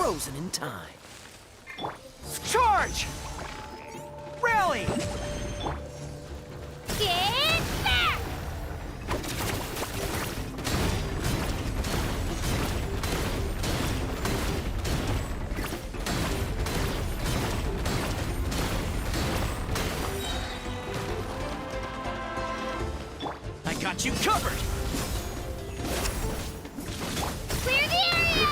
frozen in time. Charge! Rally! Get back! I got you covered! Clear the area!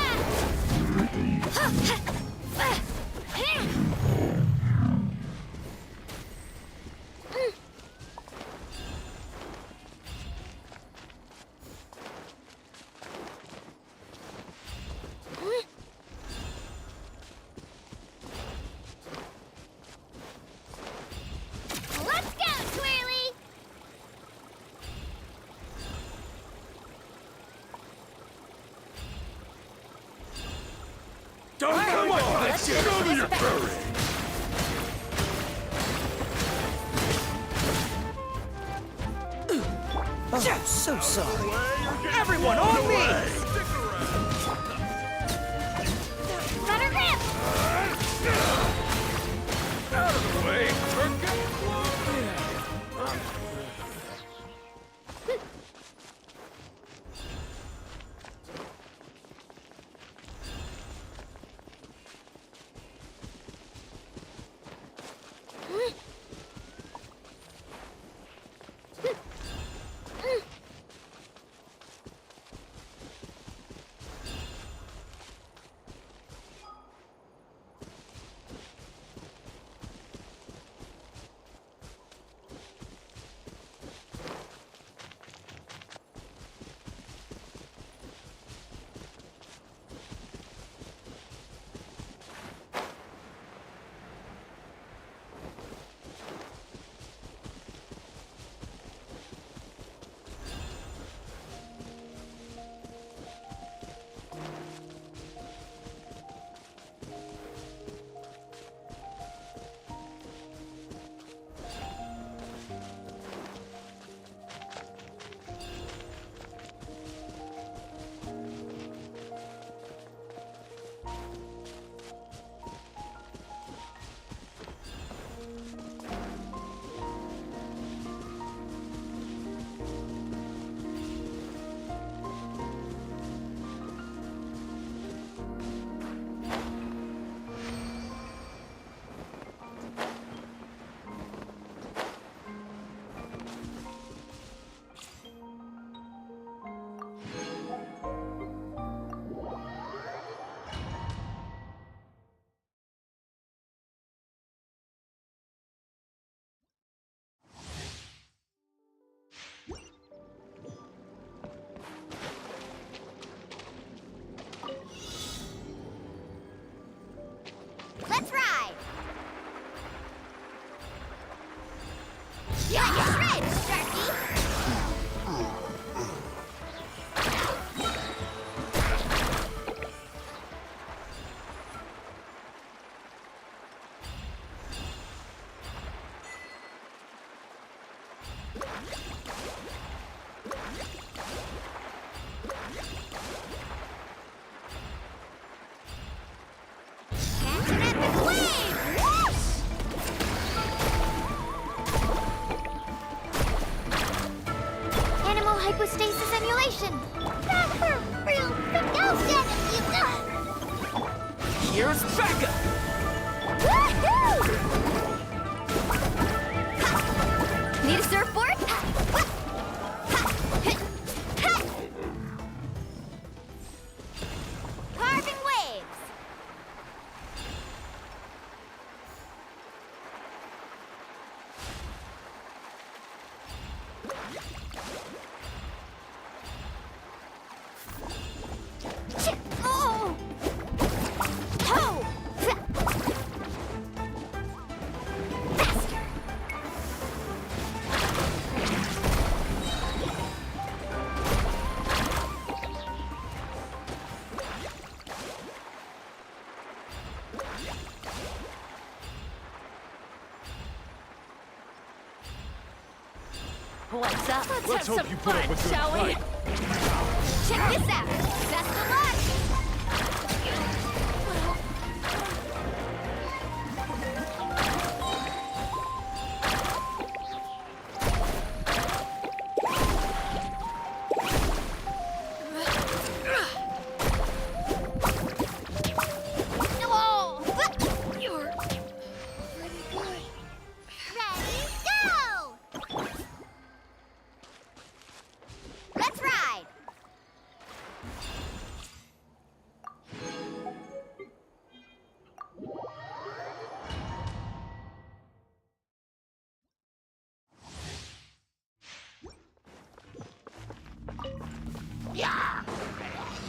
Let's go, Twirly! Don't come on! Let's Let's go to your burrow! Oh, so sorry. Everyone on me! Better grip! Out of the way! Let's ride! Yeah, you're right, Sharky! Catch an epic wave! Whoosh! Animal hypostasis emulation! Not for real promotion! Here's Becca! Woohoo! Need a surfboard? Carving waves! Oh! Ho! Faster! What's up? Let's hope you put up with shall good we? fight. Check this out. Best of luck.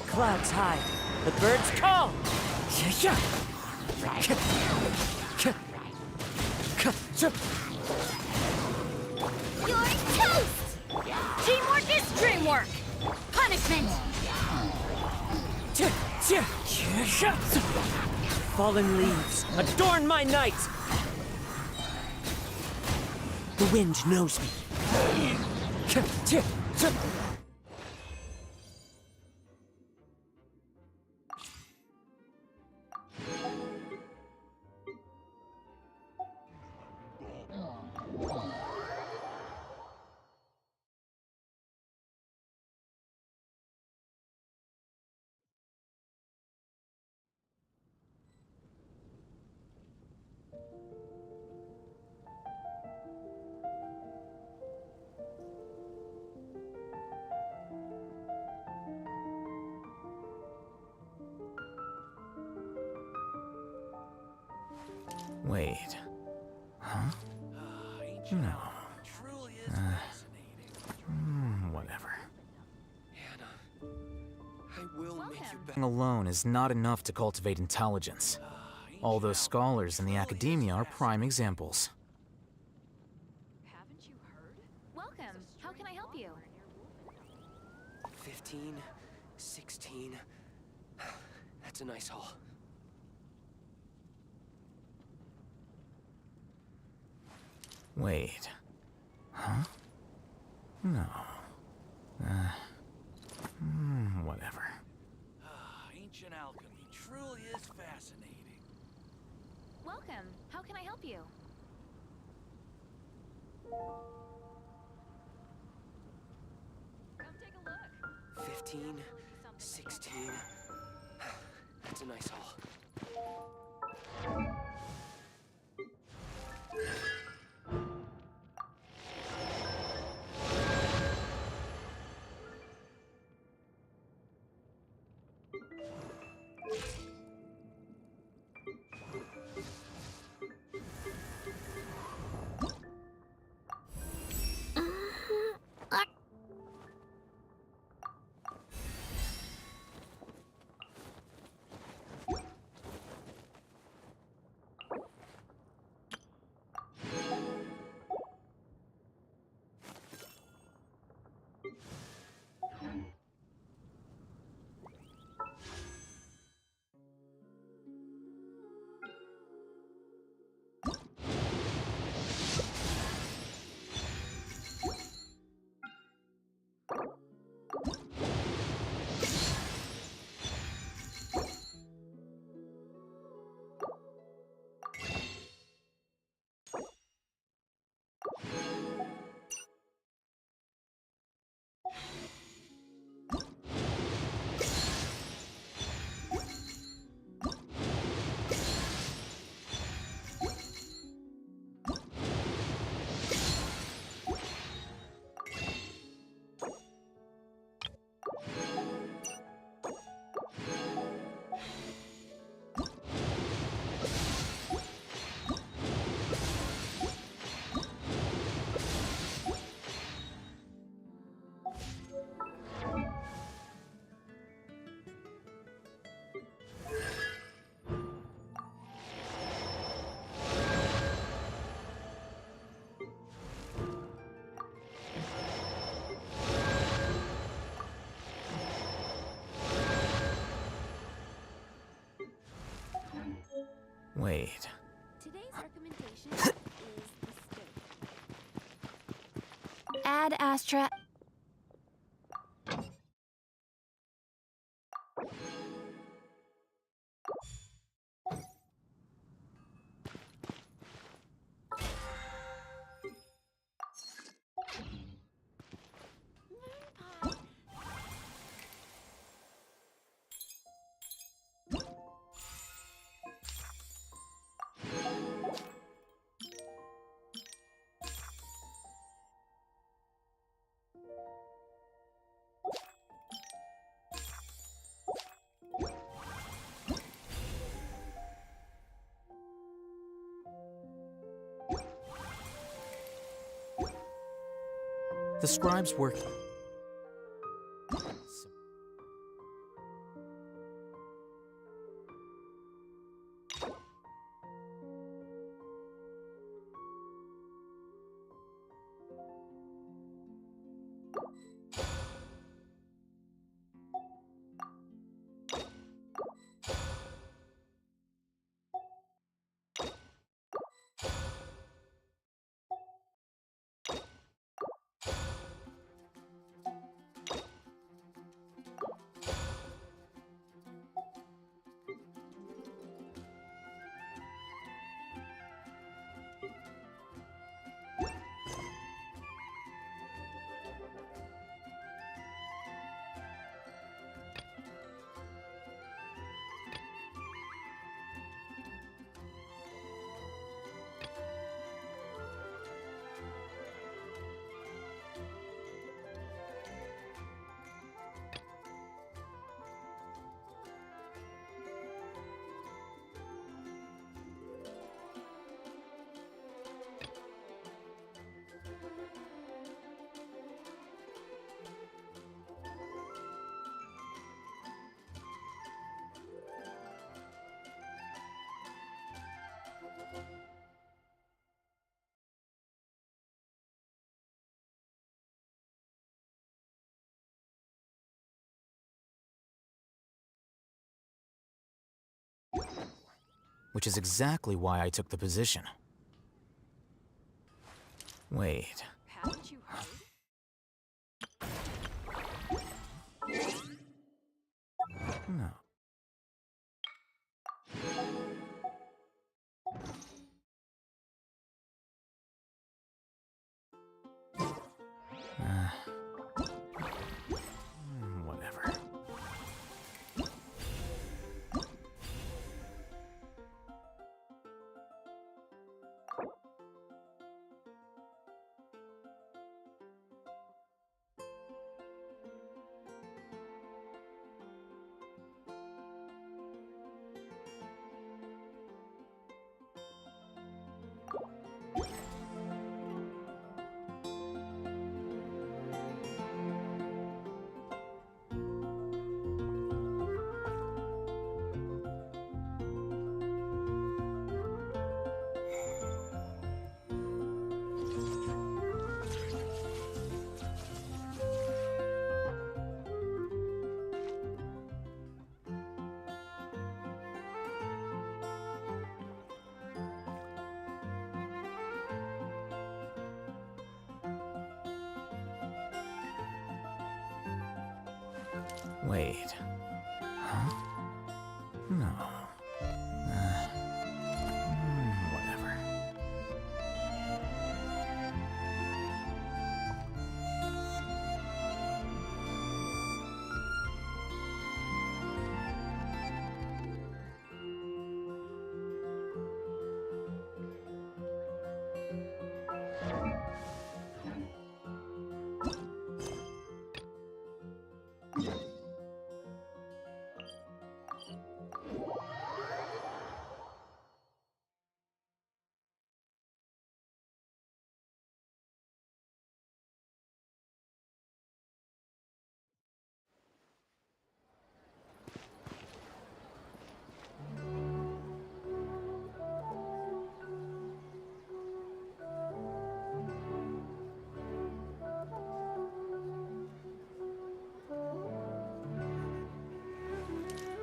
Clouds hide, the birds call. You're toast! Teamwork is dreamwork! Punishment! Fallen leaves adorn my night. The wind knows me. Wait. Huh? No. Truly is fascinating. Whatever. Hannah, I will make you better. Being alone is not enough to cultivate intelligence. All those scholars in the academia are prime examples. Haven't you heard? Welcome. How can I help you? 15, 16. That's a nice haul. Wait. Huh? No. Whatever. Ancient alchemy truly is fascinating. Welcome. How can I help you? Come take a look. 15, 16. That's a nice haul. Wait. Today's recommendation is the stove. Add Astra. The scribes work. which is exactly why I took the position. Wait. Haven't you heard? No. Whatever. Wait. Huh? No. Whatever.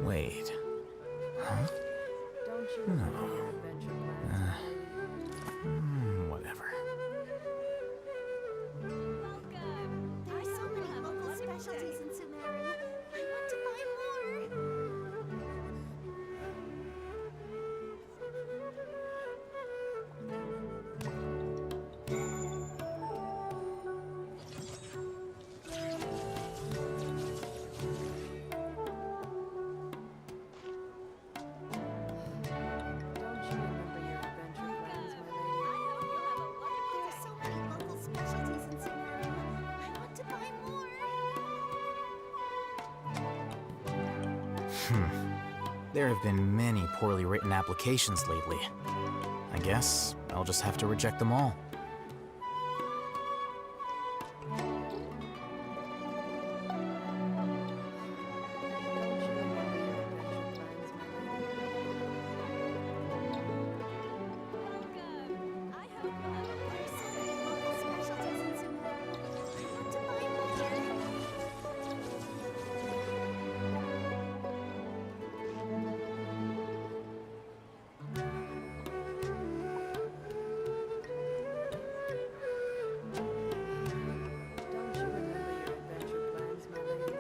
Wait. Huh? Don't you No. remember your adventure plans? Whatever. Welcome. There are so many local specialties in Sumeru. I want to buy more. Don't you remember your adventure plans, my lady? There are so many local specialties in Sumeru. I want to buy more. There have been many poorly written applications lately. I guess I'll just have to reject them all. Don't you remember your adventure plans, my lady? I hope you'll have a There are so many local specialties in Sumeru. I want to buy more. Don't you remember your adventure plans, my lady?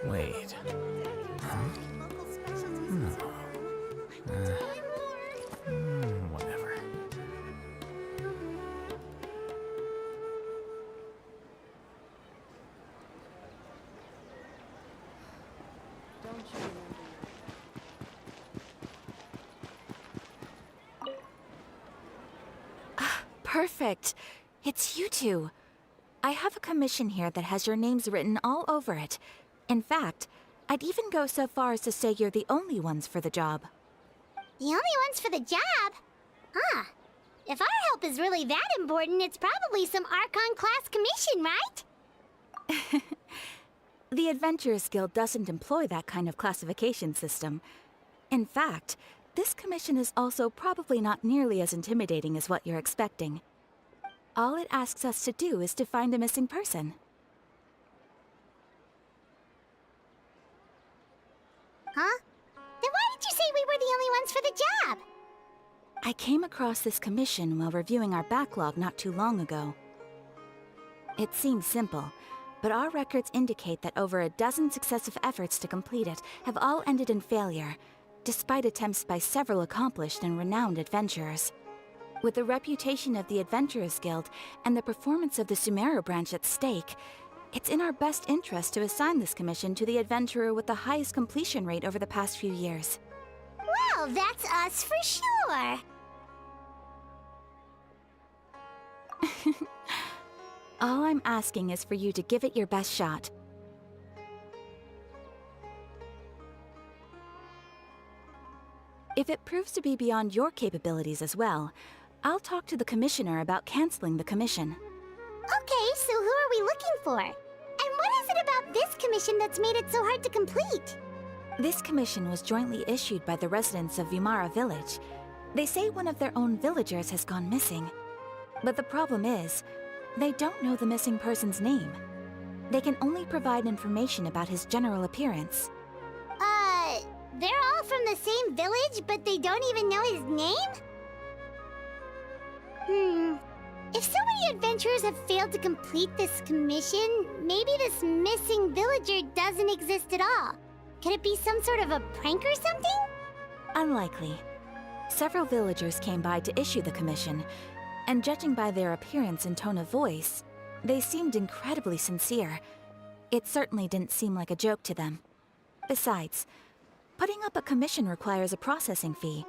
Wait. Huh? Local specialties in Sumeru. I want to buy more. Whatever. Don't you remember your Perfect. It's you two. I have a commission here that has your names written all over it. In fact, I'd even go so far as to say you're the only ones for the job. The only ones for the job? Huh. If our help is really that important, it's probably some Archon class commission, right? The Adventurers Guild doesn't employ that kind of classification system. In fact, this commission is also probably not nearly as intimidating as what you're expecting. All it asks us to do is to find a missing person. Huh? Then why did you say we were the only ones for the job? I came across this commission while reviewing our backlog not too long ago. It seems simple, but our records indicate that over a dozen successive efforts to complete it have all ended in failure, despite attempts by several accomplished and renowned adventurers. With the reputation of the Adventurers Guild and the performance of the Sumeru branch at stake, it's in our best interest to assign this commission to the adventurer with the highest completion rate over the past few years. Well, that's us for sure. All I'm asking is for you to give it your best shot. If it proves to be beyond your capabilities as well, I'll talk to the commissioner about canceling the commission. Okay, so who are we looking for? And what is it about this commission that's made it so hard to complete? This commission was jointly issued by the residents of Vimara Village. They say one of their own villagers has gone missing. But the problem is, they don't know the missing person's name. They can only provide information about his general appearance. They're all from the same village, but they don't even know his name? If so many adventurers have failed to complete this commission, maybe this missing villager doesn't exist at all. Could it be some sort of a prank or something? Unlikely. Several villagers came by to issue the commission, and judging by their appearance and tone of voice, they seemed incredibly sincere. It certainly didn't seem like a joke to them. Besides, putting up a commission requires a processing fee.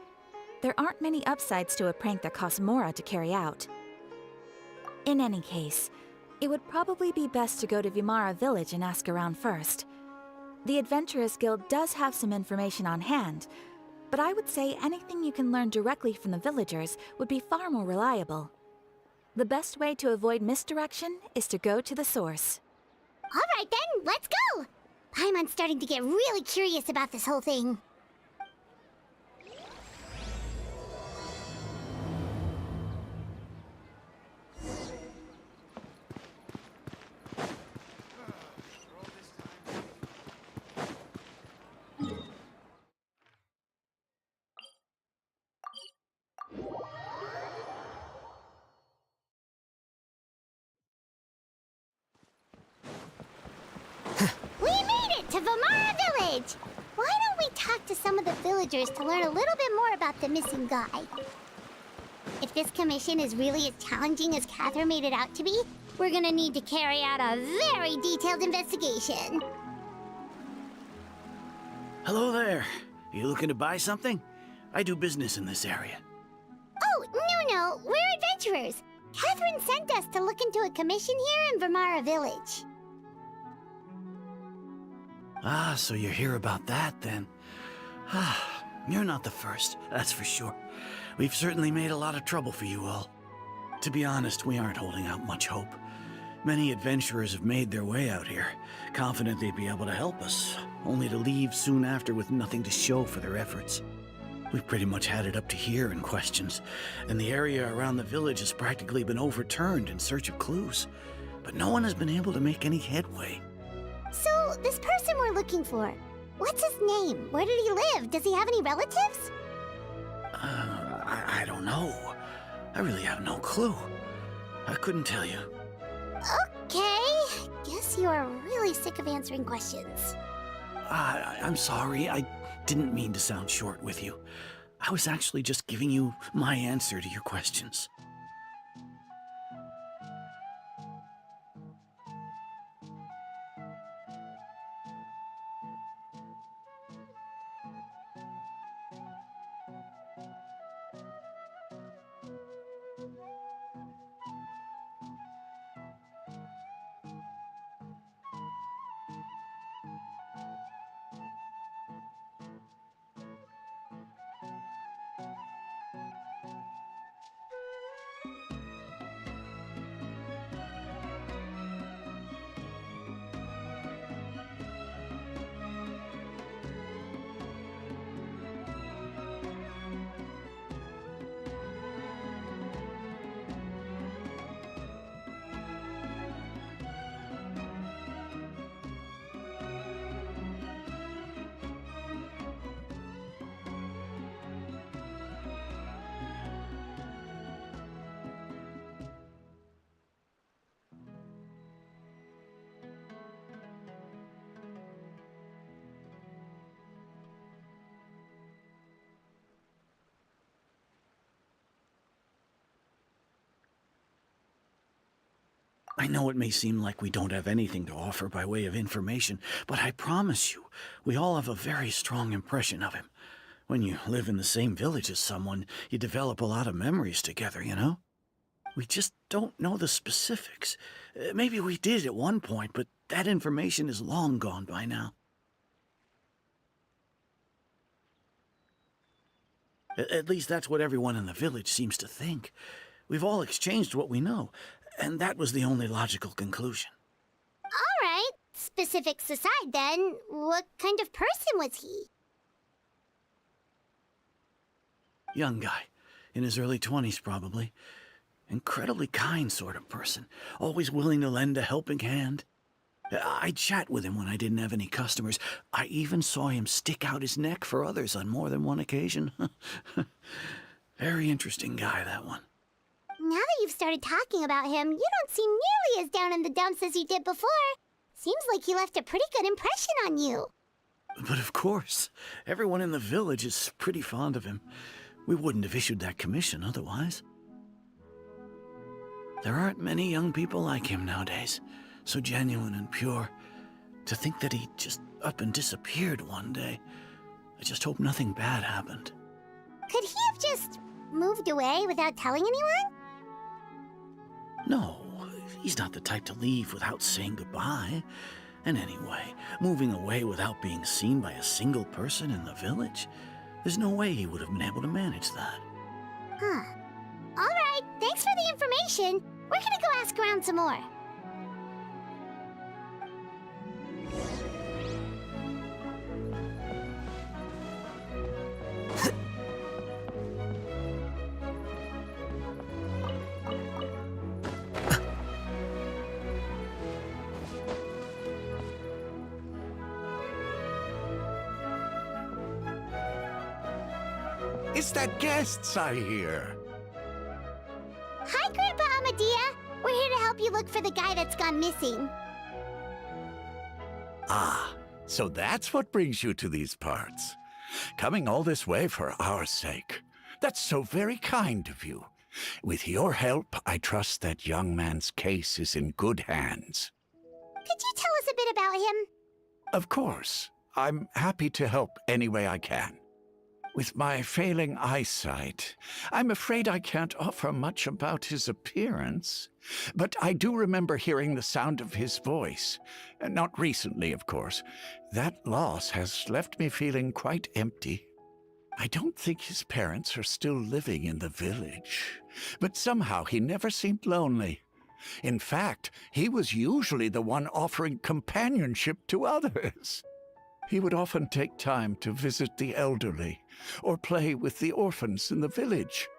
There aren't many upsides to a prank that costs Mora to carry out. In any case, it would probably be best to go to Vimara Village and ask around first. The Adventurers Guild does have some information on hand, but I would say anything you can learn directly from the villagers would be far more reliable. The best way to avoid misdirection is to go to the source. All right then, let's go! Paimon's starting to get really curious about this whole thing. We made it to Vimara Village! Why don't we talk to some of the villagers to learn a little bit more about the missing guy? If this commission is really as challenging as Catherine made it out to be, we're gonna need to carry out a very detailed investigation. Hello there. You looking to buy something? I do business in this area. Oh, no, we're adventurers. Catherine sent us to look into a commission here in Vimara Village. Ah, so you're here about that, then. Ah, you're not the first, that's for sure. We've certainly made a lot of trouble for you all. To be honest, we aren't holding out much hope. Many adventurers have made their way out here, confident they'd be able to help us, only to leave soon after with nothing to show for their efforts. We've pretty much had it up to here in questions, and the area around the village has practically been overturned in search of clues. But no one has been able to make any headway. So, this person we're looking for, what's his name? Where did he live? Does he have any relatives? I don't know. I really have no clue. I couldn't tell you. Okay, guess you are really sick of answering questions. I'm sorry. I didn't mean to sound short with you. I was actually just giving you my answer to your questions. I know it may seem like we don't have anything to offer by way of information, but I promise you, we all have a very strong impression of him. When you live in the same village as someone, you develop a lot of memories together, you know? We just don't know the specifics. Maybe we did at one point, but that information is long gone by now. At least that's what everyone in the village seems to think. We've all exchanged what we know, and that was the only logical conclusion. All right. Specifics aside, then, what kind of person was he? Young guy. In his early 20s, probably. Incredibly kind sort of person. Always willing to lend a helping hand. I'd chat with him when I didn't have any customers. I even saw him stick out his neck for others on more than one occasion. Very interesting guy, that one. Now that you've started talking about him, you don't seem nearly as down in the dumps as you did before. Seems like he left a pretty good impression on you. But of course, everyone in the village is pretty fond of him. We wouldn't have issued that commission otherwise. There aren't many young people like him nowadays. So genuine and pure. To think that he just up and disappeared one day. I just hope nothing bad happened. Could he have just moved away without telling anyone? No, he's not the type to leave without saying goodbye. And anyway, moving away without being seen by a single person in the village? There's no way he would have been able to manage that. Huh. All right, thanks for the information. We're gonna go ask around some more. It's the guests I hear. Hi, Grandpa Amadea. We're here to help you look for the guy that's gone missing. Ah, so that's what brings you to these parts. Coming all this way for our sake. That's so very kind of you. With your help, I trust that young man's case is in good hands. Could you tell us a bit about him? Of course. I'm happy to help any way I can. With my failing eyesight, I'm afraid I can't offer much about his appearance. But I do remember hearing the sound of his voice. Not recently, of course. That loss has left me feeling quite empty. I don't think his parents are still living in the village. But somehow he never seemed lonely. In fact, he was usually the one offering companionship to others. He would often take time to visit the elderly or play with the orphans in the village.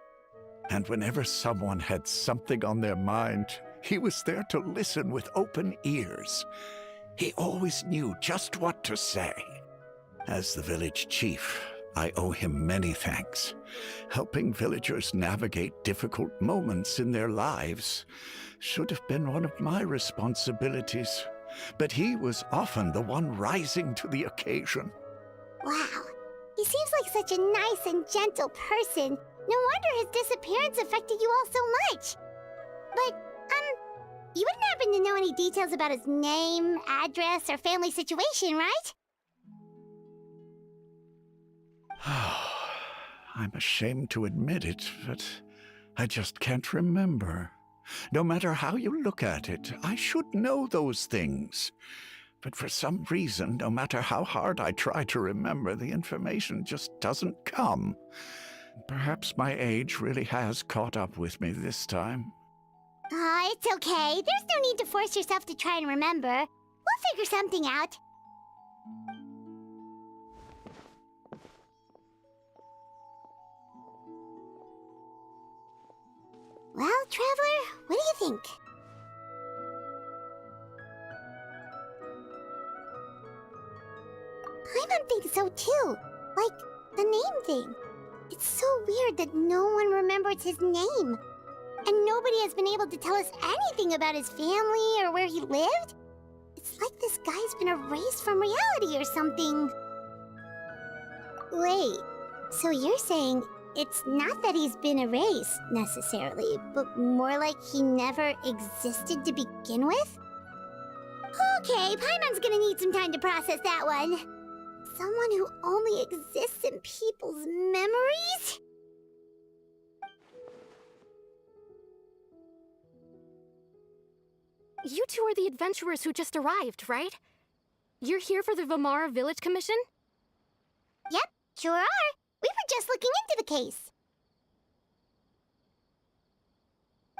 And whenever someone had something on their mind, he was there to listen with open ears. He always knew just what to say. As the village chief, I owe him many thanks. Helping villagers navigate difficult moments in their lives should have been one of my responsibilities. But he was often the one rising to the occasion. Wow. He seems like such a nice and gentle person. No wonder his disappearance affected you all so much. But, you wouldn't happen to know any details about his name, address, or family situation, right? I'm ashamed to admit it, but I just can't remember. No matter how you look at it, I should know those things. But for some reason, no matter how hard I try to remember, the information just doesn't come. Perhaps my age really has caught up with me this time. It's okay. There's no need to force yourself to try and remember. We'll figure something out. Well, Traveler, what do you think? I don't think so too. Like, the name thing. It's so weird that no one remembers his name. And nobody has been able to tell us anything about his family or where he lived. It's like this guy's been erased from reality or something. Wait, so you're saying It's not that he's been erased, necessarily, but more like he never existed to begin with? Okay, Paimon's gonna need some time to process that one. Someone who only exists in people's memories? You two are the adventurers who just arrived, right? You're here for the Vamara Village Commission? Yep, sure are. We were just looking into the case.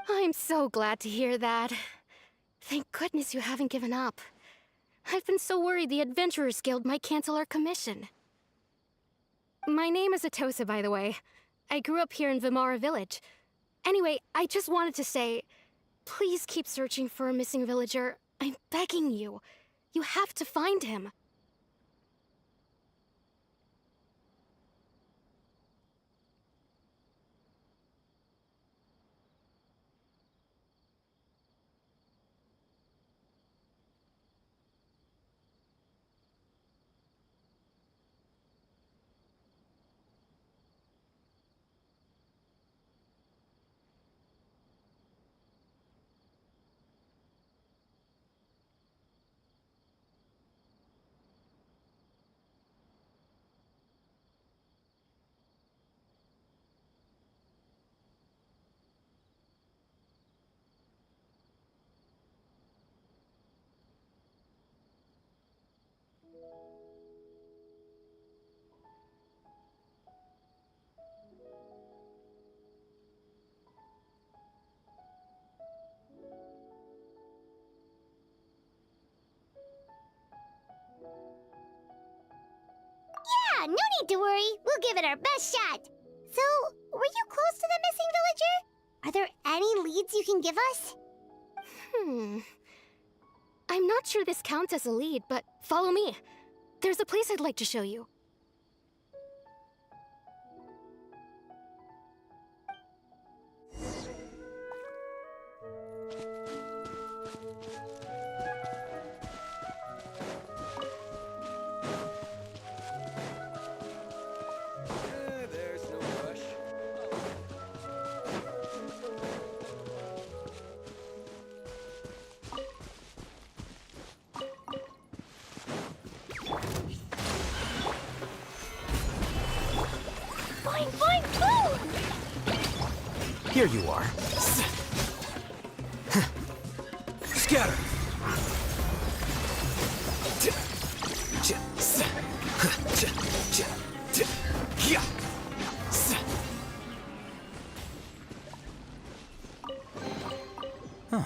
I'm so glad to hear that. Thank goodness you haven't given up. I've been so worried the Adventurers Guild might cancel our commission. My name is Atosa, by the way. I grew up here in Vamara Village. Anyway, I just wanted to say, please keep searching for a missing villager. I'm begging you. You have to find him. Yeah, no need to worry. We'll give it our best shot. So, were you close to the missing villager? Are there any leads you can give us? I'm not sure this counts as a lead, but follow me. There's a place I'd like to show you. There's no rush. Boing, boing, boom! Here you are. Scatter! Huh.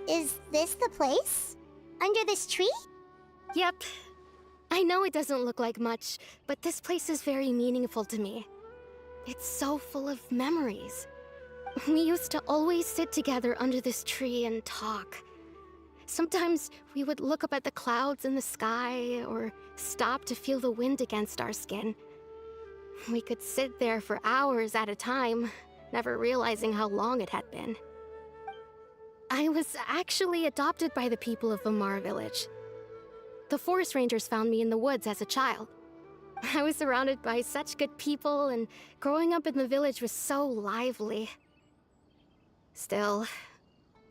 Is this the place? Under this tree? Yep. I know it doesn't look like much, but this place is very meaningful to me. It's so full of memories. We used to always sit together under this tree and talk. Sometimes we would look up at the clouds in the sky, or stop to feel the wind against our skin. We could sit there for hours at a time, never realizing how long it had been. I was actually adopted by the people of Vamara Village. The forest rangers found me in the woods as a child. I was surrounded by such good people, and growing up in the village was so lively. Still,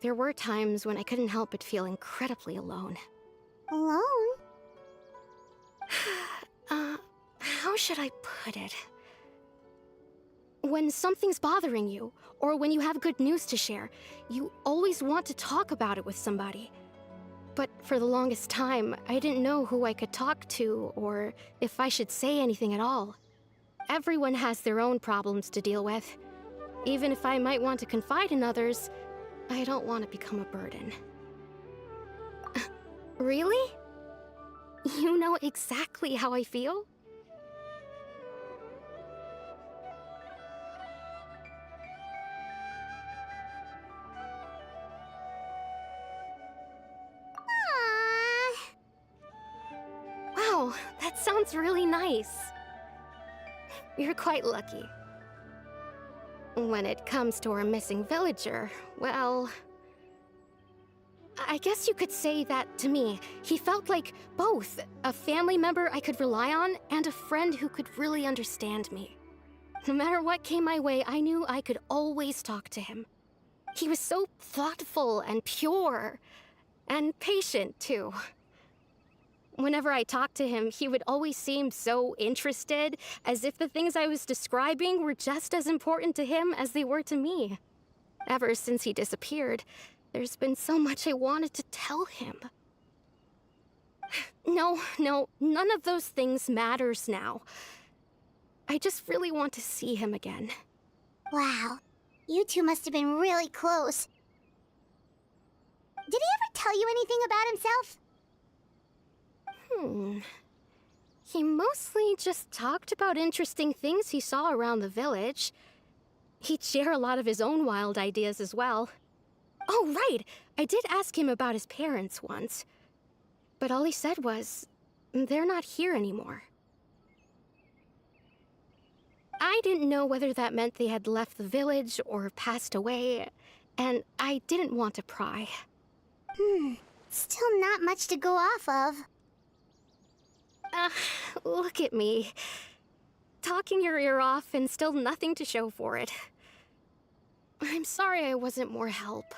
there were times when I couldn't help but feel incredibly alone. Alone? How should I put it? When something's bothering you, or when you have good news to share, you always want to talk about it with somebody. But for the longest time, I didn't know who I could talk to, or if I should say anything at all. Everyone has their own problems to deal with. Even if I might want to confide in others, I don't want to become a burden. Really? You know exactly how I feel? Wow, that sounds really nice. You're quite lucky. When it comes to our missing villager, well, I guess you could say that to me. He felt like both a family member I could rely on and a friend who could really understand me. No matter what came my way, I knew I could always talk to him. He was so thoughtful and pure, and patient too. Whenever I talked to him, he would always seem so interested, as if the things I was describing were just as important to him as they were to me. Ever since he disappeared, there's been so much I wanted to tell him. No, none of those things matters now. I just really want to see him again. Wow, you two must have been really close. Did he ever tell you anything about himself? He mostly just talked about interesting things he saw around the village. He'd share a lot of his own wild ideas as well. Oh, right! I did ask him about his parents once. But all he said was, they're not here anymore. I didn't know whether that meant they had left the village or passed away, and I didn't want to pry. Still not much to go off of. Look at me. Talking your ear off and still nothing to show for it. I'm sorry I wasn't more help.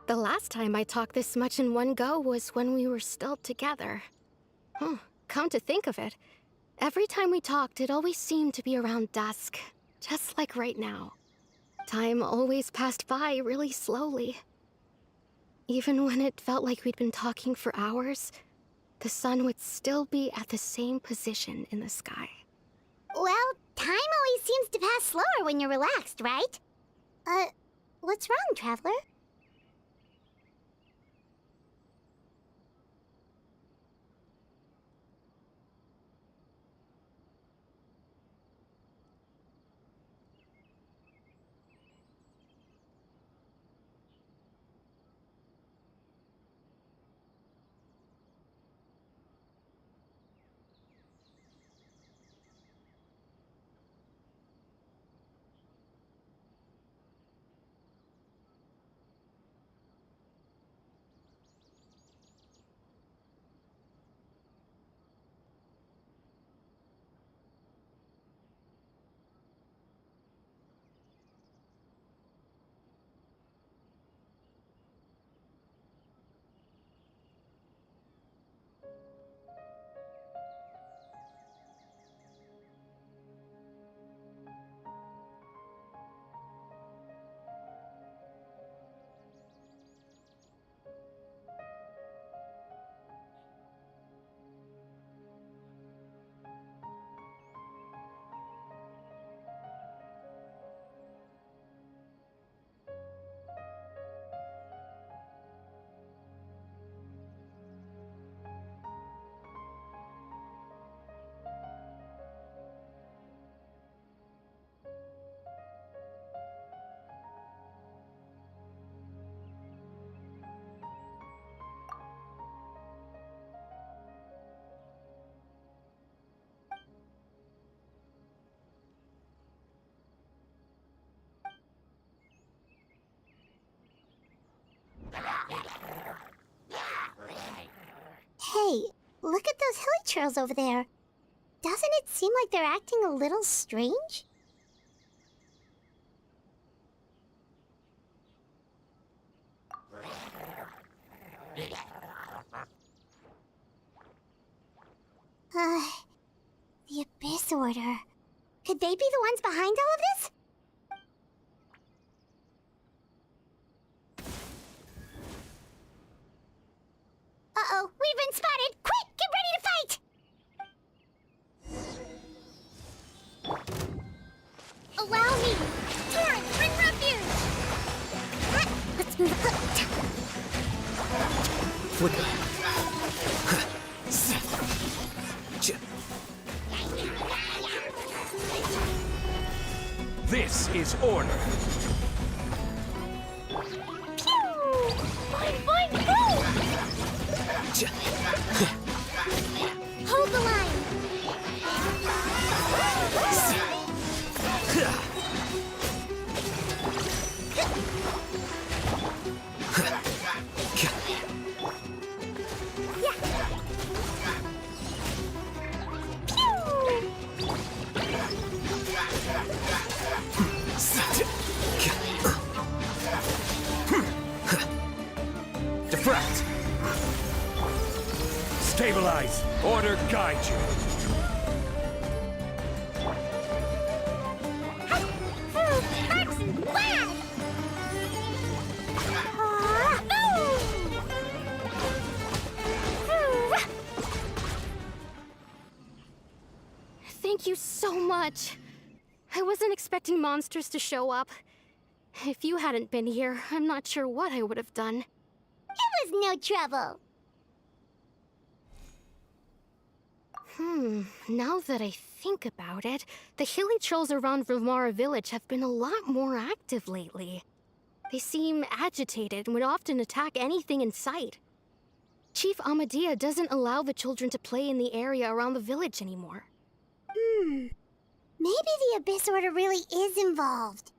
The last time I talked this much in one go was when we were still together. Huh, come to think of it, every time we talked, it always seemed to be around dusk, just like right now. Time always passed by really slowly. Even when it felt like we'd been talking for hours, the sun would still be at the same position in the sky. Well, time always seems to pass slower when you're relaxed, right? What's wrong, Traveler? Hey, look at those hilly churls over there. Doesn't it seem like they're acting a little strange? The Abyss Order. Could they be the ones behind all of this? Uh-oh, we've been spotted! Quick, get ready to fight! Allow me! Torrent, bring refuge! Let's move up. Flicker. This is order. Pew! Fine, go! Hold the line! Deflect. Stabilize. Order guide you. Thank you so much. I wasn't expecting monsters to show up. If you hadn't been here, I'm not sure what I would have done. It was no trouble. Now that I think about it, the hilly trolls around Vimara village have been a lot more active lately. They seem agitated and would often attack anything in sight. Chief Amadea doesn't allow the children to play in the area around the village anymore. Maybe the Abyss Order really is involved.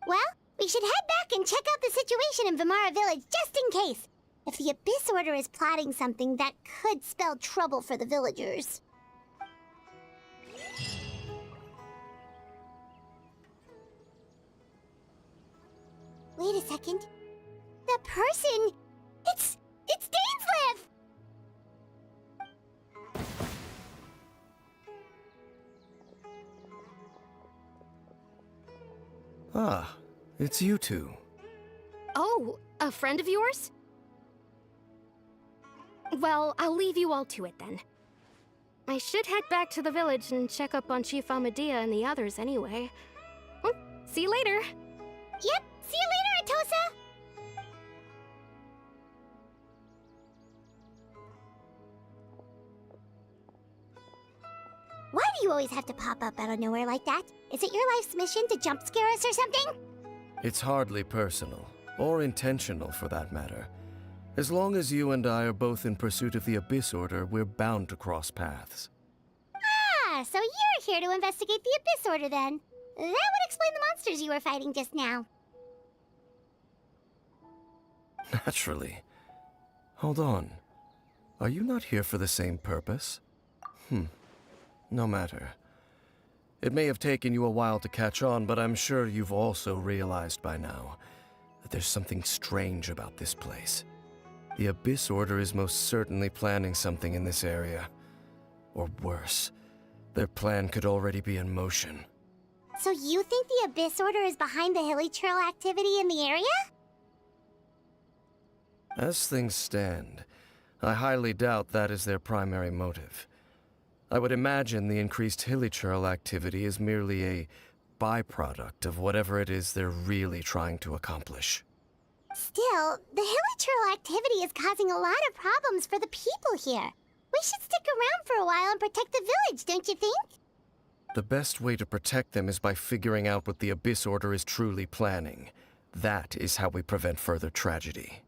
Well, we should head back and check out the situation in Vimara village just in case. If the Abyss Order is plotting something that could spell trouble for the villagers. Wait a second. That person... It's Dainsleif! Ah, it's you two. Oh, a friend of yours? Well, I'll leave you all to it then. I should head back to the village and check up on Chief Amadea and the others anyway. Well, see you later. Yep, see you later, Atosa! Why do you always have to pop up out of nowhere like that? Is it your life's mission to jump scare us or something? It's hardly personal, or intentional for that matter. As long as you and I are both in pursuit of the Abyss Order, we're bound to cross paths. Ah, so you're here to investigate the Abyss Order then. That would explain the monsters you were fighting just now. Naturally. Hold on. Are you not here for the same purpose? No matter. It may have taken you a while to catch on, but I'm sure you've also realized by now that there's something strange about this place. The Abyss Order is most certainly planning something in this area. Or worse, their plan could already be in motion. So you think the Abyss Order is behind the hilly trail activity in the area? As things stand, I highly doubt that is their primary motive. I would imagine the increased hilichurl activity is merely a byproduct of whatever it is they're really trying to accomplish. Still, the hilichurl activity is causing a lot of problems for the people here. We should stick around for a while and protect the village, don't you think? The best way to protect them is by figuring out what the Abyss Order is truly planning. That is how we prevent further tragedy.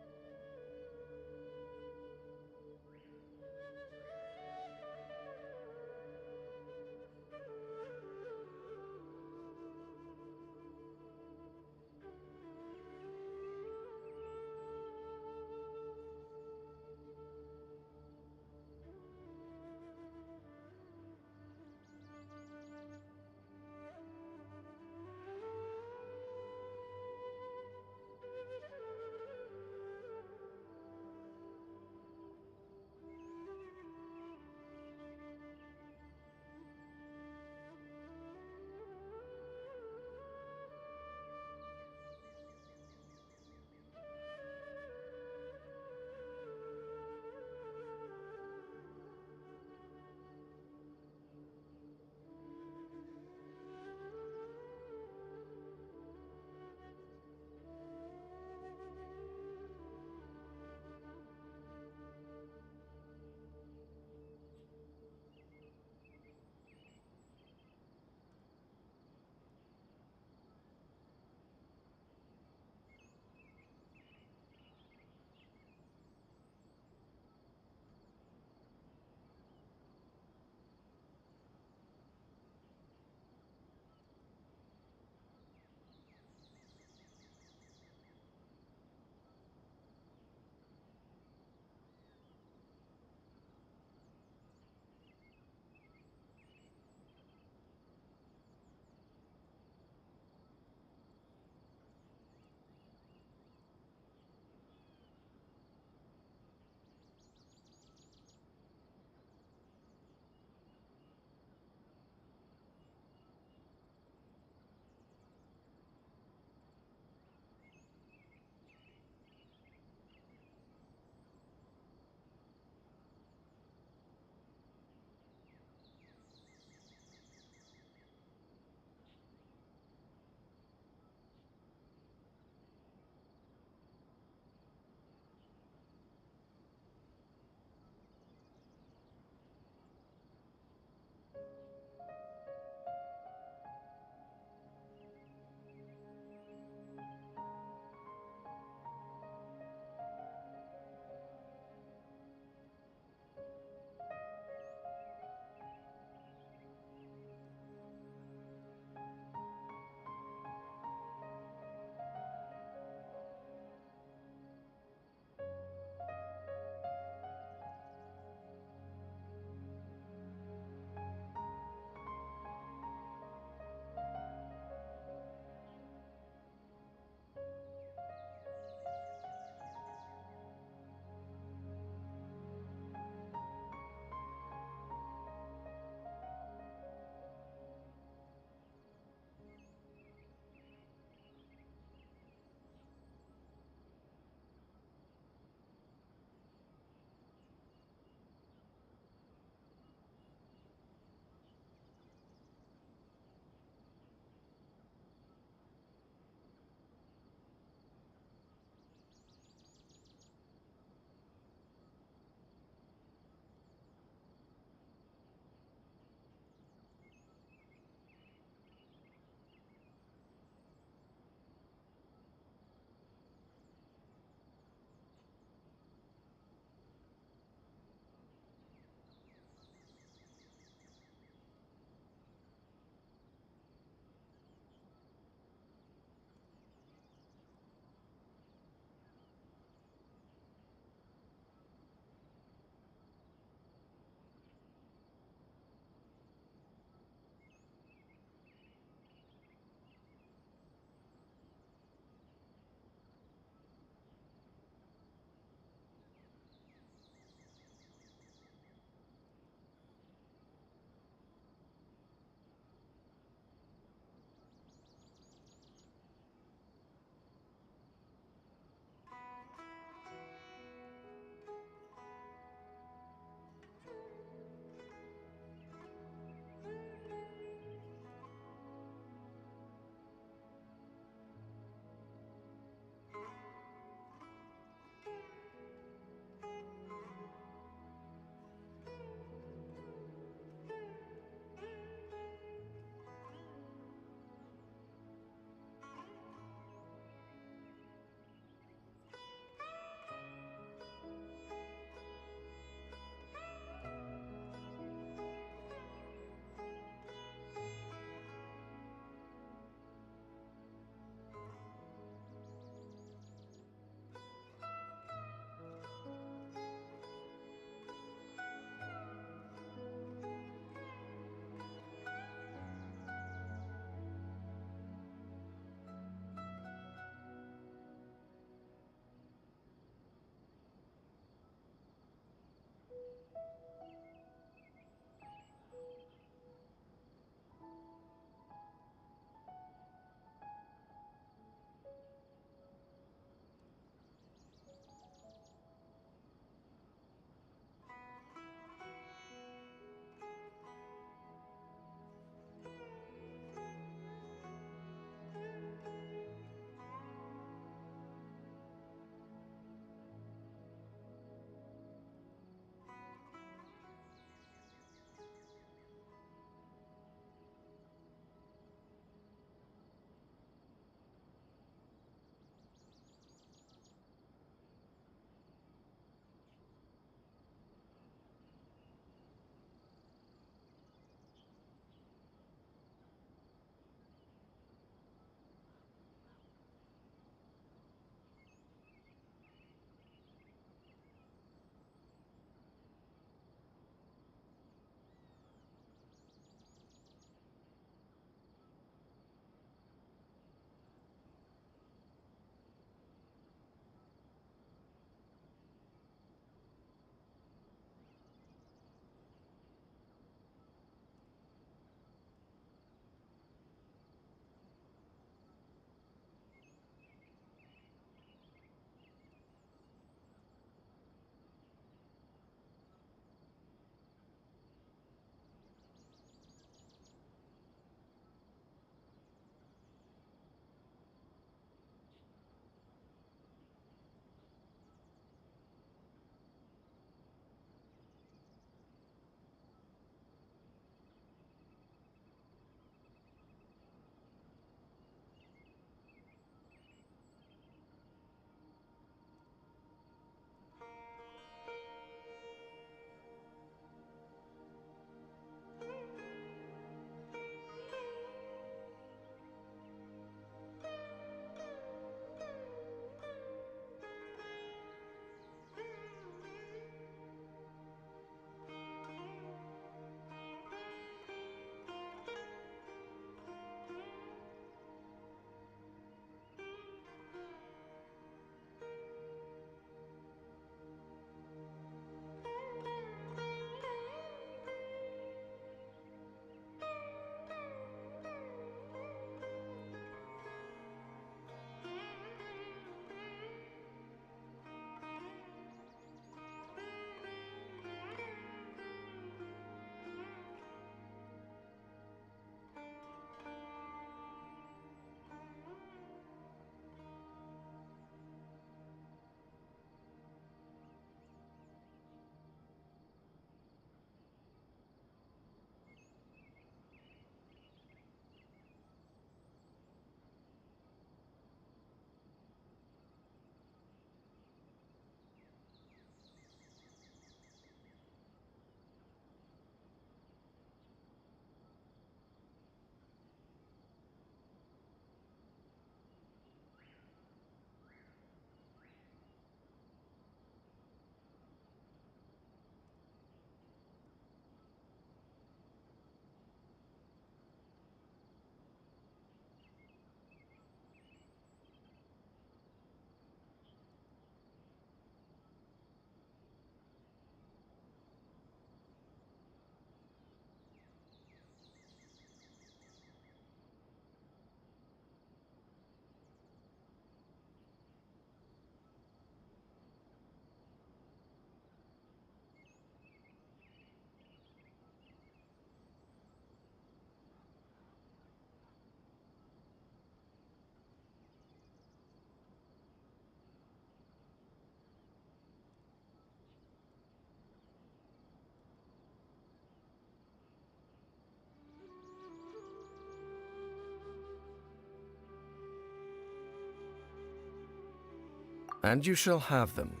And you shall have them.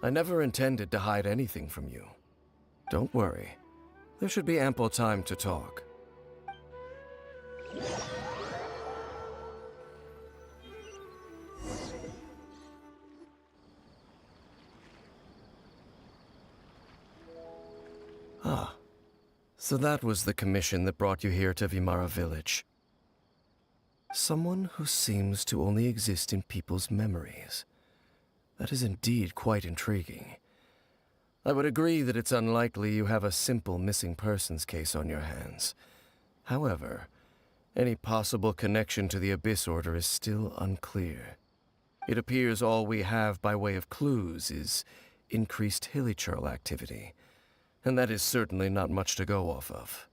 I never intended to hide anything from you. Don't worry. There should be ample time to talk. Ah, so that was the commission that brought you here to Vimara Village. Someone who seems to only exist in people's memories. That is indeed quite intriguing. I would agree that it's unlikely you have a simple missing persons case on your hands. However, any possible connection to the Abyss Order is still unclear. It appears all we have by way of clues is increased hilichurl activity, and that is certainly not much to go off of.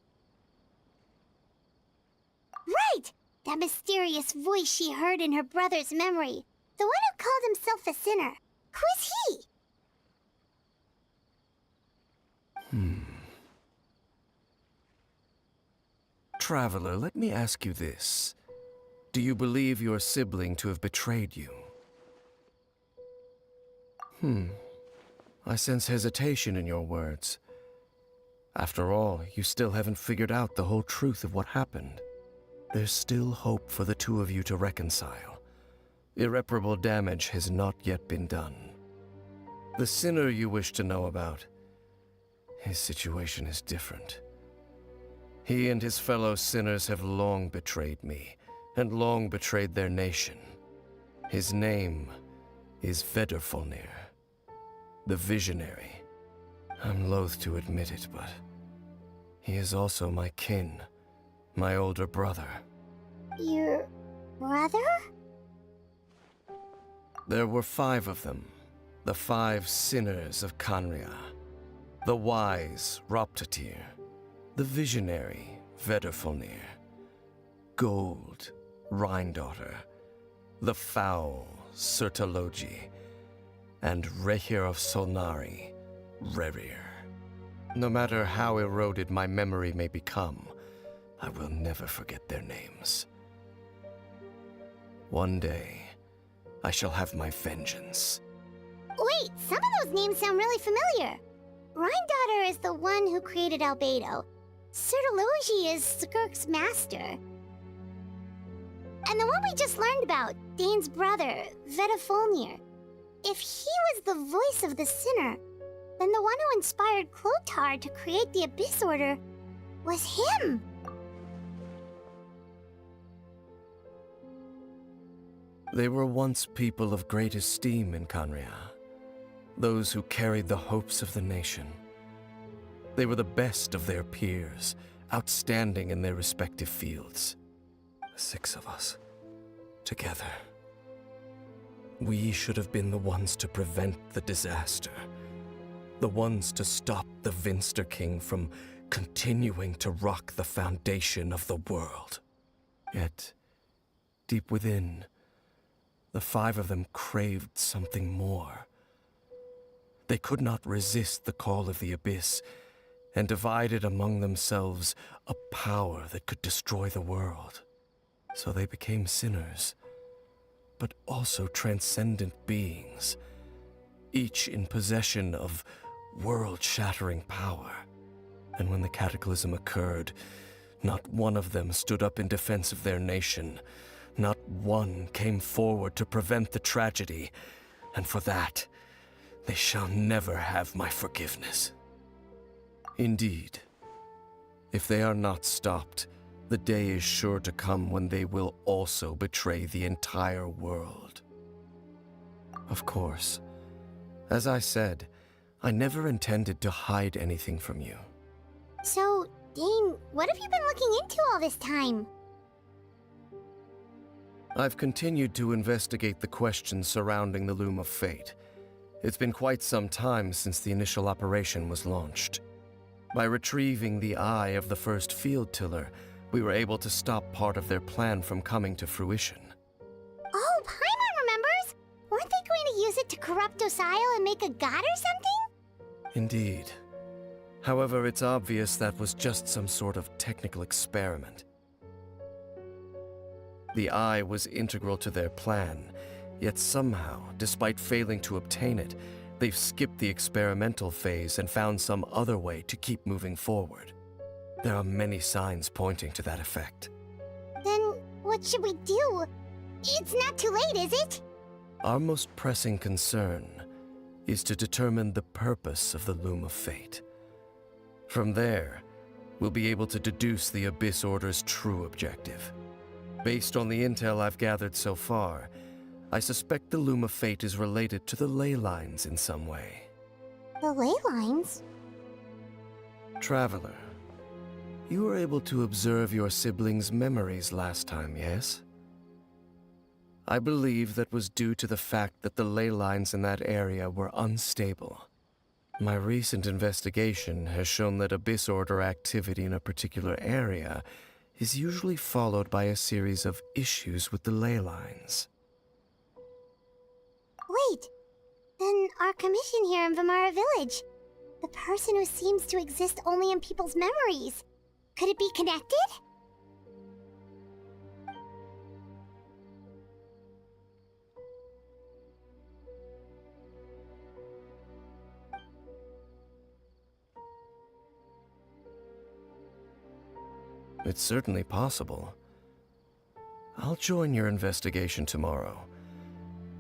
Right! That mysterious voice she heard in her brother's memory. The one who called himself a sinner. Who is he? Traveler, let me ask you this. Do you believe your sibling to have betrayed you? I sense hesitation in your words. After all, you still haven't figured out the whole truth of what happened. There's still hope for the two of you to reconcile. Irreparable damage has not yet been done. The sinner you wish to know about, his situation is different. He and his fellow sinners have long betrayed me, and long betrayed their nation. His name is Vedrfolnir, the Visionary. I'm loath to admit it, but he is also my kin, my older brother. Your brother? There were 5 of them, the 5 sinners of Khaenri'ah. The wise Roptatyr, the visionary Vedrfolnir, Gold Rhindaughter, the foul Sertalogi, and Rehir of Solnari, Rerir. No matter how eroded my memory may become, I will never forget their names. One day, I shall have my vengeance. Wait, some of those names sound really familiar. Rhindaughter is the one who created Albedo. Sertalogi is Skirk's master. And the one we just learned about, Dane's brother, Vedrfolnir. If he was the voice of the sinner, then the one who inspired Clothar to create the Abyss Order was him. They were once people of great esteem in Khaenri'ah, those who carried the hopes of the nation. They were the best of their peers, outstanding in their respective fields. 6 of us, together. We should have been the ones to prevent the disaster, the ones to stop the Vinster King from continuing to rock the foundation of the world. Yet, deep within, the 5 of them craved something more. They could not resist the call of the Abyss, and divided among themselves a power that could destroy the world. So they became sinners, but also transcendent beings, each in possession of world-shattering power. And when the cataclysm occurred, not one of them stood up in defense of their nation. Not one came forward to prevent the tragedy, and for that, they shall never have my forgiveness. Indeed, if they are not stopped, the day is sure to come when they will also betray the entire world. Of course, as I said, I never intended to hide anything from you. So, Dane, what have you been looking into all this time? I've continued to investigate the questions surrounding the Loom of Fate. It's been quite some time since the initial operation was launched. By retrieving the eye of the first field tiller, we were able to stop part of their plan from coming to fruition. Oh, Paimon remembers! Weren't they going to use it to corrupt Osile and make a god or something? Indeed. However, it's obvious that was just some sort of technical experiment. The eye was integral to their plan, Yet somehow, despite failing to obtain it, they've skipped the experimental phase and found some other way to keep moving forward. There are many signs pointing to that effect. Then what should we do? It's not too late, is it? Our most pressing concern is to determine the purpose of the Loom of Fate. From there, we'll be able to deduce the Abyss Order's true objective. Based on the intel I've gathered so far, I suspect the Loom of Fate is related to the ley lines in some way. The ley lines? Traveler, you were able to observe your siblings' memories last time, yes? I believe that was due to the fact that the ley lines in that area were unstable. My recent investigation has shown that Abyss Order activity in a particular area is usually followed by a series of issues with the ley lines. Wait, then our commission here in Vamara Village, the person who seems to exist only in people's memories, could it be connected? It's certainly possible. I'll join your investigation tomorrow.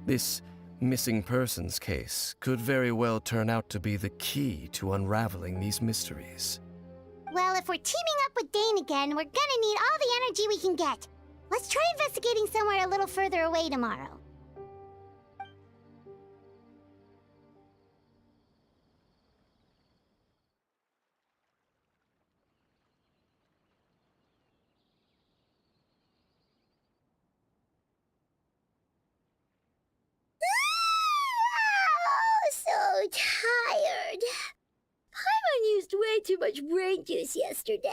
This missing persons case could very well turn out to be the key to unraveling these mysteries. Well, if we're teaming up with Dane again, we're gonna need all the energy we can get. Let's try investigating somewhere a little further away tomorrow. So tired. Paimon used way too much brain juice yesterday.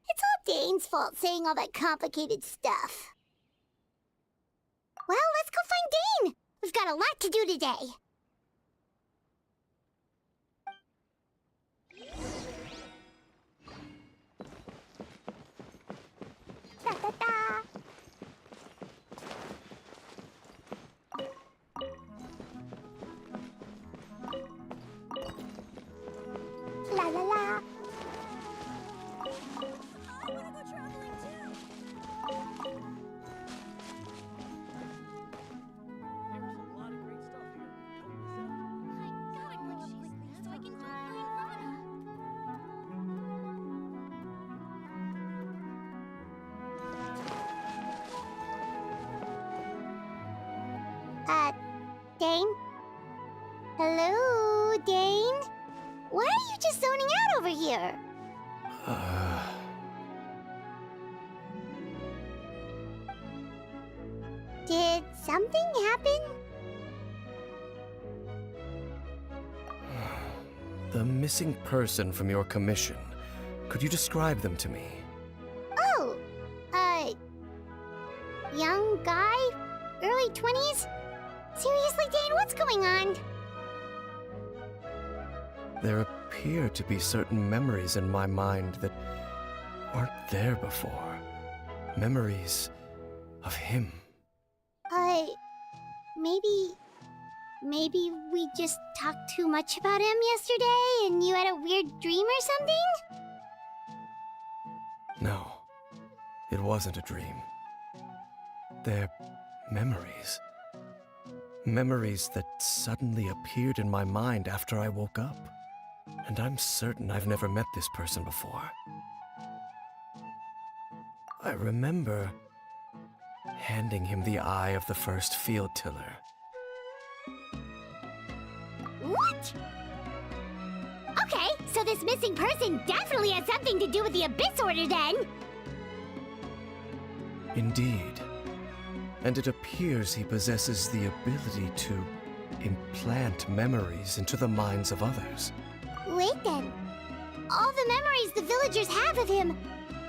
It's all Dane's fault saying all that complicated stuff. Well, let's go find Dane. We've got a lot to do today. Da-da-da. La la la. I wanna go traveling too. There's a lot of great stuff here. I gotta go quickly so I can join Rana. Dane? Hello, Dane? Why are you just zoning out over here? Did something happen? The missing person from your commission. Could you describe them to me? Oh, young guy? Early 20s? Seriously, Dane, what's going on? There appear to be certain memories in my mind that weren't there before. Memories of him. Maybe we just talked too much about him yesterday and you had a weird dream or something? No, it wasn't a dream. They're memories. Memories that suddenly appeared in my mind after I woke up. And I'm certain I've never met this person before. I remember handing him the eye of the first field tiller. What? Okay, so this missing person definitely has something to do with the Abyss Order then. Indeed. And it appears he possesses the ability to implant memories into the minds of others. Wait then. All the memories the villagers have of him,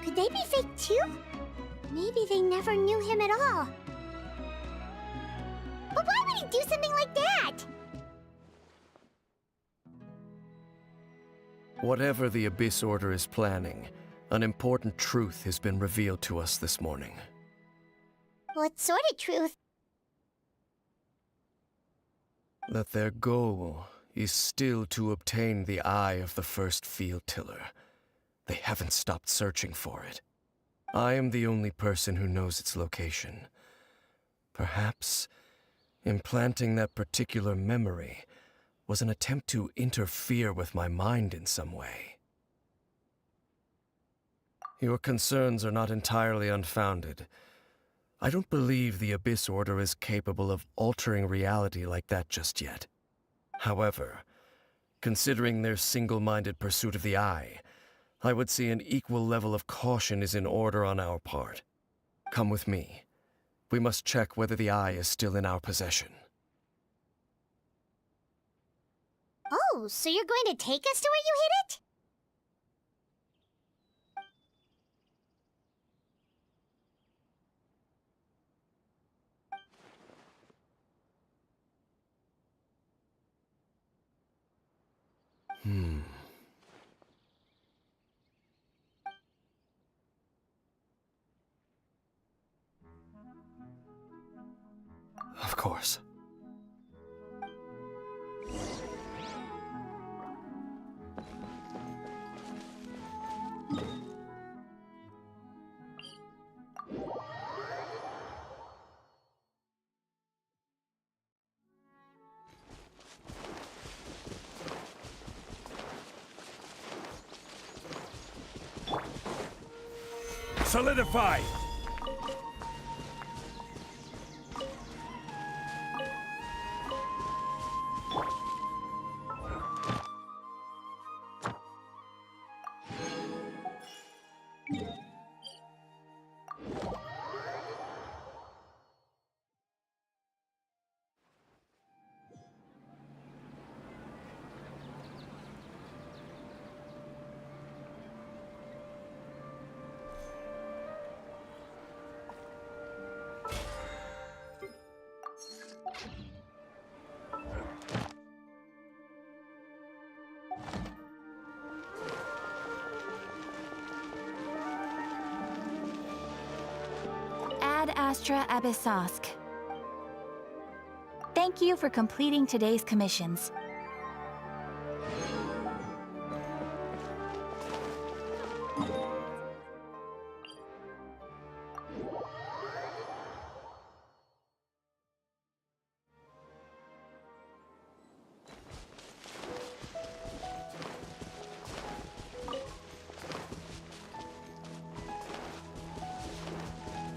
could they be fake too? Maybe they never knew him at all. But why would he do something like that? Whatever the Abyss Order is planning, an important truth has been revealed to us this morning. What sort of truth? that their goal is still to obtain the eye of the first field tiller. They haven't stopped searching for it. I am the only person who knows its location. Perhaps implanting that particular memory was an attempt to interfere with my mind in some way. Your concerns are not entirely unfounded. I don't believe the Abyss Order is capable of altering reality like that just yet. However, considering their single-minded pursuit of the Eye, I would say an equal level of caution is in order on our part. Come with me. We must check whether the Eye is still in our possession. Oh, so you're going to take us to where you hid it? Of course. Solidify! Ad Astra Abyssosk. Thank you for completing today's commissions.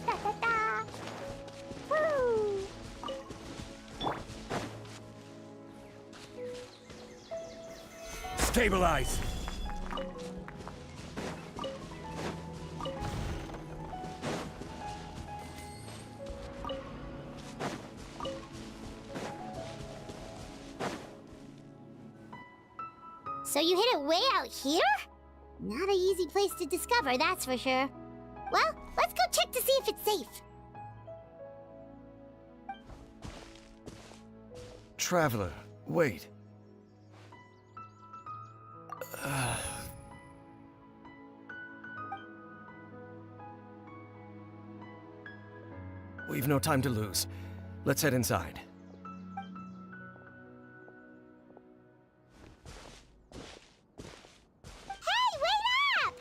Da-da-da! Woo! Stabilize! So you hid it way out here? Not an easy place to discover, that's for sure. Well, let's go check to see if it's safe. Traveler, wait. We've no time to lose. Let's head inside. Hey, wait up!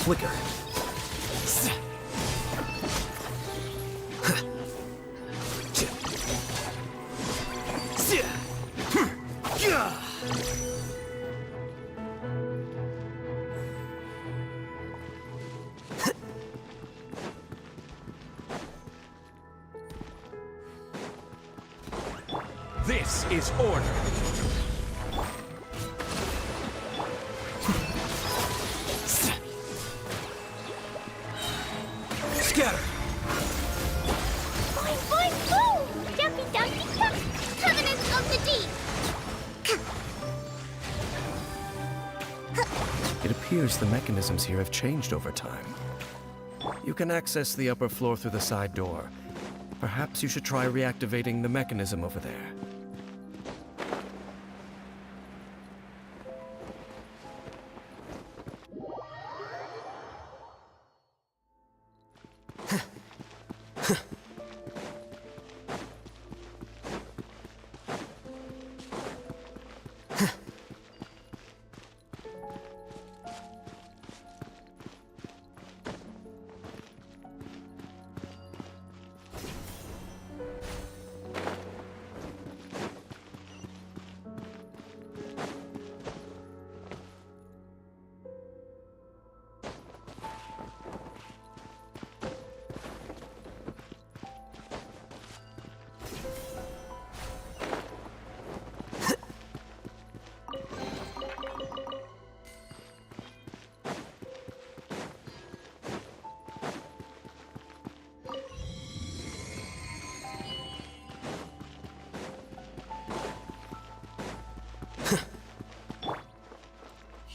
flicker. This is order. Scatter! Boing, boing, boom! Ducky, ducky, duck! Covenants of the Deep! It appears the mechanisms here have changed over time. You can access the upper floor through the side door. Perhaps you should try reactivating the mechanism over there.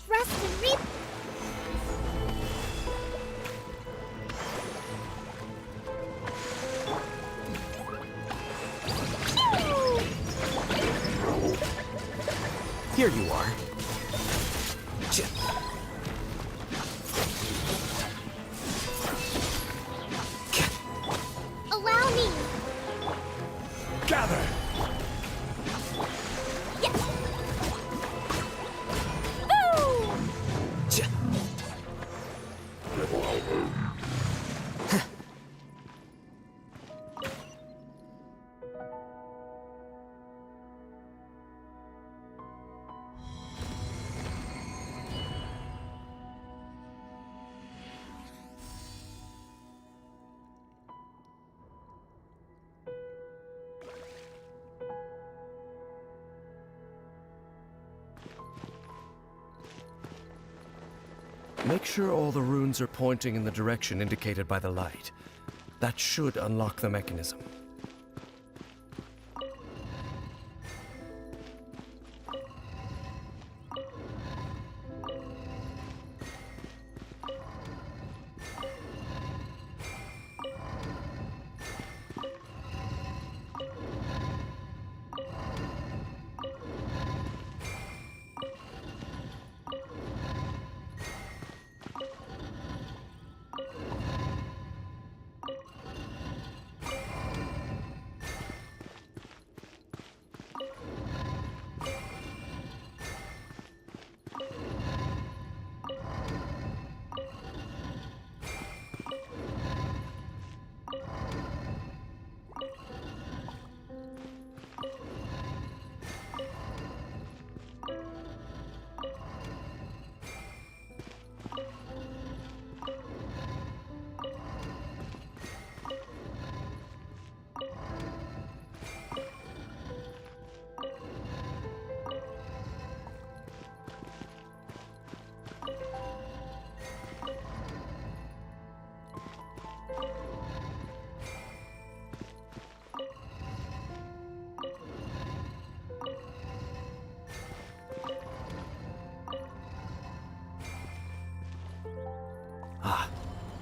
Trust and reap. Here you are. Allow me. Gather! Make sure all the runes are pointing in the direction indicated by the light. That should unlock the mechanism.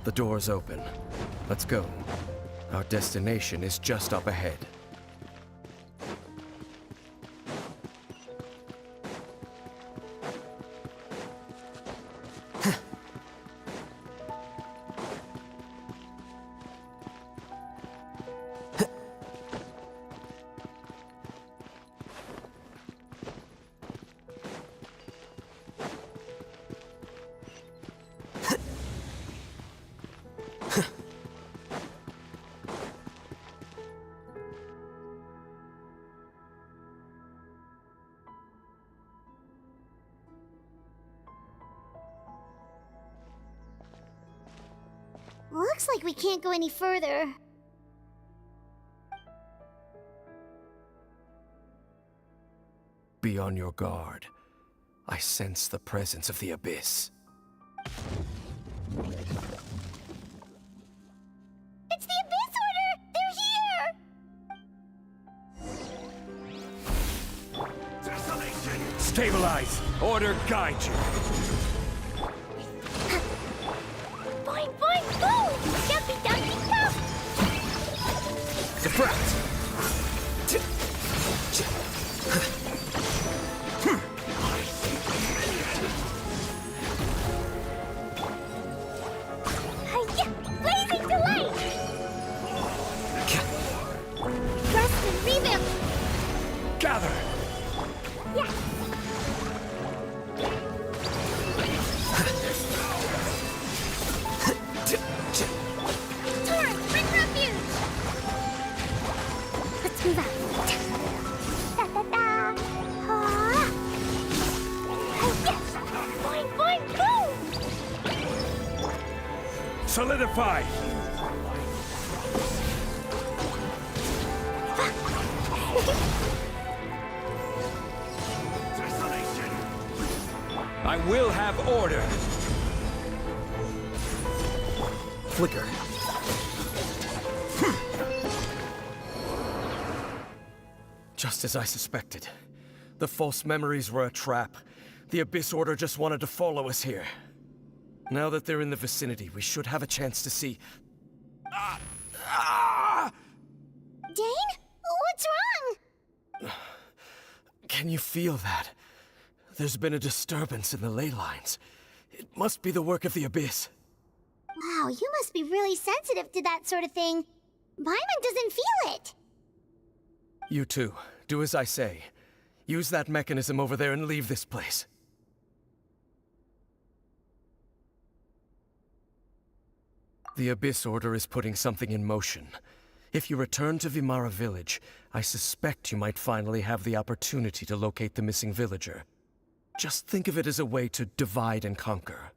The door's open. Let's go. Our destination is just up ahead. Looks like we can't go any further. Be on your guard. I sense the presence of the Abyss. It's the Abyss Order! They're here! Stabilize! Order guide you! Boing, boing, boom! Jumpy, dumpy, jump! Deflect! Hiya! Blazing delight! Thrust and rebuild! Gather! Yeah! Torrent, bring refuge! Let's move out. Da-da-da! Ah! Hiya! Boing, boing, boom! Solidify! I will have order! Flicker. Just as I suspected. The false memories were a trap. The Abyss Order just wanted to follow us here. Now that they're in the vicinity, we should have a chance to see... Dane? What's wrong? Can you feel that? There's been a disturbance in the ley lines. It must be the work of the Abyss. Wow, you must be really sensitive to that sort of thing. Paimon doesn't feel it. You too. Do as I say. Use that mechanism over there and leave this place. The Abyss Order is putting something in motion. If you return to Vimara Village, I suspect you might finally have the opportunity to locate the missing villager. Just think of it as a way to divide and conquer.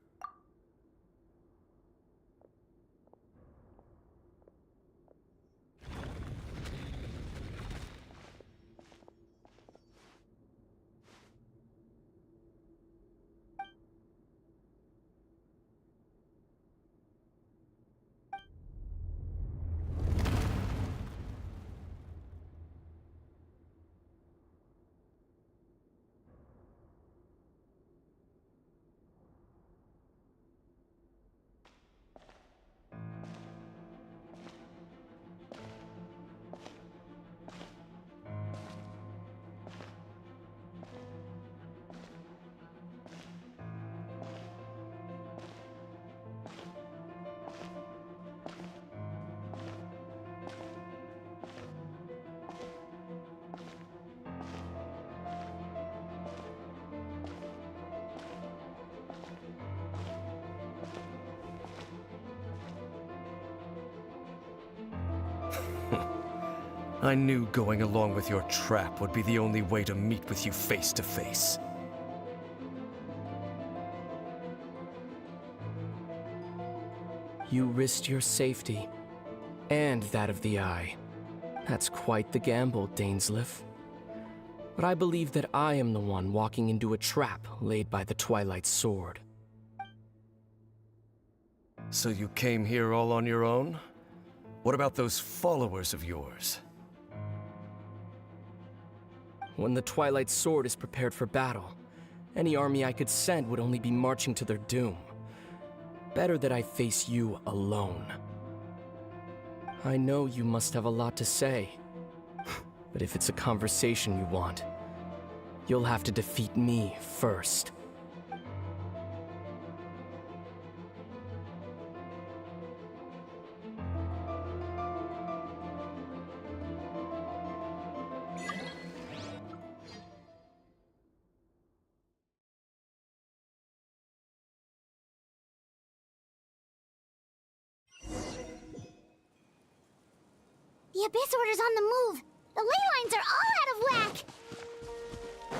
I knew going along with your trap would be the only way to meet with you face to face. You risked your safety, and that of the Eye. That's quite the gamble, Dainsleif. But I believe that I am the one walking into a trap laid by the Twilight Sword. So you came here all on your own? What about those followers of yours? When the Twilight Sword is prepared for battle, any army I could send would only be marching to their doom. Better that I face you alone. I know you must have a lot to say, but if it's a conversation you want, you'll have to defeat me first. The Abyss Order's on the move. The ley lines are all out of whack.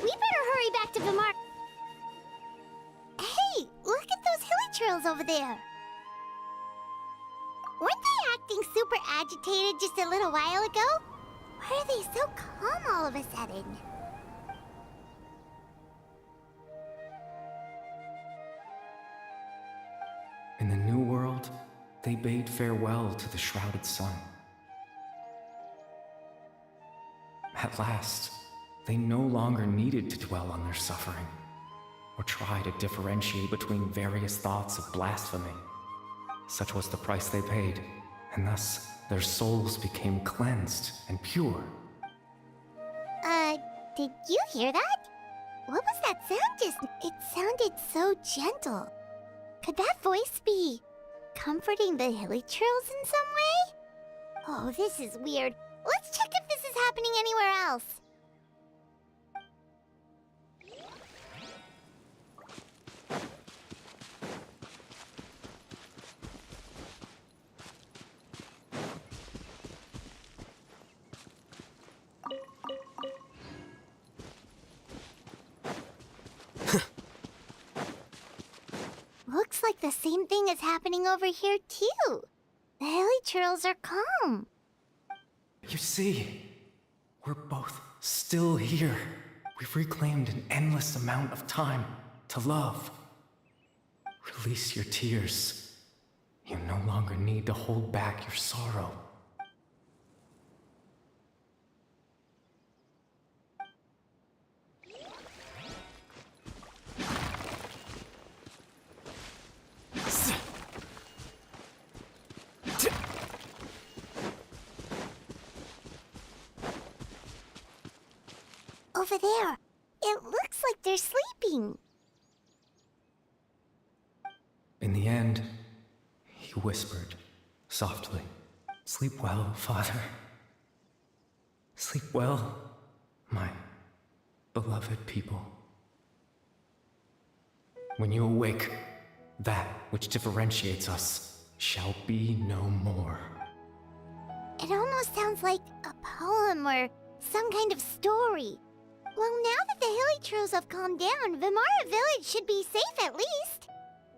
We better hurry back to Vimar. Hey, look at those hilly trails over there. Weren't they acting super agitated just a little while ago? Why are they so calm all of a sudden? In the new world, they bade farewell to the shrouded sun. At last, they no longer needed to dwell on their suffering, or try to differentiate between various thoughts of blasphemy. Such was the price they paid, and thus their souls became cleansed and pure. Did you hear that? What was that sound just? It sounded so gentle. Could that voice be comforting the hilly trills in some way? Oh, this is weird. Let's check if this is happening anywhere else. Looks like the same thing is happening over here, too. The hilly trills are calm. You see, we're both still here. We've reclaimed an endless amount of time to love. Release your tears. You no longer need to hold back your sorrow. Over there. It looks like they're sleeping. In the end, he whispered softly, "Sleep well, Father. Sleep well, my beloved people. When you awake, that which differentiates us shall be no more." It almost sounds like a poem or some kind of story. Well, now that the hilly trills have calmed down, Vimara Village should be safe at least.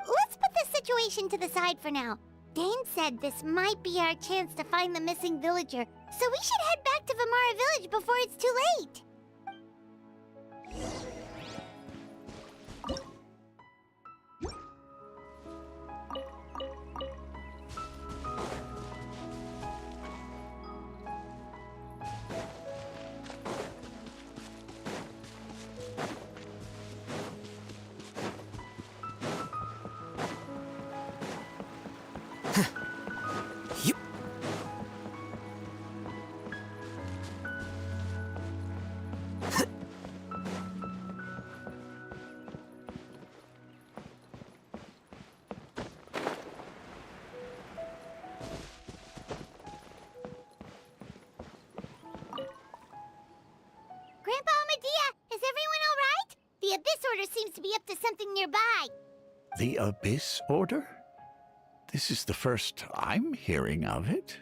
Let's put this situation to the side for now. Dane said this might be our chance to find the missing villager, so we should head back to Vimara Village before it's too late. Grandpa Medea, is everyone all right? The Abyss Order seems to be up to something nearby. The Abyss Order? This is the first I'm hearing of it.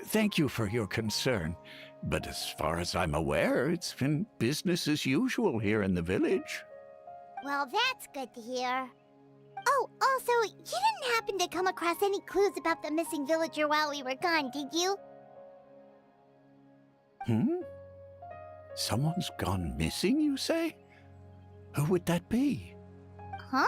Thank you for your concern, but as far as I'm aware, it's been business as usual here in the village. Well, that's good to hear. Oh, also, you didn't happen to come across any clues about the missing villager while we were gone, did you? Someone's gone missing, you say? Who would that be? Huh?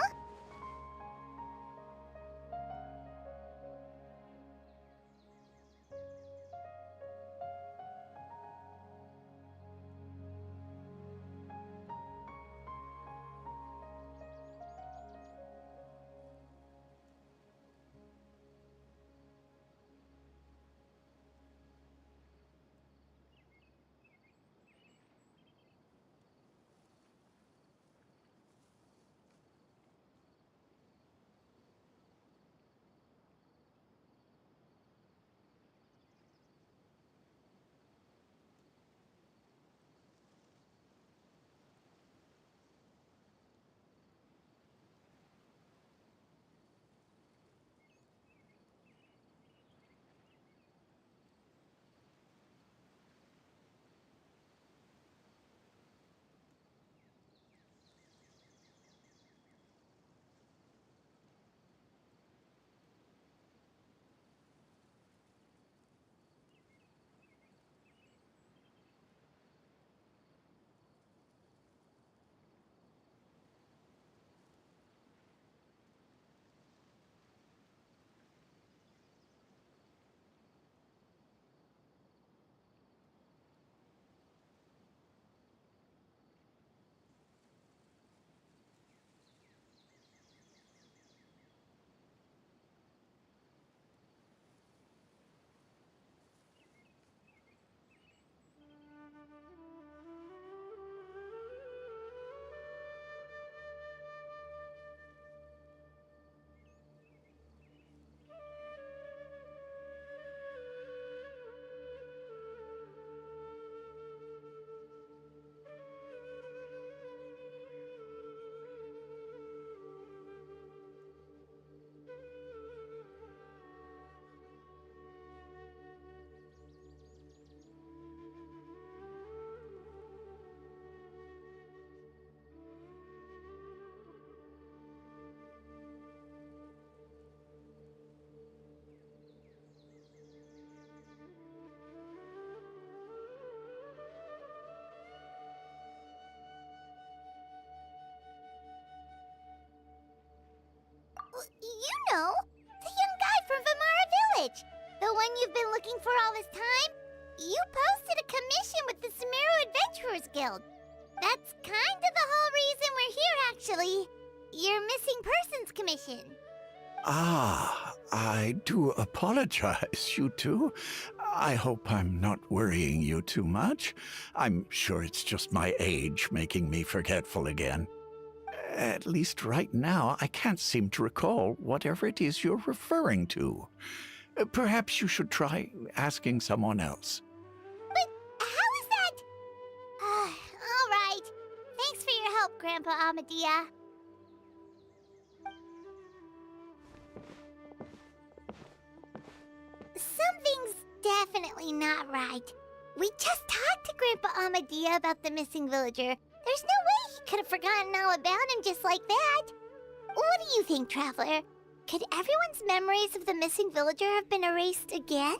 looking for all this time? You posted a commission with the Sumeru Adventurers Guild. That's kind of the whole reason we're here, actually. Your missing persons commission. Ah, I do apologize, you two. I hope I'm not worrying you too much. I'm sure it's just my age making me forgetful again. At least right now, I can't seem to recall whatever it is you're referring to. Perhaps you should try asking someone else. But how is that? All right. Thanks for your help, Grandpa Amadia. Something's definitely not right. We just talked to Grandpa Amadia about the missing villager. There's no way he could have forgotten all about him just like that. What do you think, Traveler? Could everyone's memories of the missing villager have been erased again?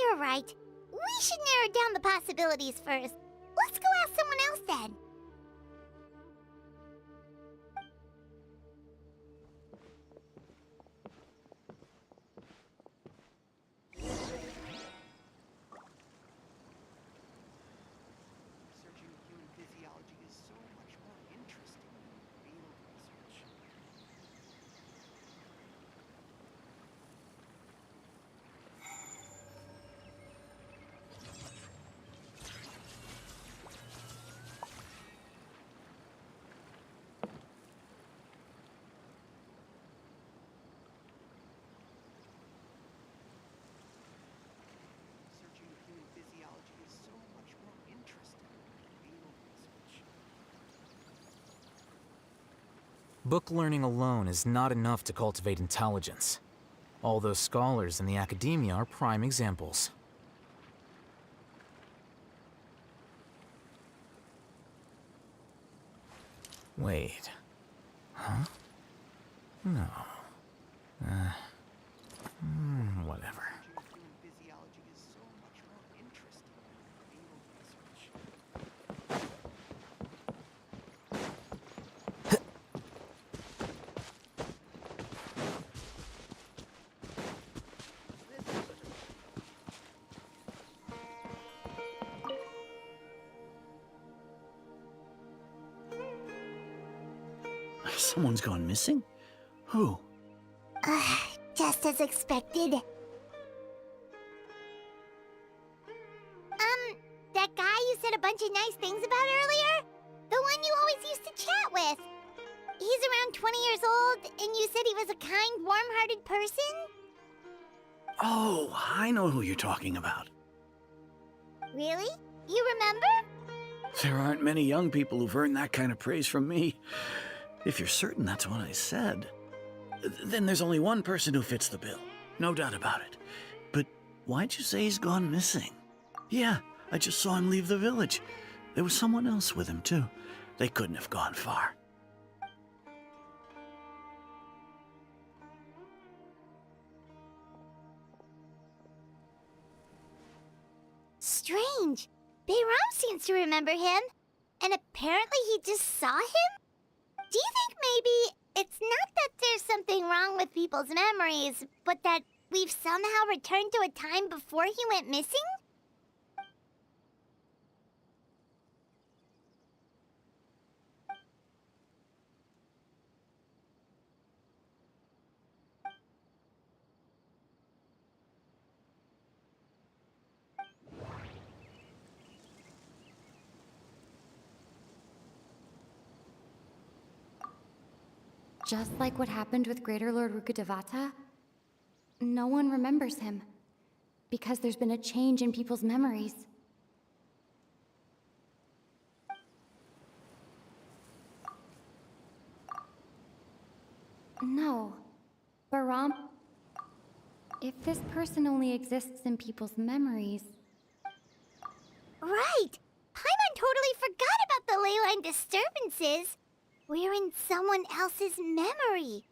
You're right. We should narrow down the possibilities first. Let's go ask someone else then. Researching human physiology is so much more interesting than field research. Researching human physiology is so much more interesting than field research. Book learning alone is not enough to cultivate intelligence. All those scholars in the academia are prime examples. Wait. Huh? No. Whatever. Human physiology is so much more interesting than field research. Someone's gone missing? Who? Just as expected. That guy you said a bunch of nice things about earlier? The one you always used to chat with. He's around 20 years old, and you said he was a kind, warm-hearted person? Oh, I know who you're talking about. Really? You remember? There aren't many young people who've earned that kind of praise from me. If you're certain that's what I said, then there's only one person who fits the bill. No doubt about it. But why'd you say he's gone missing? Yeah, I just saw him leave the village. There was someone else with him, too. They couldn't have gone far. Strange. Bayram seems to remember him. And apparently he just saw him? Do you think maybe it's not that there's something wrong with people's memories, but that we've somehow returned to a time before he went missing? Just like what happened with Greater Lord Rukkhadevata, no one remembers him, because there's been a change in people's memories. No. Baram, if this person only exists in people's memories... Right! Paimon totally forgot about the ley line disturbances. We're in someone else's memory.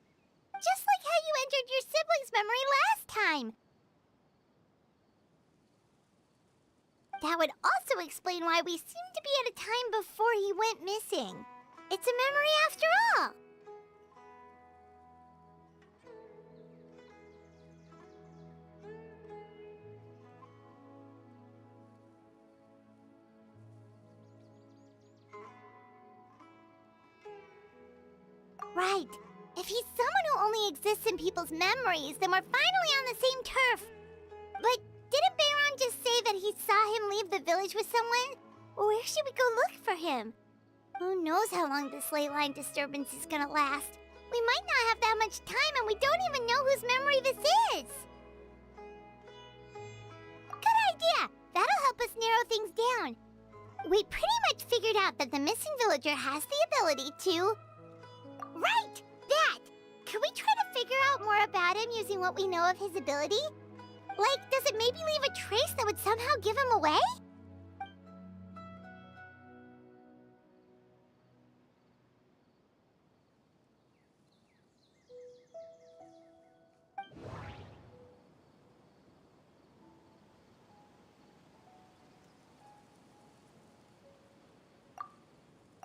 Just like how you entered your sibling's memory last time. That would also explain why we seem to be at a time before he went missing. It's a memory after all. right. If he's someone who only exists in people's memories, then we're finally on the same turf. But didn't Bayron just say that he saw him leave the village with someone? Where should we go look for him? Who knows how long this ley line disturbance is gonna last? We might not have that much time, and we don't even know whose memory this is. Good idea! That'll help us narrow things down. We pretty much figured out that the missing villager has the ability to... Right! That! Could we try to figure out more about him using what we know of his ability? Like, does it maybe leave a trace that would somehow give him away?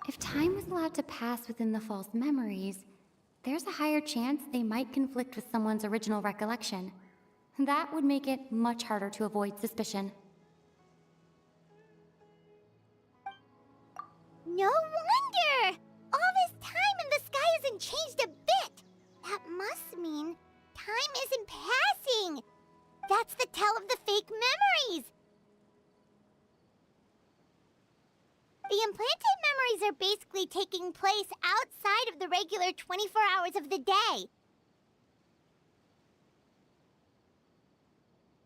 If time was allowed to pass within the false memories, there's a higher chance they might conflict with someone's original recollection. That would make it much harder to avoid suspicion. No wonder! All this time and the sky hasn't changed a bit! That must mean time isn't passing! That's the tell of the fake memories! The implanted memories are basically taking place outside of the regular 24 hours of the day.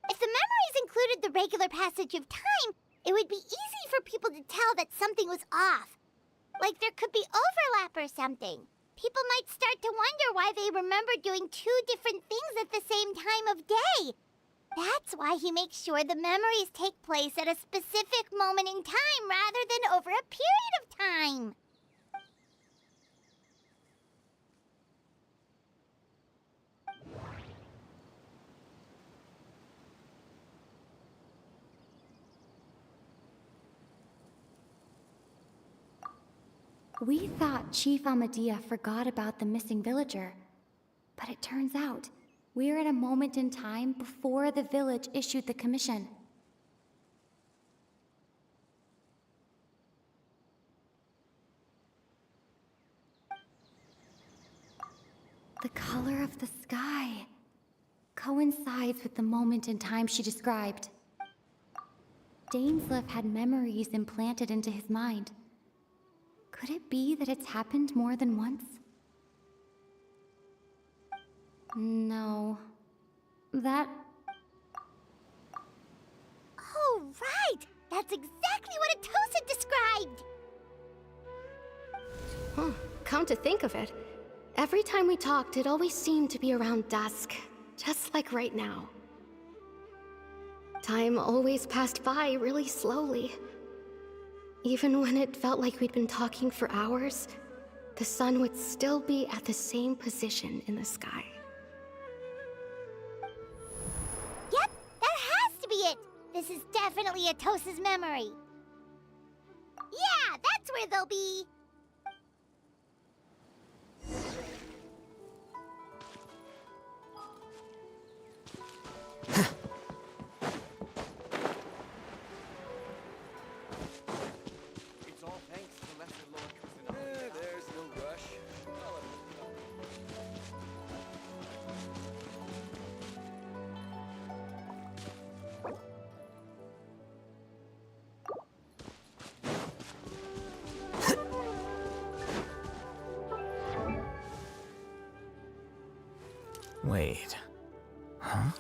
If the memories included the regular passage of time, it would be easy for people to tell that something was off. Like there could be overlap or something. People might start to wonder why they remember doing two different things at the same time of day. That's why he makes sure the memories take place at a specific moment in time rather than over a period of time. We thought Chief Amadea forgot about the missing villager, but it turns out we're at a moment in time before the village issued the commission. The color of the sky coincides with the moment in time she described. Dainsleif had memories implanted into his mind. Could it be that it's happened more than once? No. That... Oh, right! That's exactly what Atosa described! Huh. Come to think of it, every time we talked, it always seemed to be around dusk, just like right now. Time always passed by really slowly. Even when it felt like we'd been talking for hours, the sun would still be at the same position in the sky. Yep, that has to be it! This is definitely Atosa's memory. Yeah, that's where they'll be! It's all thanks to Lesser Lord Kusanagi. There's no rush. Wait. Huh?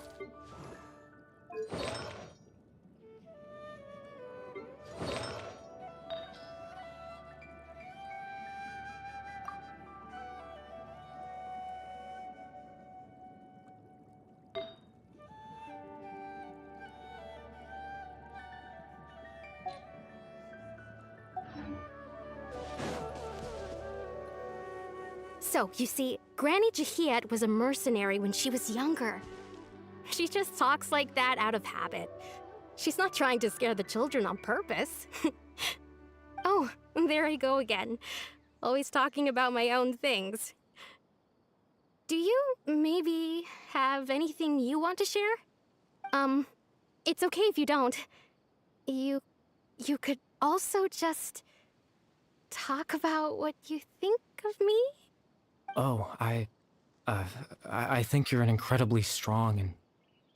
So, you see, Granny Jahiet was a mercenary when she was younger. She just talks like that out of habit. She's not trying to scare the children on purpose. Oh, there I go again. Always talking about my own things. Do you maybe have anything you want to share? It's okay if you don't. You could also just talk about what you think of me? Oh, I think you're an incredibly strong and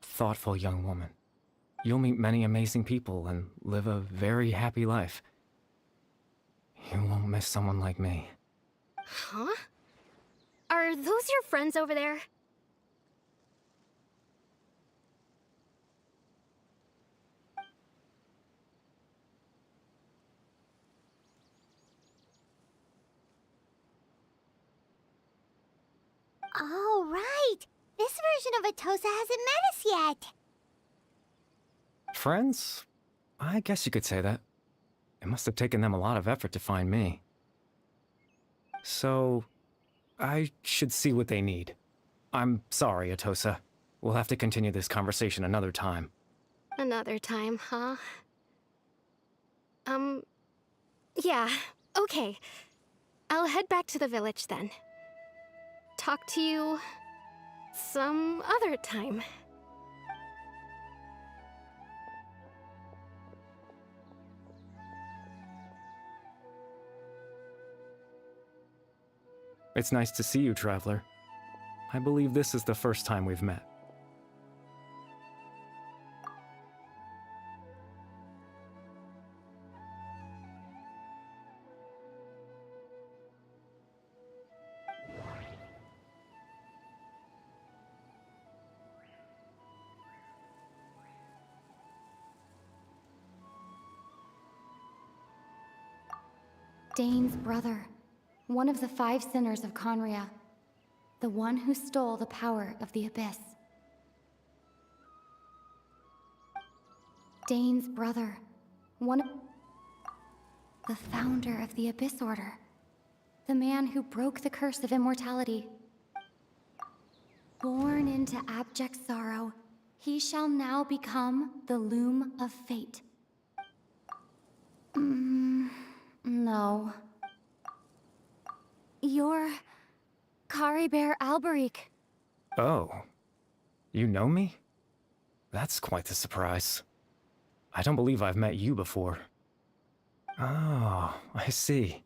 thoughtful young woman. You'll meet many amazing people and live a very happy life. You won't miss someone like me. Huh? Are those your friends over there? Oh, right. This version of Atosa hasn't met us yet. Friends? I guess you could say that. It must have taken them a lot of effort to find me. So, I should see what they need. I'm sorry, Atosa. We'll have to continue this conversation another time. Another time, huh? Yeah, okay. I'll head back to the village then. Talk to you some other time. It's nice to see you, Traveler. I believe this is the first time we've met. Dane's brother, one of the 5 sinners of Conria, the one who stole the power of the Abyss. Dane's brother, the founder of the Abyss Order, the man who broke the curse of immortality. Born into abject sorrow, he shall now become the Loom of Fate. No. You're Caribert Alberic. Oh. You know me? That's quite the surprise. I don't believe I've met you before. Oh, I see.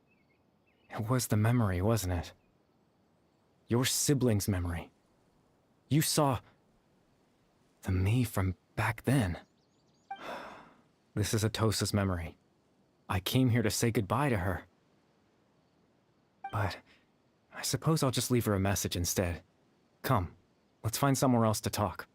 It was the memory, wasn't it? Your sibling's memory. You saw the me from back then. This is Atosa's memory. I came here to say goodbye to her. But I suppose I'll just leave her a message instead. Come, let's find somewhere else to talk.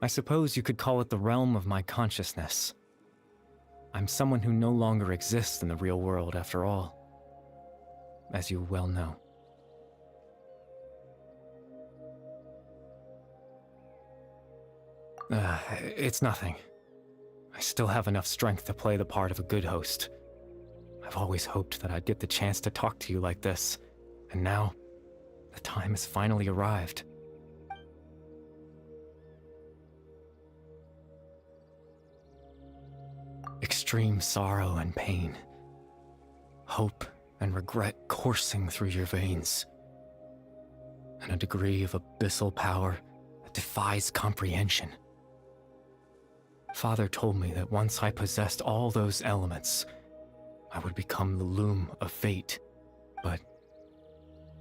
I suppose you could call it the realm of my consciousness. I'm someone who no longer exists in the real world, after all, as you well know. It's nothing. I still have enough strength to play the part of a good host. I've always hoped that I'd get the chance to talk to you like this, and now, the time has finally arrived. Extreme sorrow and pain. Hope and regret coursing through your veins. And a degree of abyssal power that defies comprehension. Father told me that once I possessed all those elements, I would become the Loom of Fate. But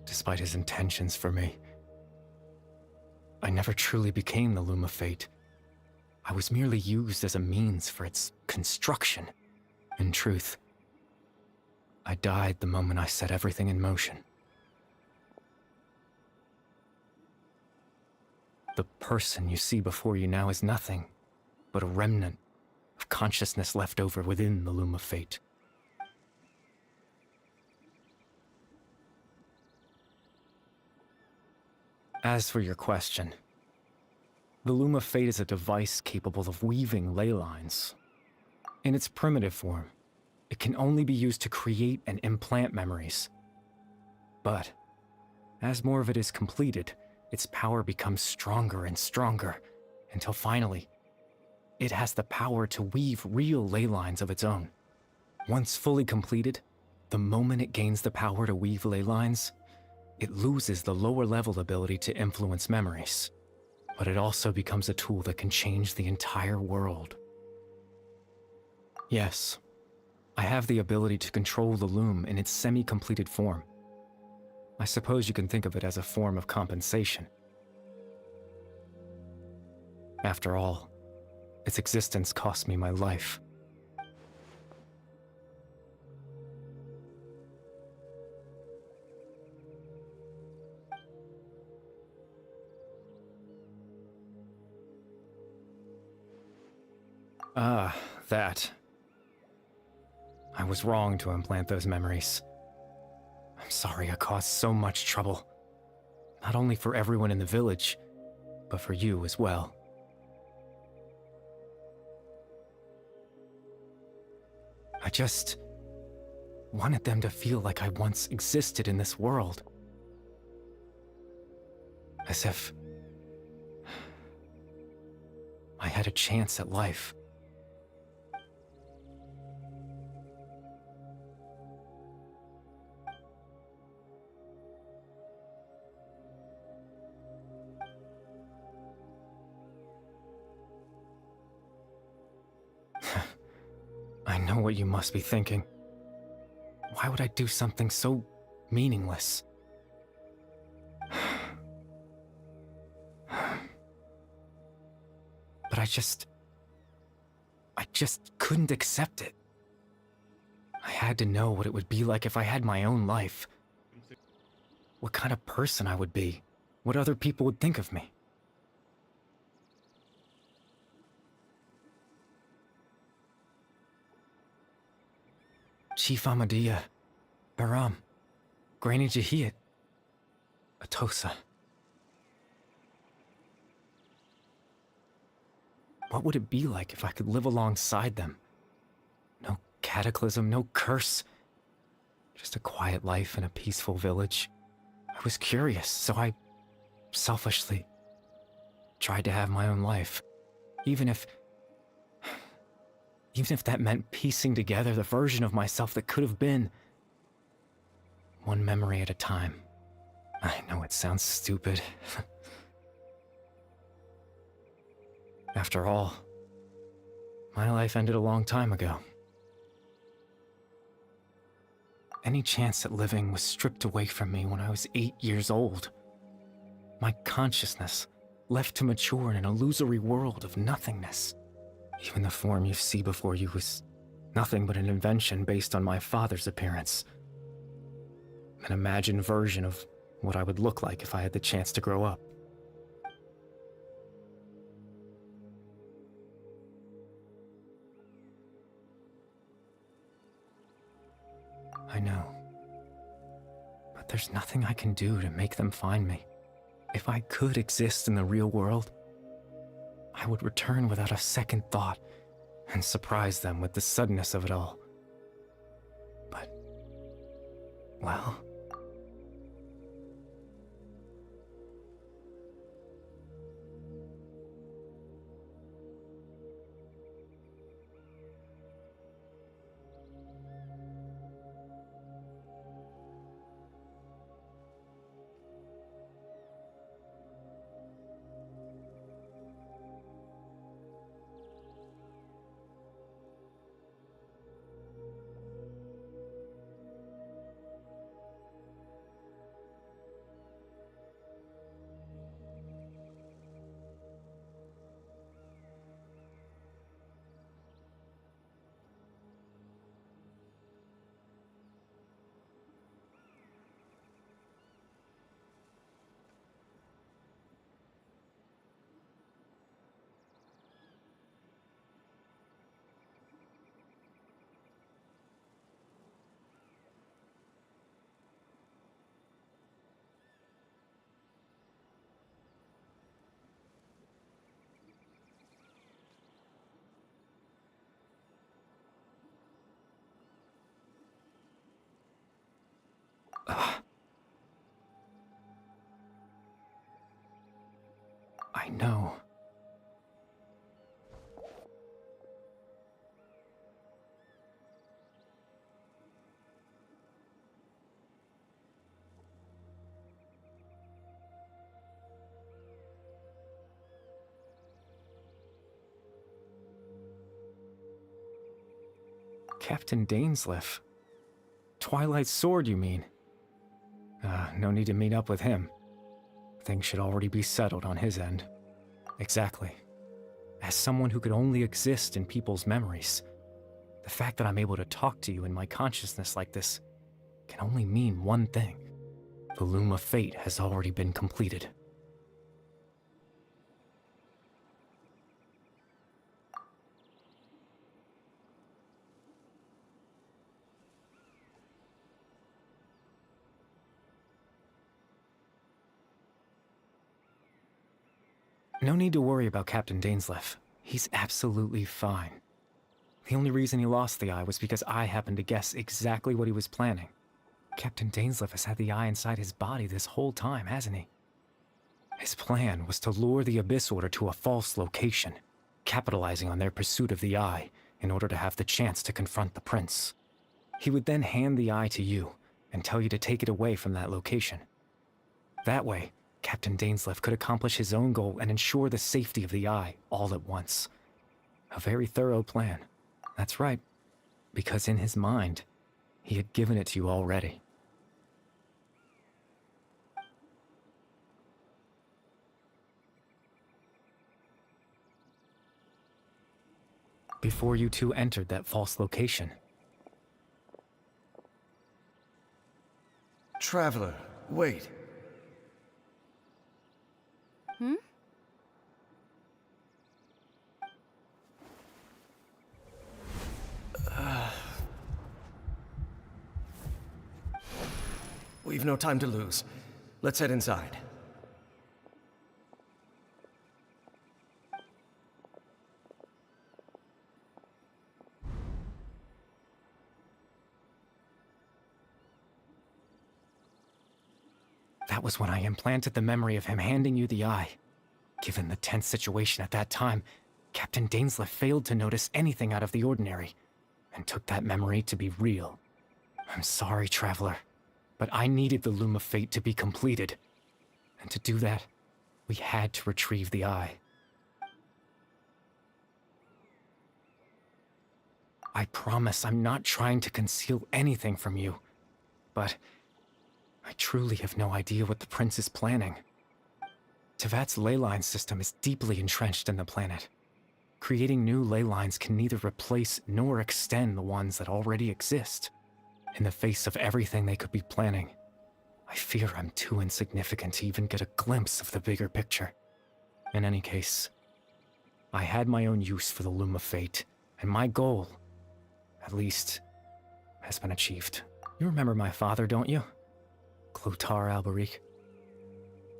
despite his intentions for me. I never truly became the Loom of Fate. I was merely used as a means for its construction. In truth, I died the moment I set everything in motion. The person you see before you now is nothing but a remnant of consciousness left over within the Loom of Fate. As for your question, the Loom of Fate is a device capable of weaving ley lines. In its primitive form, it can only be used to create and implant memories. But, as more of it is completed, its power becomes stronger and stronger, until finally, it has the power to weave real ley lines of its own. Once fully completed, the moment it gains the power to weave ley lines, it loses the lower-level ability to influence memories. But it also becomes a tool that can change the entire world. Yes, I have the ability to control the loom in its semi-completed form. I suppose you can think of it as a form of compensation. After all, its existence cost me my life. Ah, that. I was wrong to implant those memories. I'm sorry I caused so much trouble. Not only for everyone in the village, but for you as well. I just wanted them to feel like I once existed in this world. As if I had a chance at life. I know what you must be thinking. Why would I do something so meaningless? But I just couldn't accept it. I had to know what it would be like if I had my own life. What kind of person I would be. What other people would think of me. Chief Amadia, Baram, Granny Jahiyat, Atosa. What would it be like if I could live alongside them? No cataclysm, no curse. Just a quiet life in a peaceful village. I was curious, so I selfishly tried to have my own life. Even if that meant piecing together the version of myself that could have been. One memory at a time. I know it sounds stupid. After all, my life ended a long time ago. Any chance at living was stripped away from me when I was 8 years old. My consciousness left to mature in an illusory world of nothingness. Even the form you see before you was nothing but an invention based on my father's appearance. An imagined version of what I would look like if I had the chance to grow up. I know. But there's nothing I can do to make them find me. If I could exist in the real world, I would return without a second thought and surprise them with the suddenness of it all. But, well, I know. Captain Dainsleif. Twilight's sword, you mean? No need to meet up with him. Things should already be settled on his end. Exactly. As someone who could only exist in people's memories, the fact that I'm able to talk to you in my consciousness like this can only mean one thing. The Loom of Fate has already been completed. No need to worry about Captain Dainsleif. He's absolutely fine. The only reason he lost the eye was because I happened to guess exactly what he was planning. Captain Dainsleif has had the eye inside his body this whole time, hasn't he? His plan was to lure the Abyss Order to a false location, capitalizing on their pursuit of the eye in order to have the chance to confront the prince. He would then hand the eye to you and tell you to take it away from that location. That way, Captain Dainsleif could accomplish his own goal and ensure the safety of the eye all at once. A very thorough plan. That's right, because in his mind, he had given it to you already. Before you two entered that false location. Traveler, wait. We've no time to lose. Let's head inside. That was when I implanted the memory of him handing you the eye. Given the tense situation at that time, Captain Dainsleif failed to notice anything out of the ordinary, and took that memory to be real. I'm sorry, Traveler, but I needed the Loom of Fate to be completed. And to do that, we had to retrieve the eye. I promise I'm not trying to conceal anything from you, but I truly have no idea what the Prince is planning. Tevat's ley line system is deeply entrenched in the planet. Creating new ley lines can neither replace nor extend the ones that already exist. In the face of everything they could be planning, I fear I'm too insignificant to even get a glimpse of the bigger picture. In any case, I had my own use for the Loom of Fate, and my goal, at least, has been achieved. You remember my father, don't you? Clotar Alberic.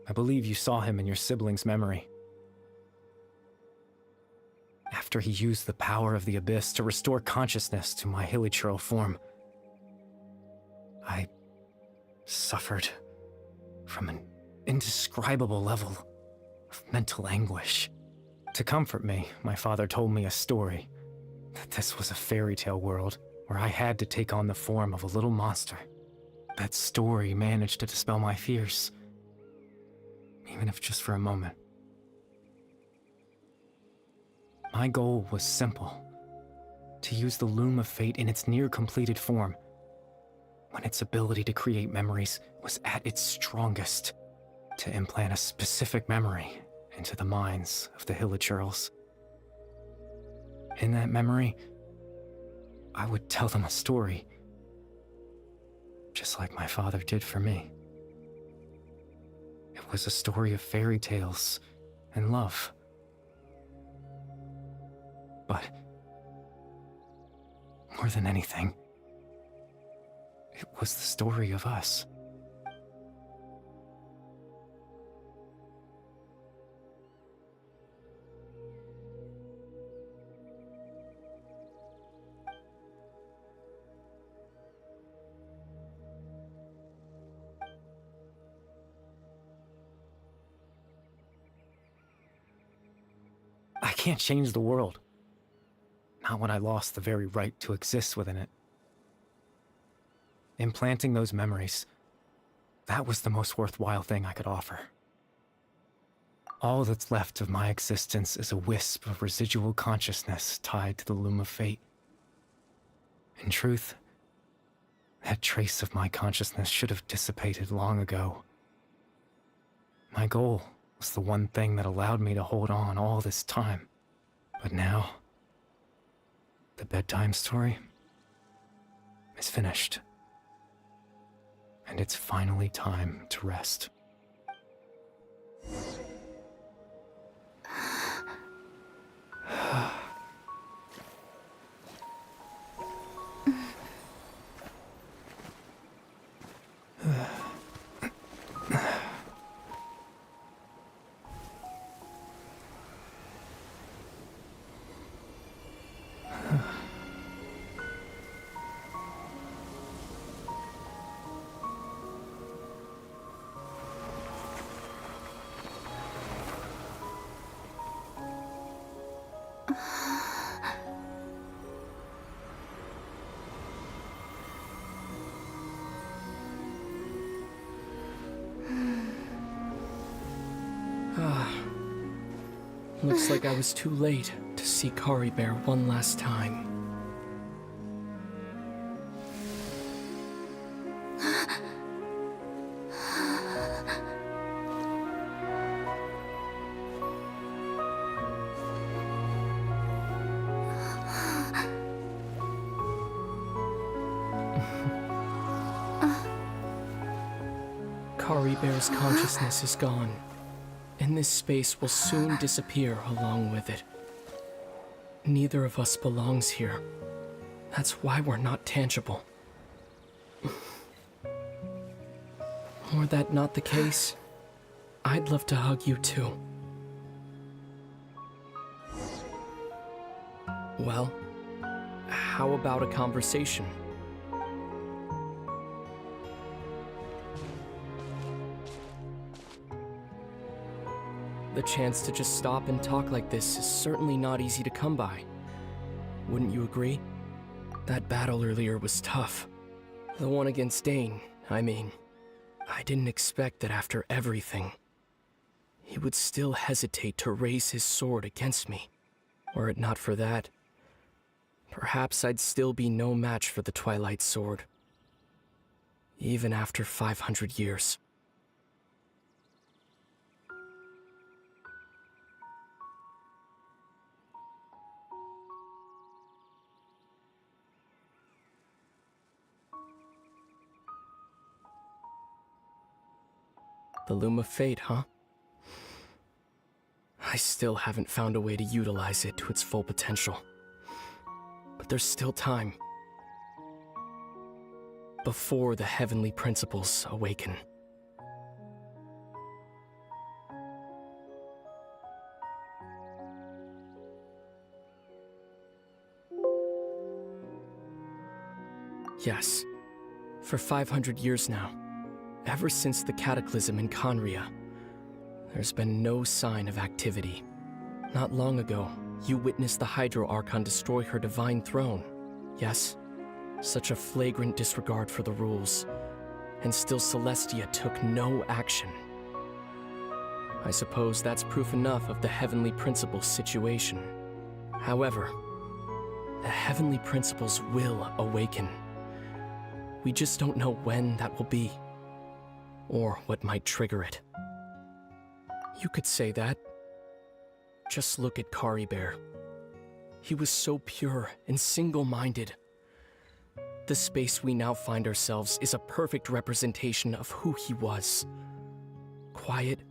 I believe you saw him in your sibling's memory. After he used the power of the Abyss to restore consciousness to my hilichurl form, I suffered from an indescribable level of mental anguish. To comfort me, my father told me a story, that this was a fairy tale world where I had to take on the form of a little monster. That story managed to dispel my fears, even if just for a moment. My goal was simple: to use the Loom of Fate in its near-completed form, when its ability to create memories was at its strongest, to implant a specific memory into the minds of the hilichurls. In that memory, I would tell them a story, just like my father did for me. It was a story of fairy tales and love. But more than anything, it was the story of us. can't change the world. Not when I lost the very right to exist within it. Implanting those memories, that was the most worthwhile thing I could offer. All that's left of my existence is a wisp of residual consciousness tied to the loom of fate. In truth, that trace of my consciousness should have dissipated long ago. My goal was the one thing that allowed me to hold on all this time. But now, the bedtime story is finished. And it's finally time to rest. Looks like I was too late to see Kari Bear one last time. Kari Bear's consciousness is gone, and this space will soon disappear along with it. Neither of us belongs here. That's why we're not tangible. Were that not the case, I'd love to hug you too. Well, how about a conversation? The chance to just stop and talk like this is certainly not easy to come by. Wouldn't you agree? That battle earlier was tough. The one against Dane, I mean. I didn't expect that after everything, he would still hesitate to raise his sword against me. Were it not for that, perhaps I'd still be no match for the Twilight Sword. Even after 500 years. The Loom of Fate, huh? I still haven't found a way to utilize it to its full potential. But there's still time. Before the heavenly principles awaken. Yes, for 500 years now. Ever since the cataclysm in Conria, there's been no sign of activity. Not long ago, you witnessed the Hydro Archon destroy her divine throne. Yes, such a flagrant disregard for the rules, and still Celestia took no action. I suppose that's proof enough of the Heavenly Principles situation. However, the Heavenly Principles will awaken. We just don't know when that will be. Or what might trigger it. You could say that. Just look at Kari Bear. He was so pure and single-minded. The space we now find ourselves is a perfect representation of who he was. Quiet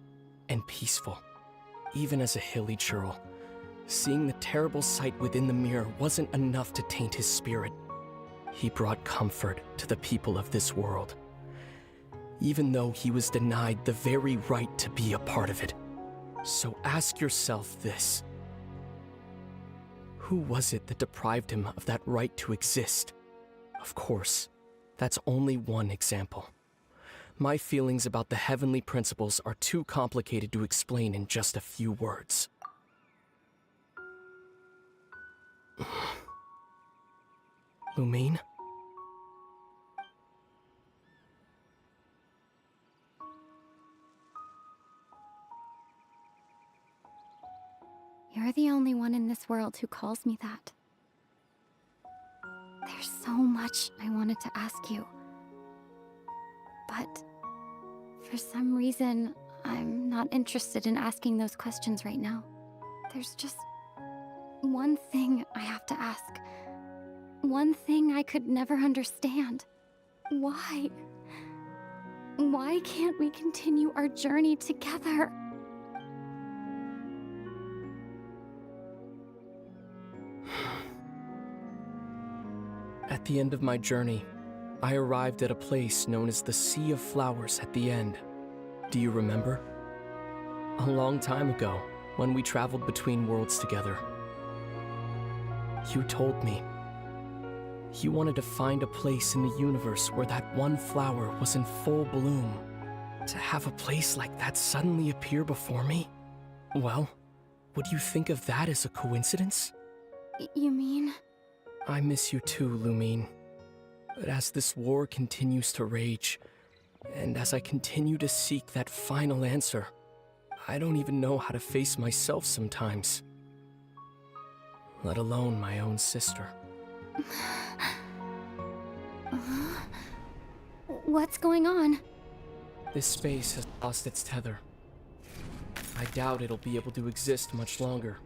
and peaceful. Even as a hilly churl, seeing the terrible sight within the mirror wasn't enough to taint his spirit. He brought comfort to the people of this world. Even though he was denied the very right to be a part of it. So ask yourself this. Who was it that deprived him of that right to exist? Of course, that's only one example. My feelings about the heavenly principles are too complicated to explain in just a few words. Lumine? You're the only one in this world who calls me that. There's so much I wanted to ask you. But for some reason, I'm not interested in asking those questions right now. There's just one thing I have to ask. One thing I could never understand. Why? Why can't we continue our journey together? At the end of my journey, I arrived at a place known as the Sea of Flowers at the end. Do you remember? A long time ago, when we traveled between worlds together. You told me you wanted to find a place in the universe where that one flower was in full bloom. To have a place like that suddenly appear before me? Well, would you think of that as a coincidence? You mean? I miss you too, Lumine. But as this war continues to rage, and as I continue to seek that final answer, I don't even know how to face myself sometimes. Let alone my own sister. What's going on? This space has lost its tether. I doubt it'll be able to exist much longer.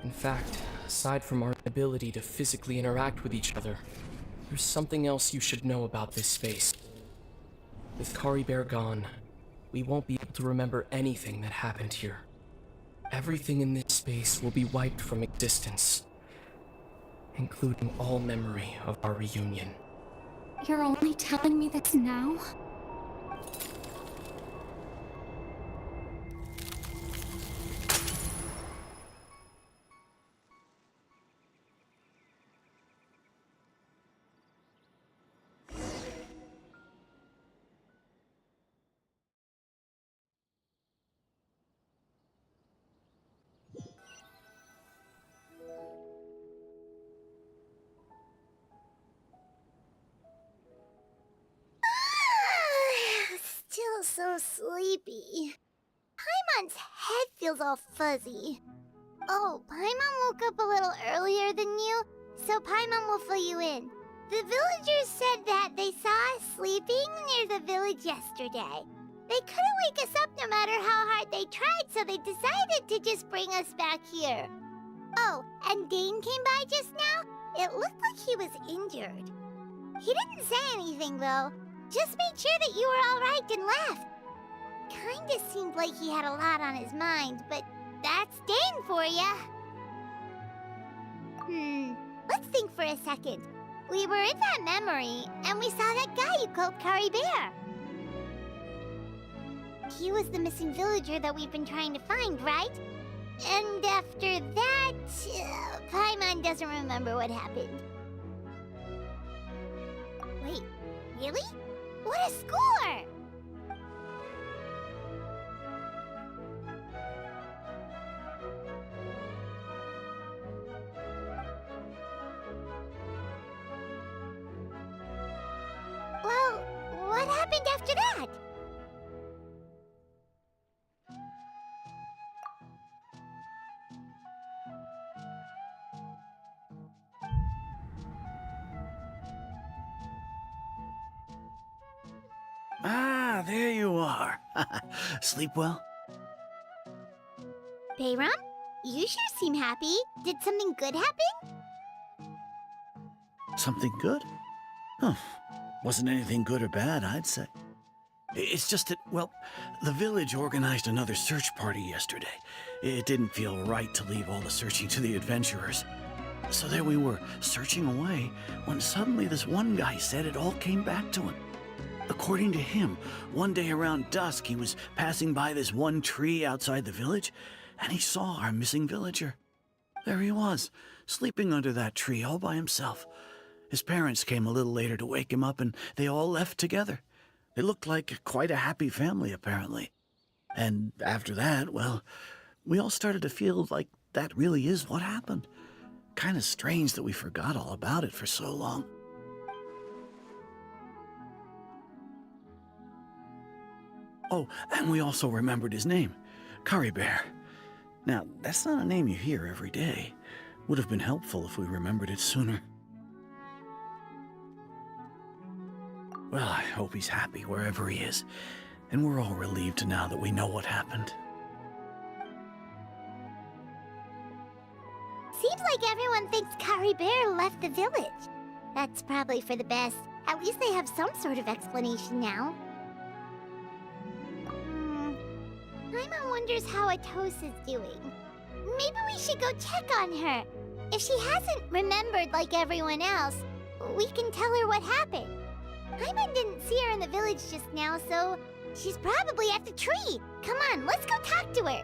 In fact, aside from our ability to physically interact with each other, there's something else you should know about this space. With Kari Bear gone, we won't be able to remember anything that happened here. Everything in this space will be wiped from existence, including all memory of our reunion. You're only telling me this now? Still so sleepy. Paimon's head feels all fuzzy. Oh, Paimon woke up a little earlier than you, so Paimon will fill you in. The villagers said that they saw us sleeping near the village yesterday. They couldn't wake us up no matter how hard they tried, so they decided to just bring us back here. Oh, and Dane came by just now. It looked like he was injured. He didn't say anything, though. Just made sure that you were all right and left. Kinda seemed like he had a lot on his mind, but that's Dane for ya. Let's think for a second. We were in that memory, and we saw that guy you called Kari Bear. He was the missing villager that we've been trying to find, right? And after that, Paimon doesn't remember what happened. Wait, really? What a score! Well, what happened after that? Ah, there you are. Sleep well? Bayram, you sure seem happy. Did something good happen? Something good? Huh. Wasn't anything good or bad, I'd say. It's just that, well, the village organized another search party yesterday. It didn't feel right to leave all the searching to the adventurers. So there we were, searching away, when suddenly this one guy said it all came back to him. According to him, one day around dusk, he was passing by this one tree outside the village, and he saw our missing villager. There he was, sleeping under that tree all by himself. His parents came a little later to wake him up, and they all left together. They looked like quite a happy family, apparently. And after that, well, we all started to feel like that really is what happened. Kinda strange that we forgot all about it for so long. Oh, and we also remembered his name, Curry Bear. Now, that's not a name you hear every day. Would have been helpful if we remembered it sooner. Well, I hope he's happy wherever he is, and we're all relieved now that we know what happened. Seems like everyone thinks Curry Bear left the village. That's probably for the best. At least they have some sort of explanation now. Paimon wonders how Atosa's doing. Maybe we should go check on her. If she hasn't remembered like everyone else, we can tell her what happened. Paimon didn't see her in the village just now, so she's probably at the tree. Come on, let's go talk to her.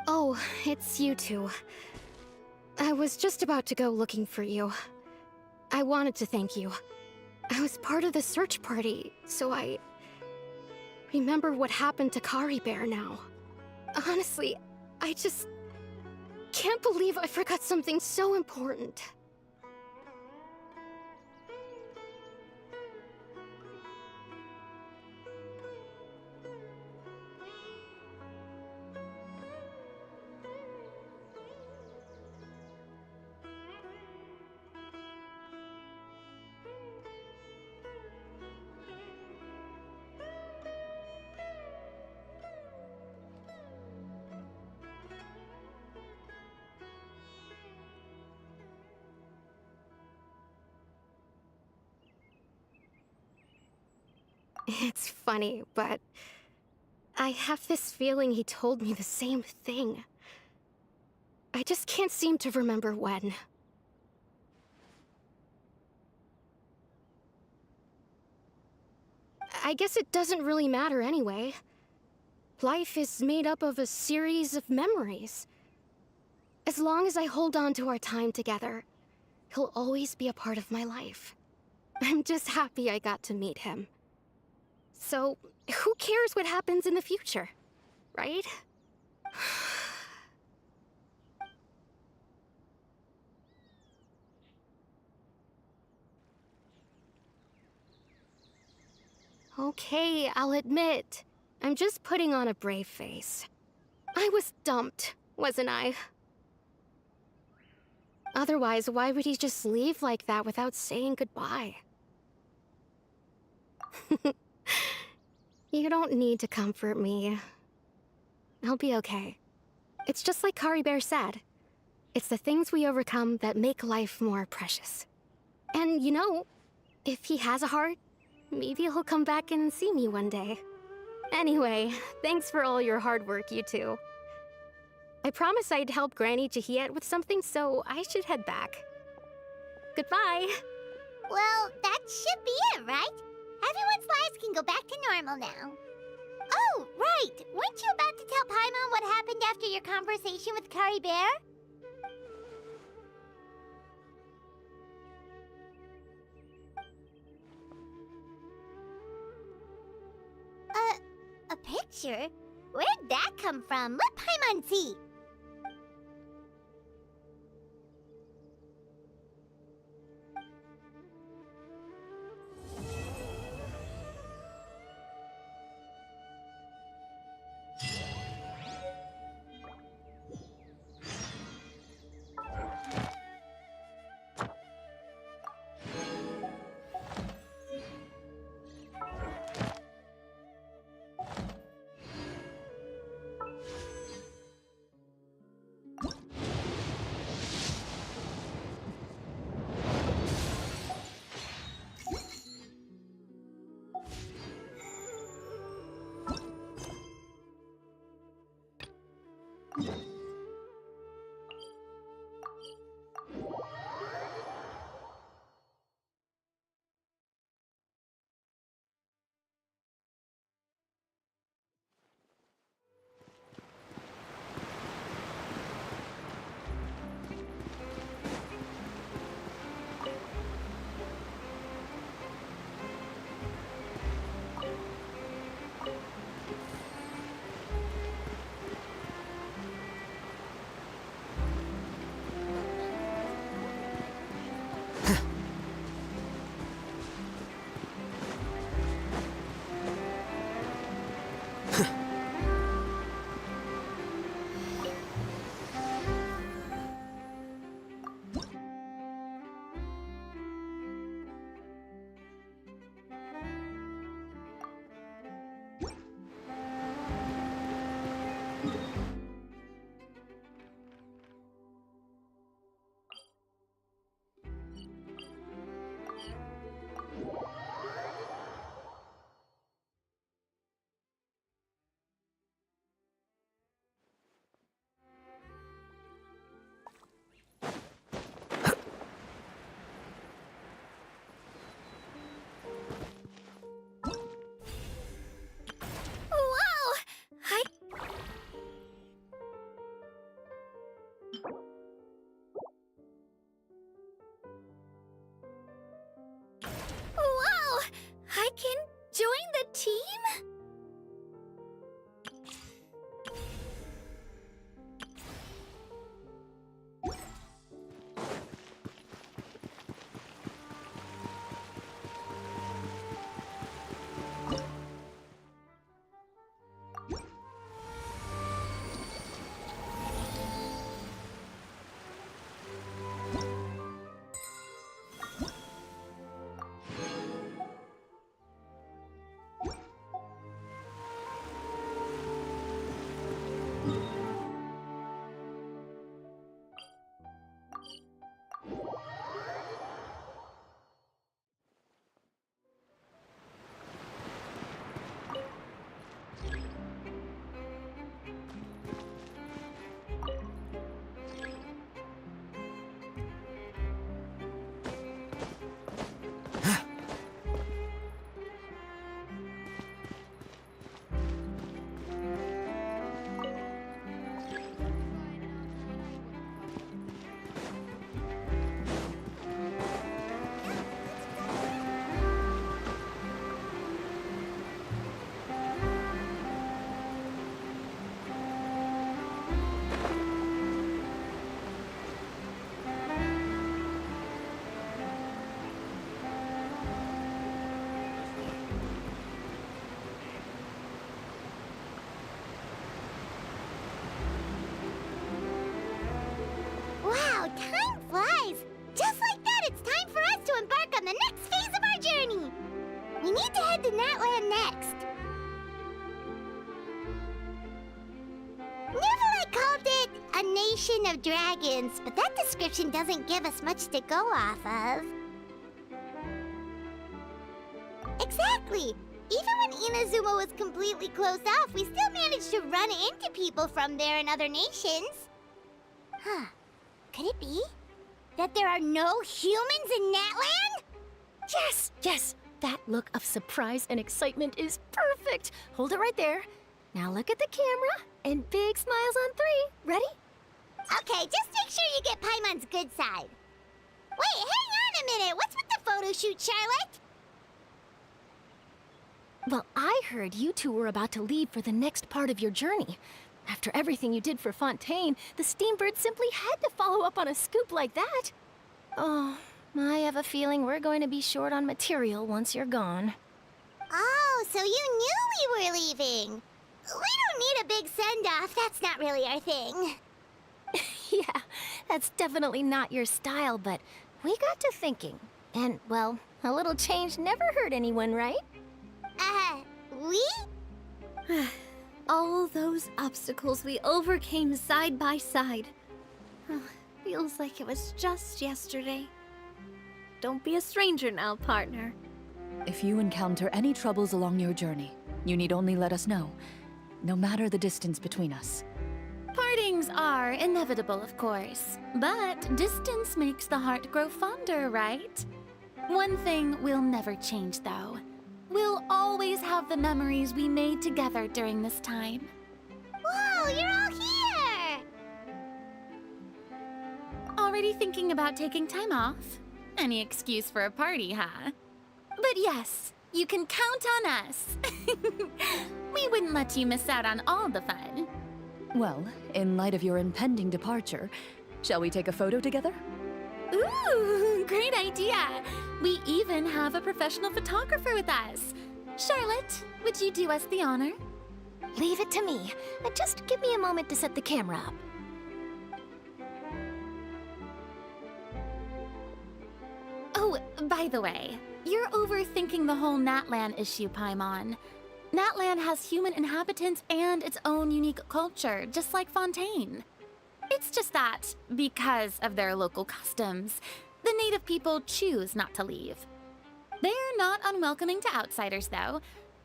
Oh, it's you two. I was just about to go looking for you. I wanted to thank you. I was part of the search party, so I remember what happened to Curry Bear now. Honestly, I just can't believe I forgot something so important. It's funny, but I have this feeling he told me the same thing. I just can't seem to remember when. I guess it doesn't really matter anyway. Life is made up of a series of memories. As long as I hold on to our time together, he'll always be a part of my life. I'm just happy I got to meet him. So, who cares what happens in the future, right? Okay, I'll admit, I'm just putting on a brave face. I was dumped, wasn't I? Otherwise, why would he just leave like that without saying goodbye? You don't need to comfort me. I'll be okay. It's just like Curry Bear said. It's the things we overcome that make life more precious. And you know, if he has a heart, maybe he'll come back and see me one day. Anyway, thanks for all your hard work, you two. I promised I'd help Granny Jahiet with something, so I should head back. Goodbye! Well, that should be it, right? Everyone's lives can go back to normal now. Oh, right! Weren't you about to tell Paimon what happened after your conversation with Curry Bear? A picture? Where'd that come from? Let Paimon see! Whoa! I can join the team? Wow, time flies! Just like that, it's time for us to embark on the next phase of our journey! We need to head to Natland next. Neverlight called it a nation of dragons, but that description doesn't give us much to go off of. Exactly! Even when Inazuma was completely closed off, we still managed to run into people from there and other nations. Huh. Could it be that there are no humans in Natland? Yes, yes! That look of surprise and excitement is perfect! Hold it right there. Now look at the camera, and big smiles on 3. Ready? Okay, just make sure you get Paimon's good side. Wait, hang on a minute! What's with the photo shoot, Charlotte? Well, I heard you two were about to leave for the next part of your journey. After everything you did for Fontaine, the Steambird simply had to follow up on a scoop like that. Oh, I have a feeling we're going to be short on material once you're gone. Oh, so you knew we were leaving. We don't need a big send-off. That's not really our thing. Yeah, that's definitely not your style, but we got to thinking. And, well, a little change never hurt anyone, right? We? All those obstacles we overcame side by side. Oh, feels like it was just yesterday. Don't be a stranger now, partner. If you encounter any troubles along your journey, you need only let us know, no matter the distance between us. Parting things are inevitable, of course. But distance makes the heart grow fonder, right? One thing we'll never change, though. We'll always have the memories we made together during this time. Whoa, you're all here! Already thinking about taking time off? Any excuse for a party, huh? But yes, you can count on us. We wouldn't let you miss out on all the fun. Well, in light of your impending departure, shall we take a photo together? Ooh, great idea! We even have a professional photographer with us. Charlotte, would you do us the honor? Leave it to me. Just give me a moment to set the camera up. Oh, by the way, you're overthinking the whole Natlan issue, Paimon. Natlan has human inhabitants and its own unique culture, just like Fontaine. It's just that, because of their local customs, the native people choose not to leave. They're not unwelcoming to outsiders, though.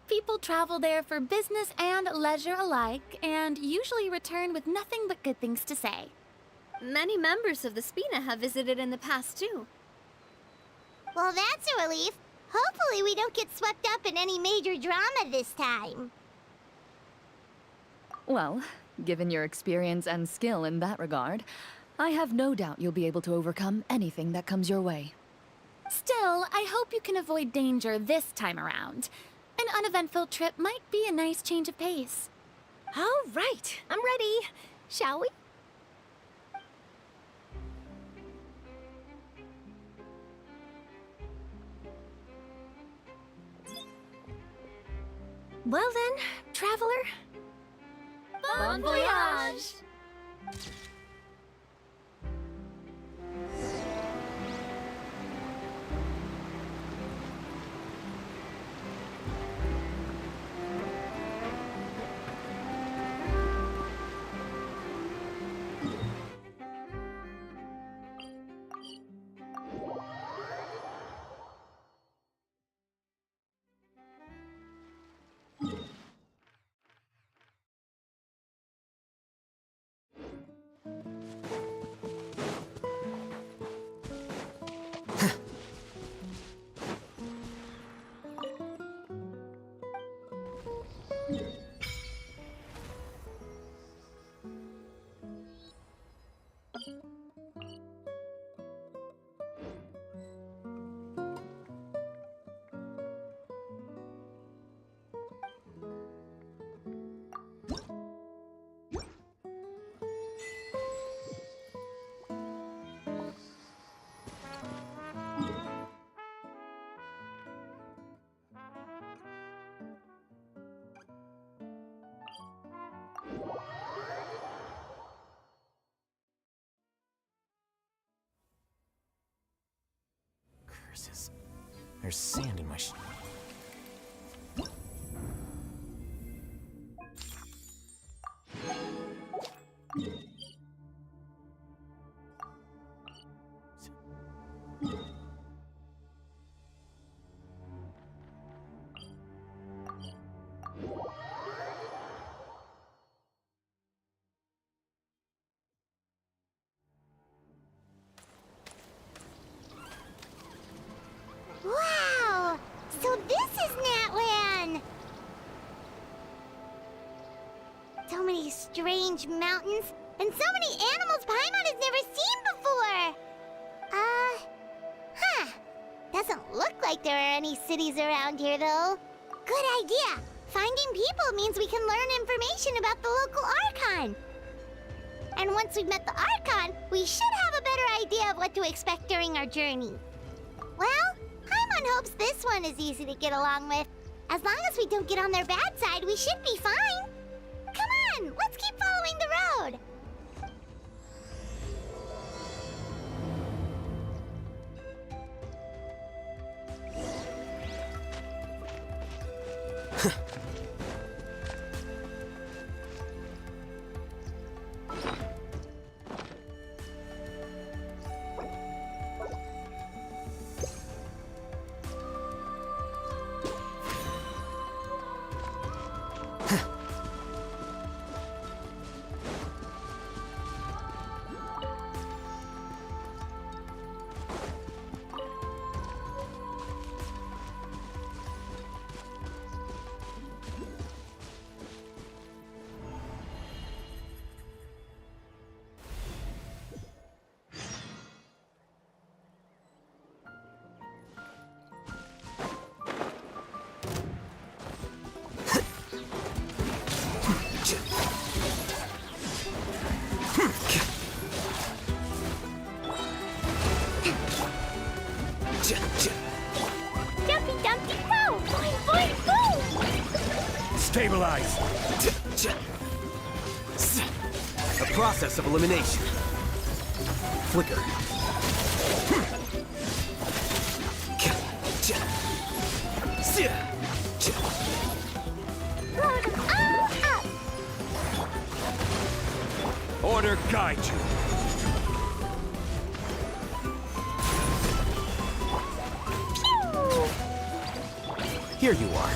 People travel there for business and leisure alike, and usually return with nothing but good things to say. Many members of the Spina have visited in the past, too. Well, that's a relief. Hopefully we don't get swept up in any major drama this time. Well, given your experience and skill in that regard, I have no doubt you'll be able to overcome anything that comes your way. Still, I hope you can avoid danger this time around. An uneventful trip might be a nice change of pace. All right, I'm ready. Shall we? Well then, traveler. Bon voyage! Curses. There's sand in my Wow! So this is Natlan! So many strange mountains, and so many animals Paimon has never seen before! Doesn't look like there are any cities around here, though. Good idea! Finding people means we can learn information about the local Archon. And once we've met the Archon, we should have a better idea of what to expect during our journey. Well, Paimon hopes this one is easy to get along with. As long as we don't get on their bad side, we should be fine. Come on, let's keep following the road. Stabilize! A process of elimination. Flicker. Blow them all up! Order guide you. Pew! Here you are.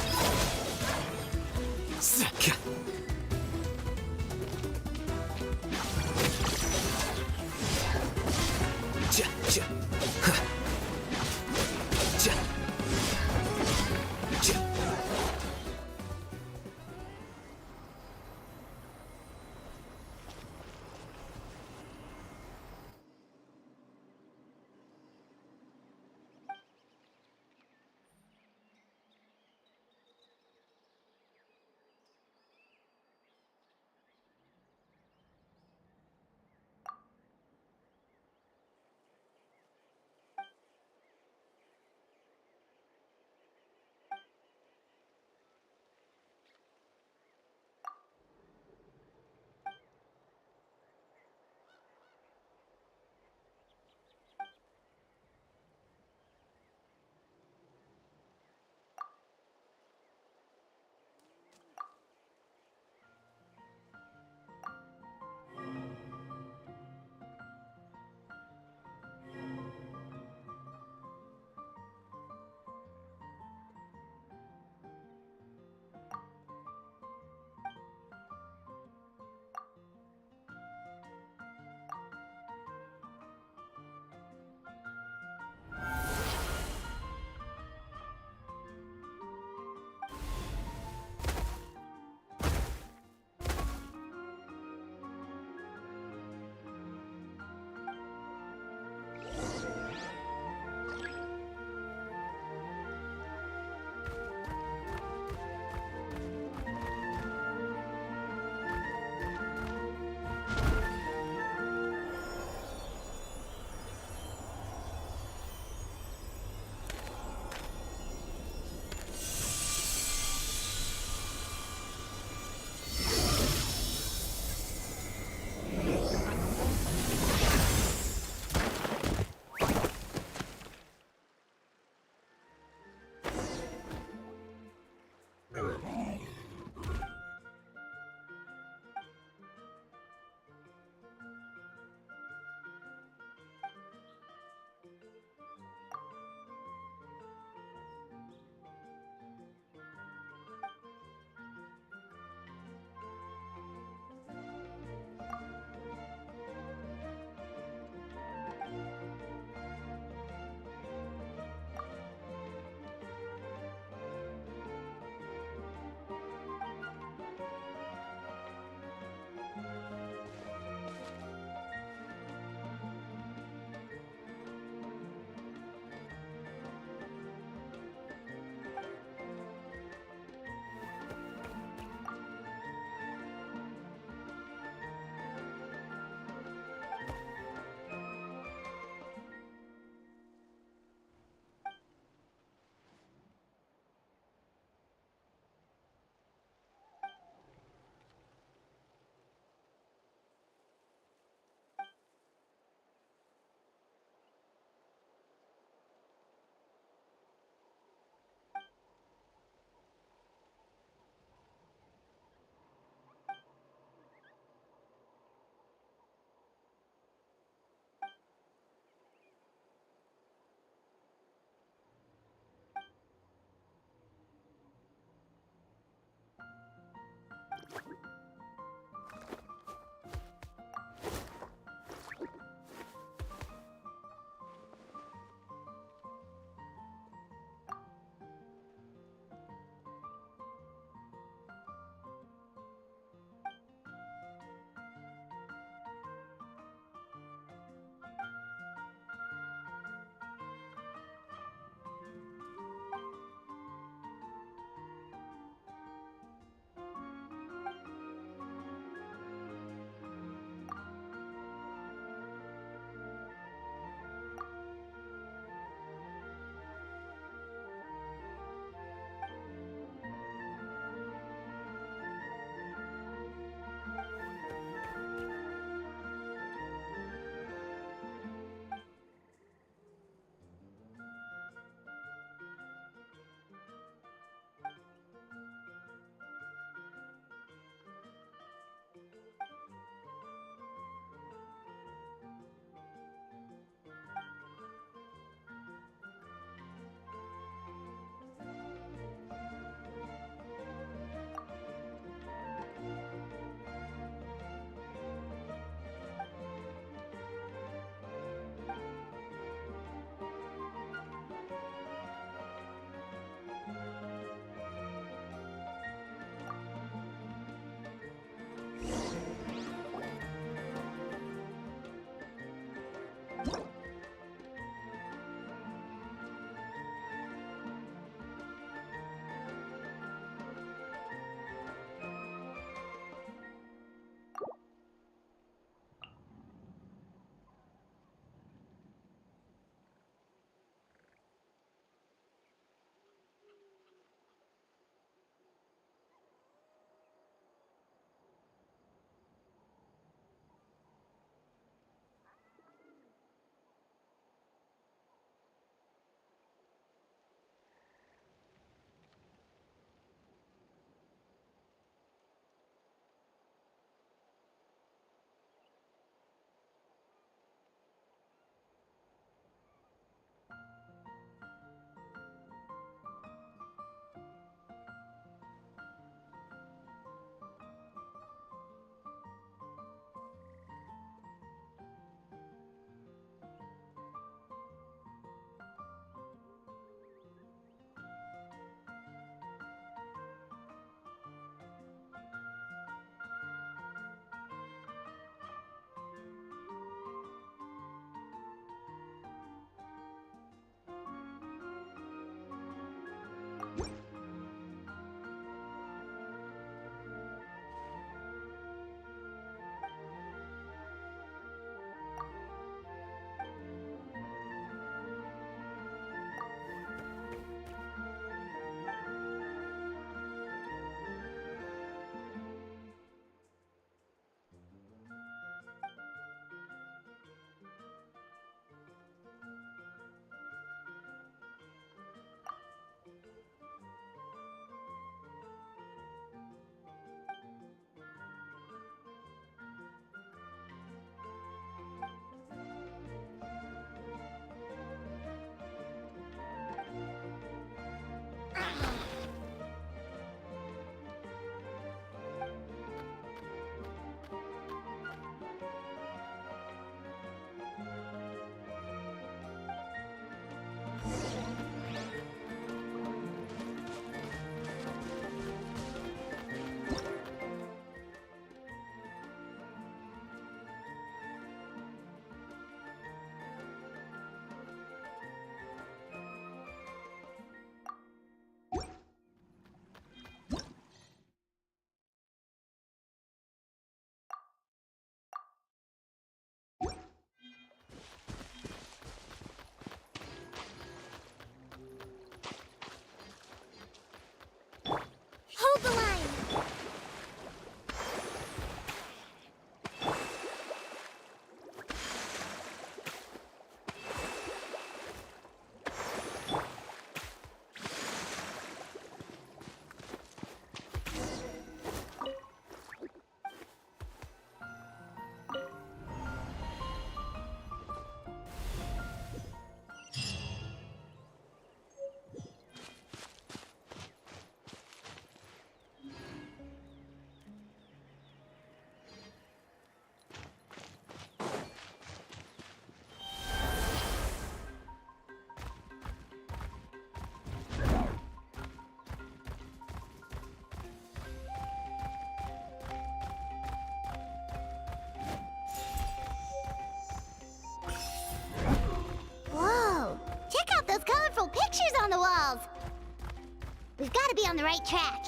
be on the right track.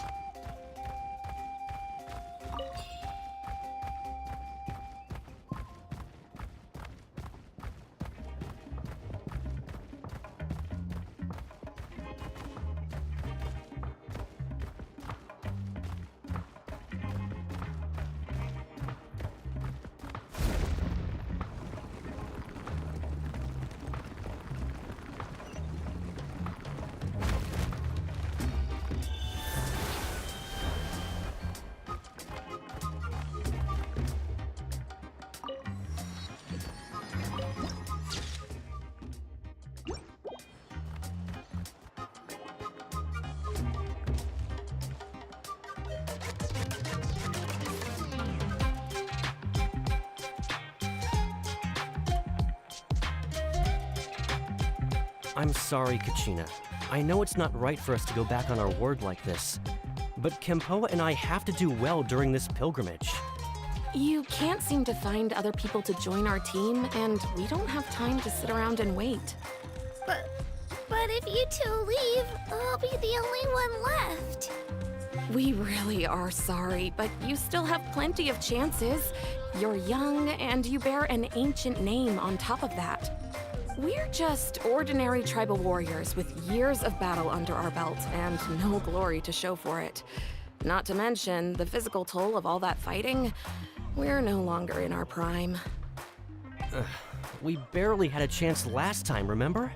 I'm sorry, Kachina. I know it's not right for us to go back on our word like this, but Kempoa and I have to do well during this pilgrimage. You can't seem to find other people to join our team, and we don't have time to sit around and wait. But if you two leave, I'll be the only one left. We really are sorry, but you still have plenty of chances. You're young, and you bear an ancient name on top of that. We're just ordinary tribal warriors with years of battle under our belt and no glory to show for it. Not to mention the physical toll of all that fighting. We're no longer in our prime. We barely had a chance last time, remember?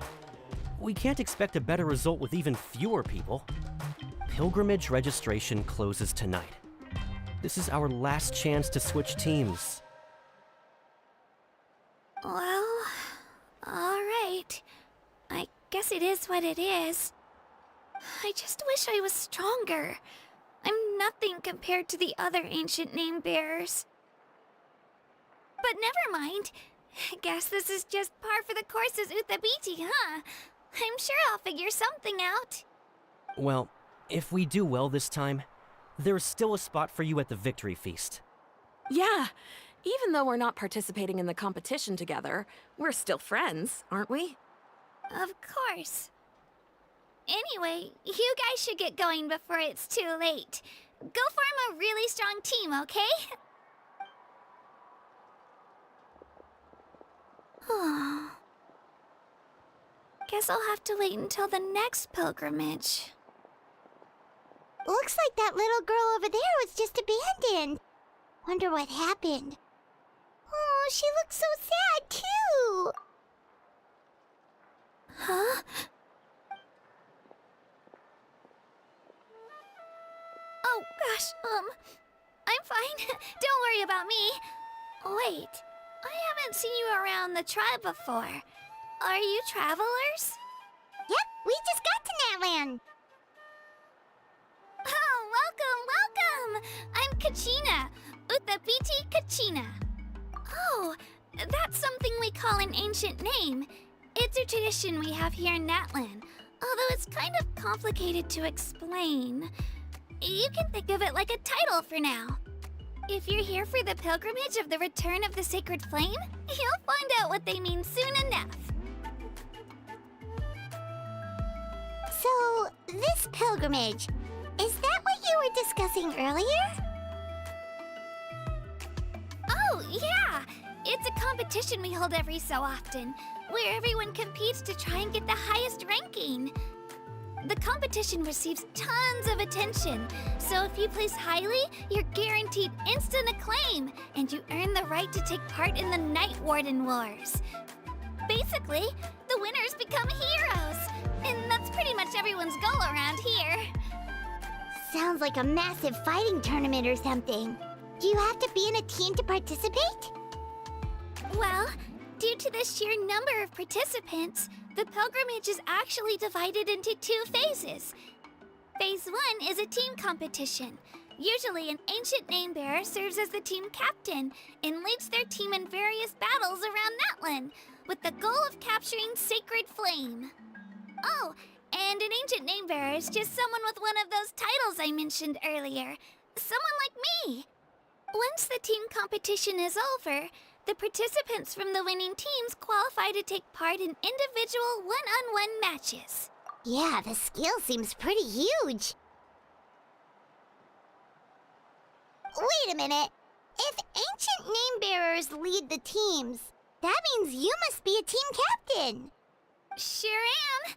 We can't expect a better result with even fewer people. Pilgrimage registration closes tonight. This is our last chance to switch teams. Well, alright. I guess it is what it is. I just wish I was stronger. I'm nothing compared to the other ancient name bearers. But never mind. Guess this is just par for the course as Uthabiti, huh? I'm sure I'll figure something out. Well, if we do well this time, there's still a spot for you at the victory feast. Yeah, even though we're not participating in the competition together, we're still friends, aren't we? Of course. Anyway, you guys should get going before it's too late. Go form a really strong team, okay? Guess I'll have to wait until the next pilgrimage. Looks like that little girl over there was just abandoned. Wonder what happened. Oh, she looks so sad, too. Huh? Oh, gosh, I'm fine. Don't worry about me. Wait, I haven't seen you around the tribe before. Are you travelers? Yep, we just got to Natlan. Oh, welcome! I'm Kachina. Uthabiti Kachina. Oh, that's something we call an ancient name. It's a tradition we have here in Natlan, although it's kind of complicated to explain. You can think of it like a title for now. If you're here for the pilgrimage of the return of the sacred flame, you'll find out what they mean soon enough. So, this pilgrimage, is that what you were discussing earlier? Oh, yeah! It's a competition we hold every so often, where everyone competes to try and get the highest ranking. The competition receives tons of attention, so if you place highly, you're guaranteed instant acclaim, and you earn the right to take part in the Night Warden Wars. Basically, the winners become heroes, and that's pretty much everyone's goal around here. Sounds like a massive fighting tournament or something. Do you have to be in a team to participate? Well, due to the sheer number of participants, the pilgrimage is actually divided into 2 phases. Phase 1 is a team competition. Usually an ancient name bearer serves as the team captain and leads their team in various battles around Natlan, with the goal of capturing Sacred Flame. Oh, and an ancient name bearer is just someone with one of those titles I mentioned earlier. Someone like me. Once the team competition is over, the participants from the winning teams qualify to take part in individual one-on-one matches. Yeah, the scale seems pretty huge. Wait a minute. If ancient name bearers lead the teams, that means you must be a team captain. Sure am.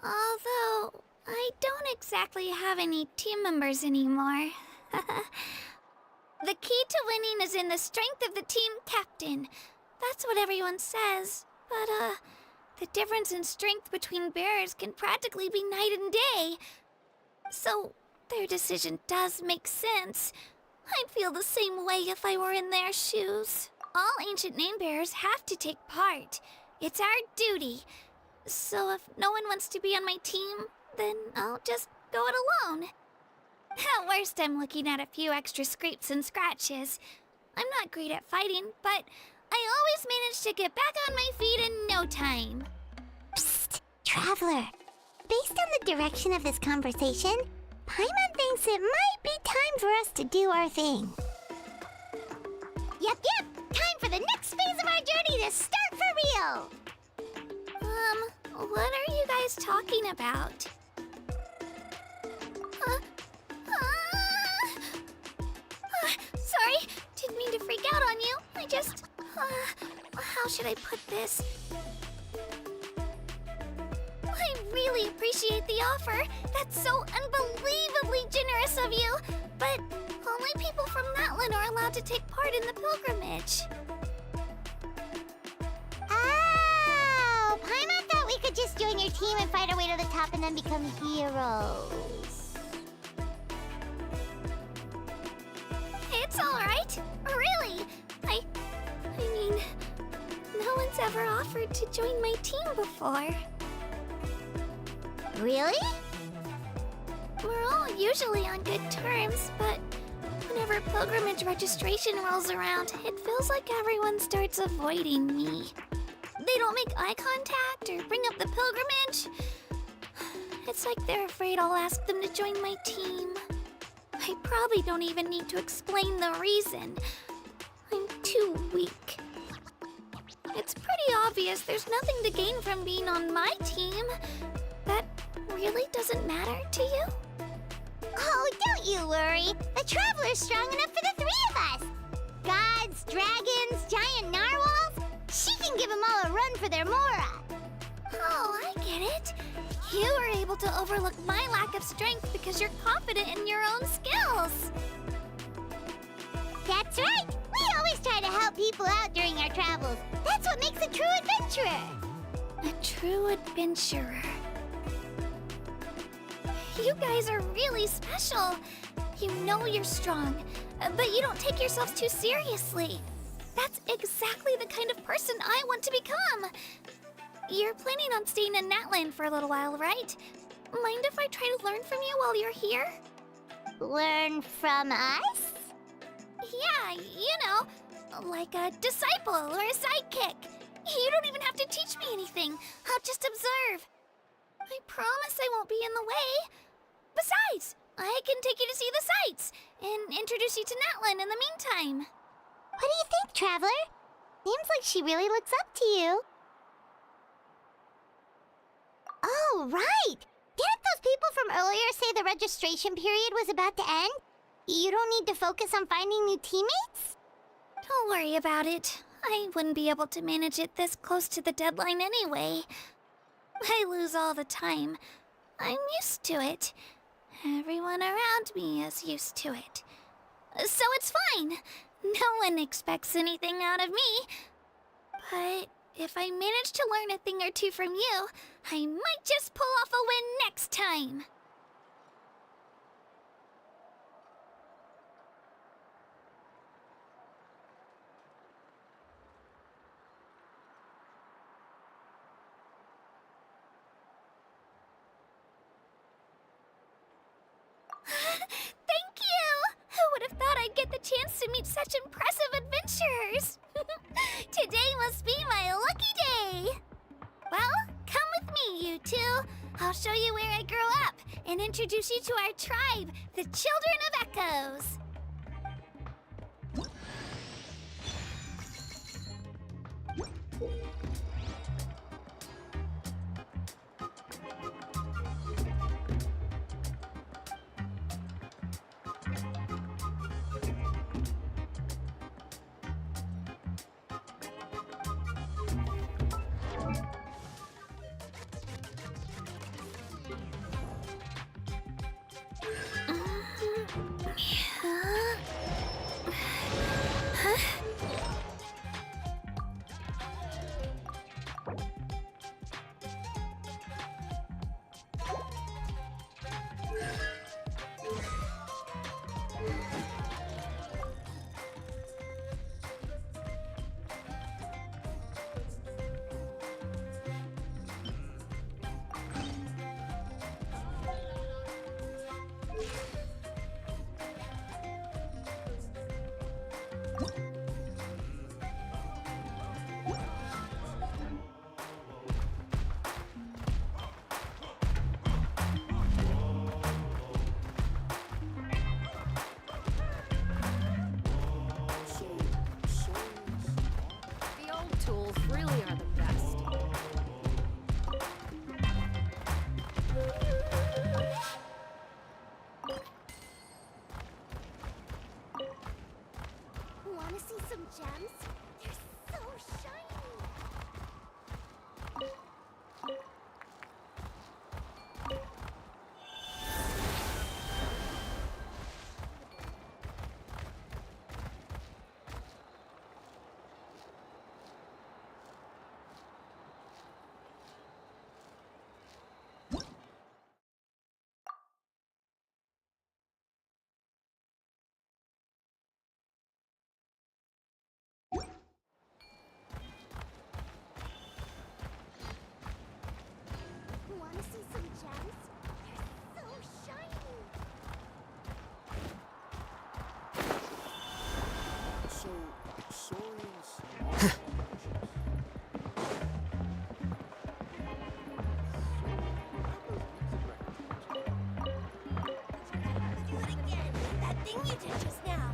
Although, I don't exactly have any team members anymore. The key to winning is in the strength of the team captain. That's what everyone says. But, the difference in strength between bearers can practically be night and day. So, their decision does make sense. I'd feel the same way if I were in their shoes. All ancient name bearers have to take part. It's our duty. So if no one wants to be on my team, then I'll just go it alone. At worst, I'm looking at a few extra scrapes and scratches. I'm not great at fighting, but I always manage to get back on my feet in no time. Psst, Traveler. Based on the direction of this conversation, Paimon thinks it might be time for us to do our thing. Yep, time for the next phase of our journey to start for real! What are you guys talking about? Sorry, didn't mean to freak out on you. I just, how should I put this? I really appreciate the offer. That's so unbelievably generous of you. But only people from Natlan are allowed to take part in the pilgrimage. Oh, Paimon thought we could just join your team and fight our way to the top and then become heroes. It's all right. Really. I mean, no one's ever offered to join my team before. Really? We're all usually on good terms, but whenever pilgrimage registration rolls around, it feels like everyone starts avoiding me. They don't make eye contact or bring up the pilgrimage. It's like they're afraid I'll ask them to join my team. I probably don't even need to explain the reason. I'm too weak. It's pretty obvious there's nothing to gain from being on my team. That really doesn't matter to you? Oh, don't you worry. The Traveler's strong enough for the three of us. Gods, dragons, giant narwhals. She can give them all a run for their Mora. Oh, I get it. You were able to overlook my lack of strength because you're confident in your own skills. That's right. We always try to help people out during our travels. That's what makes a true adventurer. A true adventurer. You guys are really special. You know you're strong, but you don't take yourselves too seriously. That's exactly the kind of person I want to become. You're planning on staying in Natlan for a little while, right? Mind if I try to learn from you while you're here? Learn from us? Yeah, you know, like a disciple or a sidekick. You don't even have to teach me anything. I'll just observe. I promise I won't be in the way. Besides, I can take you to see the sights and introduce you to Natlan in the meantime. What do you think, Traveler? Seems like she really looks up to you. Oh, right! Didn't those people from earlier say the registration period was about to end? You don't need to focus on finding new teammates? Don't worry about it. I wouldn't be able to manage it this close to the deadline anyway. I lose all the time. I'm used to it. Everyone around me is used to it. So it's fine. No one expects anything out of me. But if I manage to learn a thing or two from you, I might just pull off a win next time. Thank you! Who would have thought I'd get the chance to meet such impressive adventurers? Today must be my lucky day! Well, come with me, you two. I'll show you where I grew up and introduce you to our tribe, the Children of Echoes. Want to see some gems? They're so shiny! Want to see some gems? They're so shiny! So, Saurians... Do it again! That thing you did just now!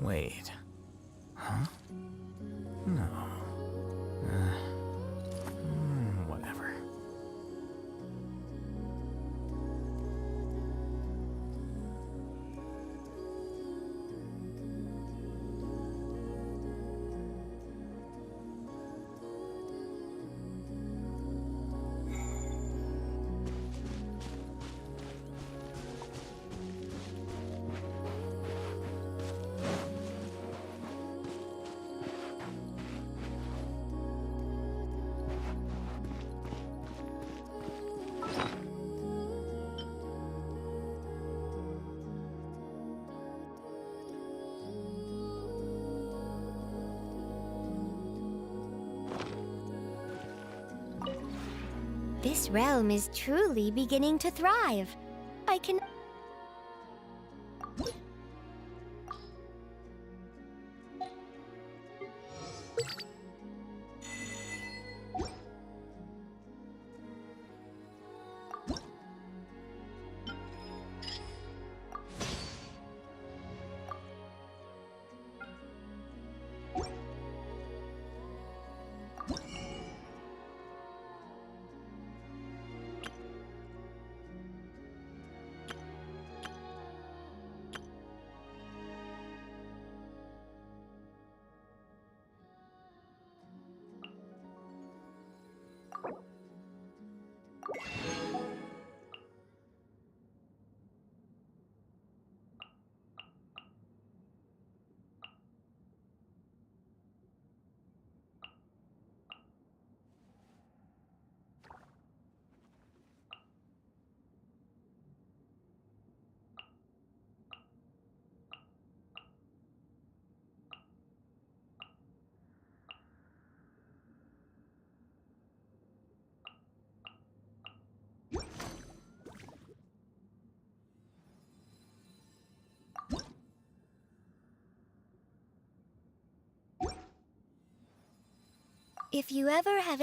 Wait. Huh? No. Whatever. This realm is truly beginning to thrive. I can... If you ever have...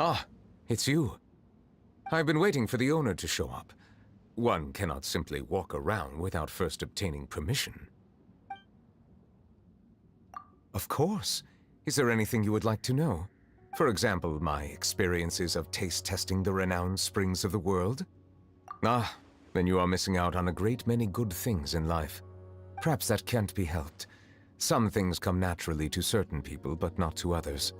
Ah, it's you. I've been waiting for the owner to show up. One cannot simply walk around without first obtaining permission. Of course. Is there anything you would like to know? For example, my experiences of taste testing the renowned springs of the world? Ah, then you are missing out on a great many good things in life. Perhaps that can't be helped. Some things come naturally to certain people, but not to others.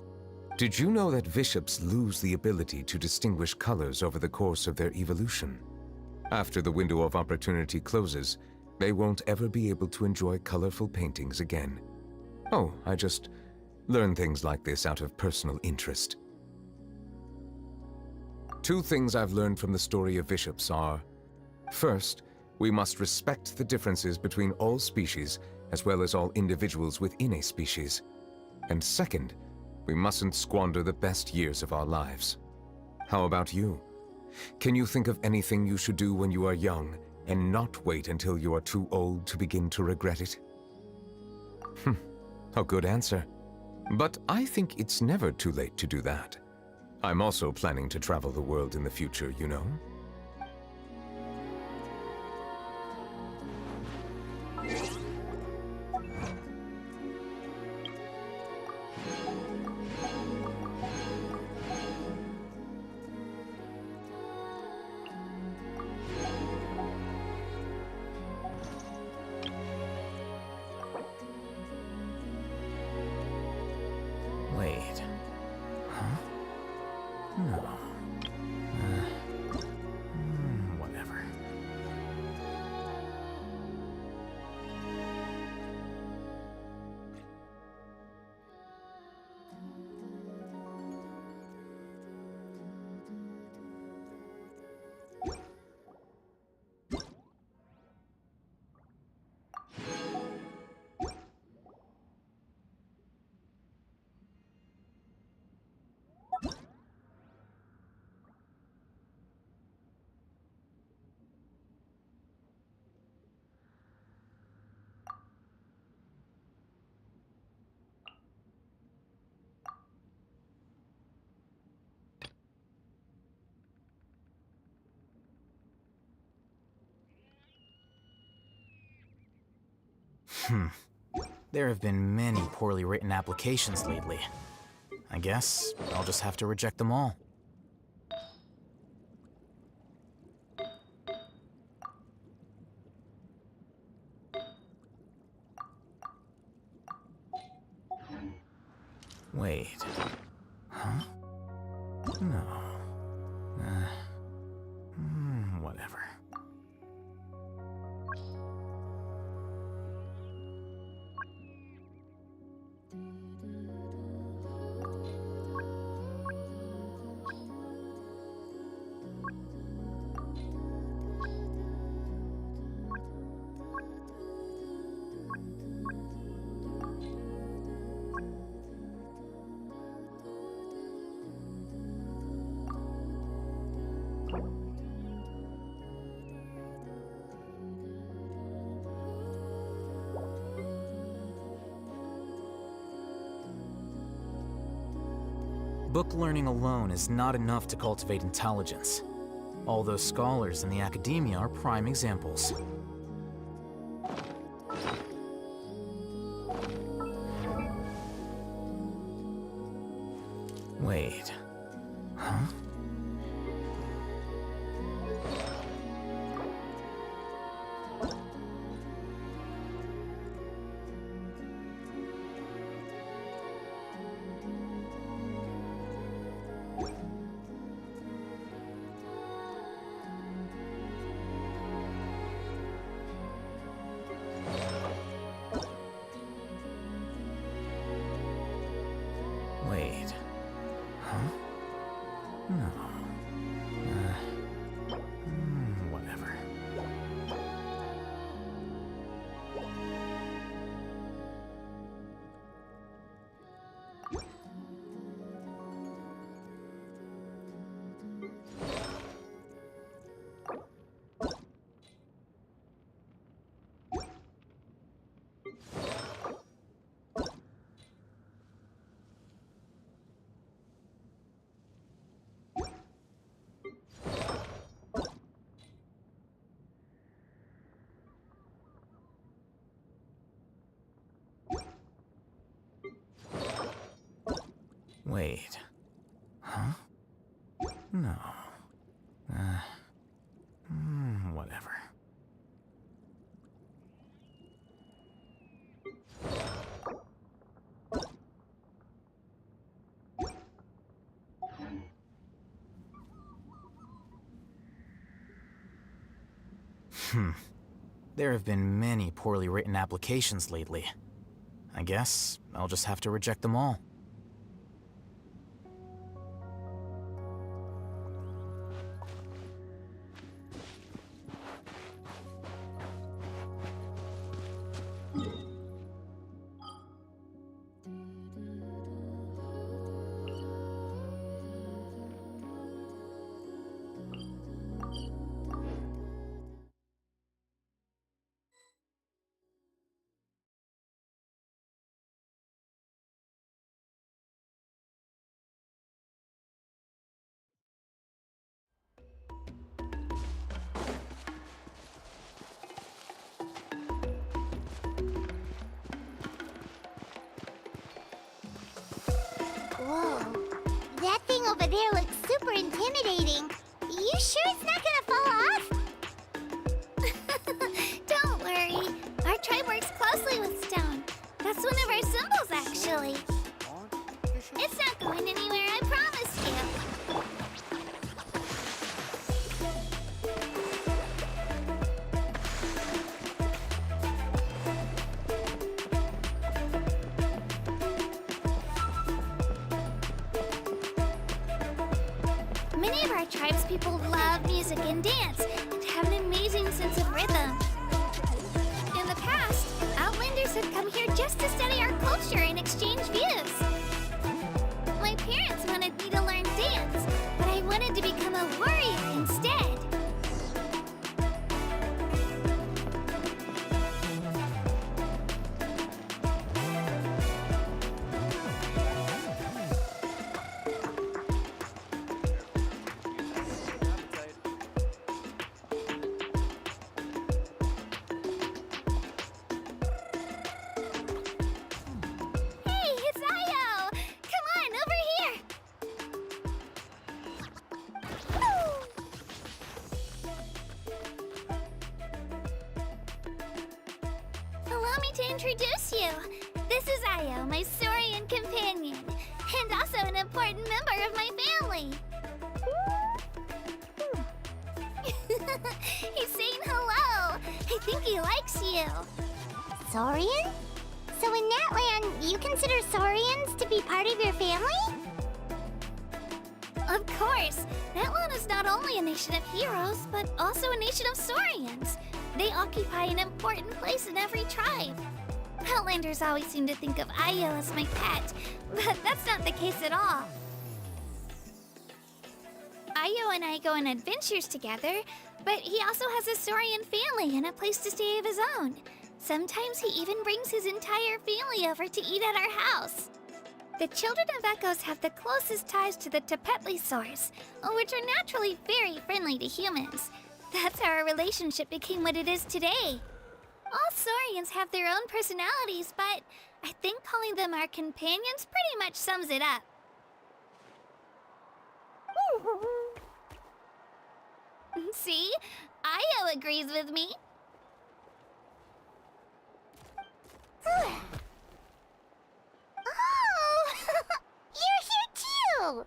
Did you know that bishops lose the ability to distinguish colors over the course of their evolution? After the window of opportunity closes, they won't ever be able to enjoy colorful paintings again. Oh, I just learn things like this out of personal interest. 2 things I've learned from the story of bishops are: first, we must respect the differences between all species as well as all individuals within a species. And second, we mustn't squander the best years of our lives. How about you? Can you think of anything you should do when you are young and not wait until you are too old to begin to regret it? A good answer. But I think it's never too late to do that. I'm also planning to travel the world in the future, you know? Wait. Huh? No. Whatever. There have been many poorly written applications lately. I guess I'll just have to reject them all. Wait. Huh? No. Whatever. Book learning alone is not enough to cultivate intelligence. All those scholars in the academia are prime examples. Wait. Huh? Wait. Huh? No. Whatever. Wait. Huh? No. Whatever. There have been many poorly written applications lately. I guess I'll just have to reject them all. Whoa. That thing over there looks super intimidating. You sure it's not gonna fall off? Don't worry. Our tribe works closely with stone. That's one of our symbols, actually. It's not going anywhere, I promise you. Many of our tribespeople love music and dance and have an amazing sense of rhythm. In the past, Outlanders have come here just to study our culture and exchange views. My parents wanted me to learn dance, but I wanted to become a warrior instead. Hey, it's Io! Come on, over here! Allow me to introduce you. This is Io, my Saurian companion, and also an important member of my family. He's saying hello. I think he likes you. Saurian? So in that land, you consider Saurians to be part of your family? Of course. Natlan is not only a nation of heroes, but also a nation of Saurians. They occupy an important place in every tribe. Outlanders always seem to think of Io as my pet, but that's not the case at all. Io and I go on adventures together, but he also has a Saurian family and a place to stay of his own. Sometimes he even brings his entire family over to eat at our house. The children of Echoes have the closest ties to the Tepetlisaurs, which are naturally very friendly to humans. That's how our relationship became what it is today. All Saurians have their own personalities, but I think calling them our companions pretty much sums it up. See? Io agrees with me. Oh! You're here too!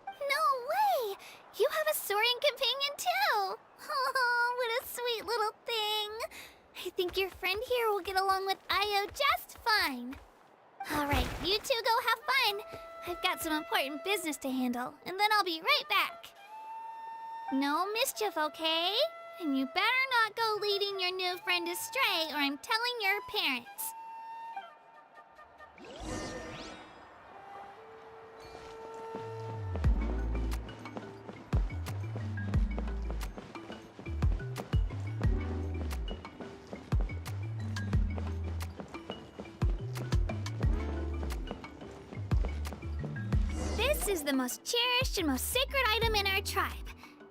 No way! You have a Saurian companion too! Oh, what a sweet little thing! I think your friend here will get along with Io just fine. Alright, you two go have fun. I've got some important business to handle, and then I'll be right back. No mischief, okay? And you better not go leading your new friend astray, or I'm telling your parents. This is the most cherished and most sacred item in our tribe.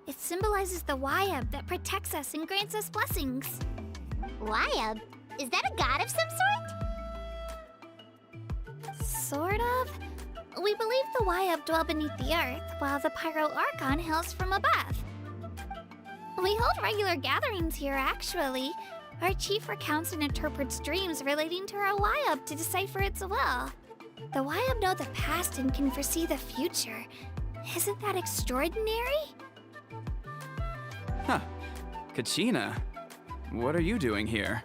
It symbolizes the Wayab that protects us and grants us blessings. Wayab? Is that a god of some sort? Sort of. we believe the Wyab dwell beneath the earth, while the Pyro Archon hails from above. We hold regular gatherings here, actually. Our chief recounts and interprets dreams relating to our Wyab to decipher its will. The Wyab know the past and can foresee the future. Isn't that extraordinary? Huh. Kachina, what are you doing here?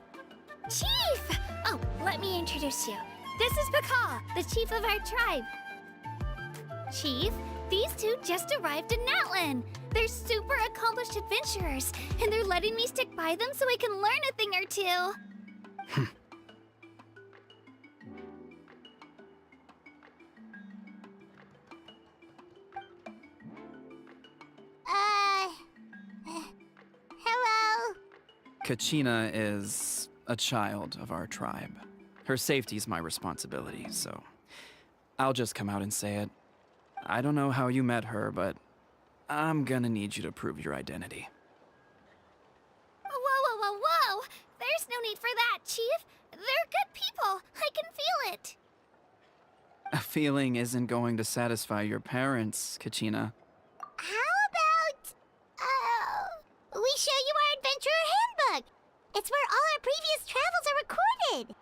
Chief! Oh, let me introduce you. This is Pakal, the chief of our tribe. Chief, these two just arrived in Natlan. They're super accomplished adventurers, and they're letting me stick by them so I can learn a thing or two. Hello? Kachina is a child of our tribe. Her safety's my responsibility, so I'll just come out and say it. I don't know how you met her, but I'm gonna need you to prove your identity. Whoa! There's no need for that, Chief. They're good people. I can feel it. A feeling isn't going to satisfy your parents, Kachina. How about, we show you our adventurer handbook? It's where all our previous travels are recorded.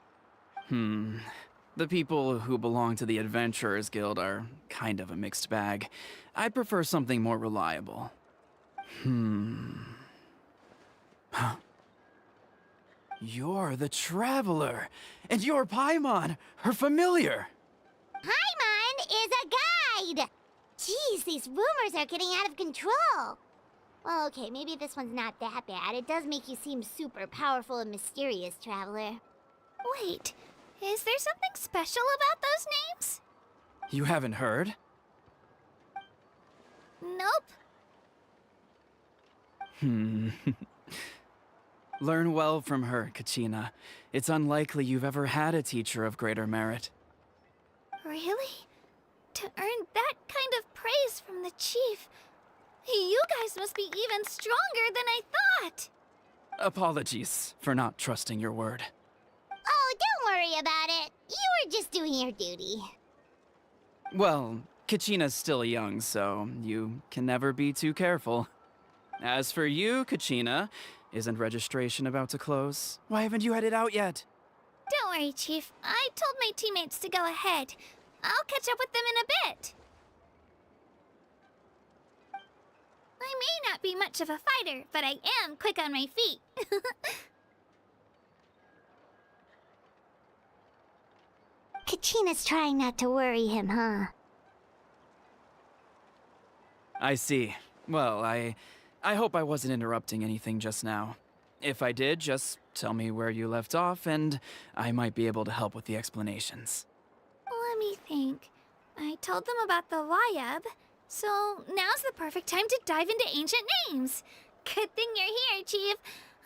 The people who belong to the Adventurers Guild are kind of a mixed bag. I'd prefer something more reliable. Huh. You're the Traveler, and you're Paimon, her familiar. Paimon is a guide! Jeez, these rumors are getting out of control. Well, okay, maybe this one's not that bad. It does make you seem super powerful and mysterious, Traveler. Wait, is there something special about those names? You haven't heard? Nope. Learn well from her, Kachina. It's unlikely you've ever had a teacher of greater merit. Really? To earn that kind of praise from the chief, you guys must be even stronger than I thought. Apologies for not trusting your word. Oh, don't worry about it. You were just doing your duty. Well, Kachina's still young, so you can never be too careful. As for you, Kachina, isn't registration about to close? Why haven't you headed out yet? Don't worry, Chief. I told my teammates to go ahead. I'll catch up with them in a bit. I may not be much of a fighter, but I am quick on my feet. Kachina's trying not to worry him, huh? I see. Well, I hope I wasn't interrupting anything just now. If I did, just tell me where you left off, and I might be able to help with the explanations. Let me think. I told them about the Wyab, so now's the perfect time to dive into ancient names. Good thing you're here, Chief.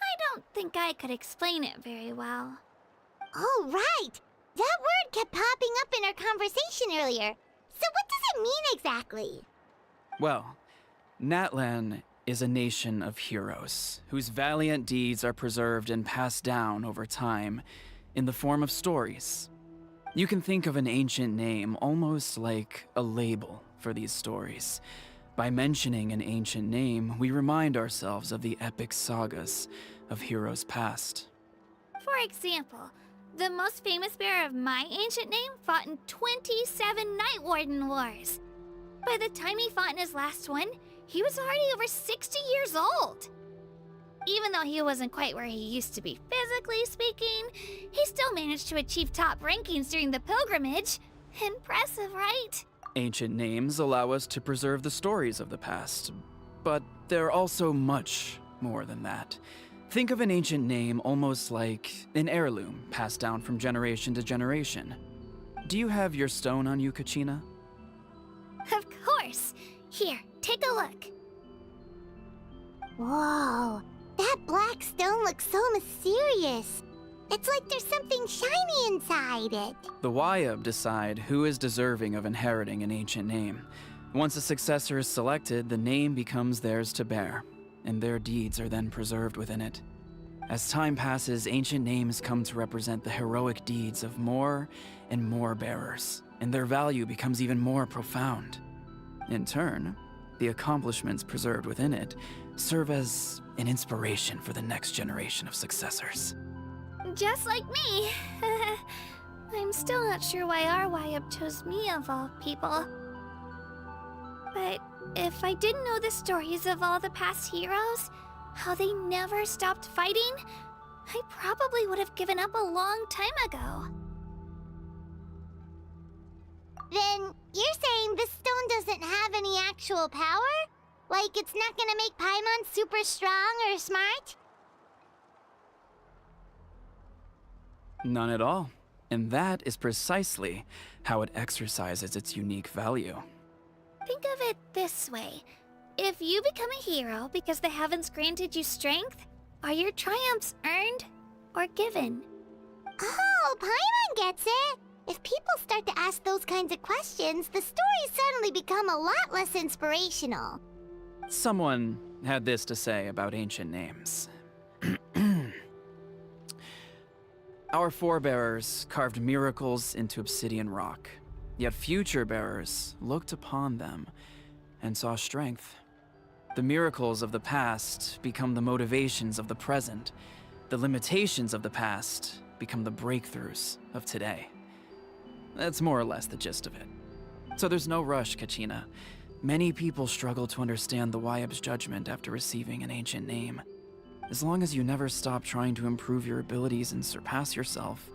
I don't think I could explain it very well. Oh, right! That word kept popping up in our conversation earlier. So what does it mean exactly? Well, Natlan is a nation of heroes whose valiant deeds are preserved and passed down over time in the form of stories. You can think of an ancient name almost like a label for these stories. By mentioning an ancient name, we remind ourselves of the epic sagas of heroes past. For example, the most famous bearer of my ancient name fought in 27 Night Warden Wars. By the time he fought in his last one, he was already over 60 years old. Even though he wasn't quite where he used to be physically speaking, he still managed to achieve top rankings during the pilgrimage. Impressive, right? Ancient names allow us to preserve the stories of the past, but they're also much more than that. Think of an ancient name almost like an heirloom passed down from generation to generation. Do you have your stone on you, Kachina? Of course. Here, take a look. Whoa, that black stone looks so mysterious. It's like there's something shiny inside it. The Wyab decide who is deserving of inheriting an ancient name. Once a successor is selected, the name becomes theirs to bear, and their deeds are then preserved within it. As time passes, ancient names come to represent the heroic deeds of more and more bearers. and their value becomes even more profound. In turn, the accomplishments preserved within it serve as an inspiration for the next generation of successors. Just like me. I'm still not sure why our YUP chose me of all people. But if I didn't know the stories of all the past heroes, how they never stopped fighting, I probably would have given up a long time ago. Then you're saying this stone doesn't have any actual power? Like it's not gonna make Paimon super strong or smart? None at all. And that is precisely how it exercises its unique value. Think of it this way. If you become a hero because the heavens granted you strength, are your triumphs earned or given? Oh, Paimon gets it! If people start to ask those kinds of questions, the stories suddenly become a lot less inspirational. Someone had this to say about ancient names. Our forebears carved miracles into obsidian rock, yet future bearers looked upon them and saw strength. The miracles of the past become the motivations of the present. The limitations of the past become the breakthroughs of today. That's more or less the gist of it. So there's no rush, Kachina. Many people struggle to understand the YUP's judgment after receiving an ancient name. As long as you never stop trying to improve your abilities and surpass yourself,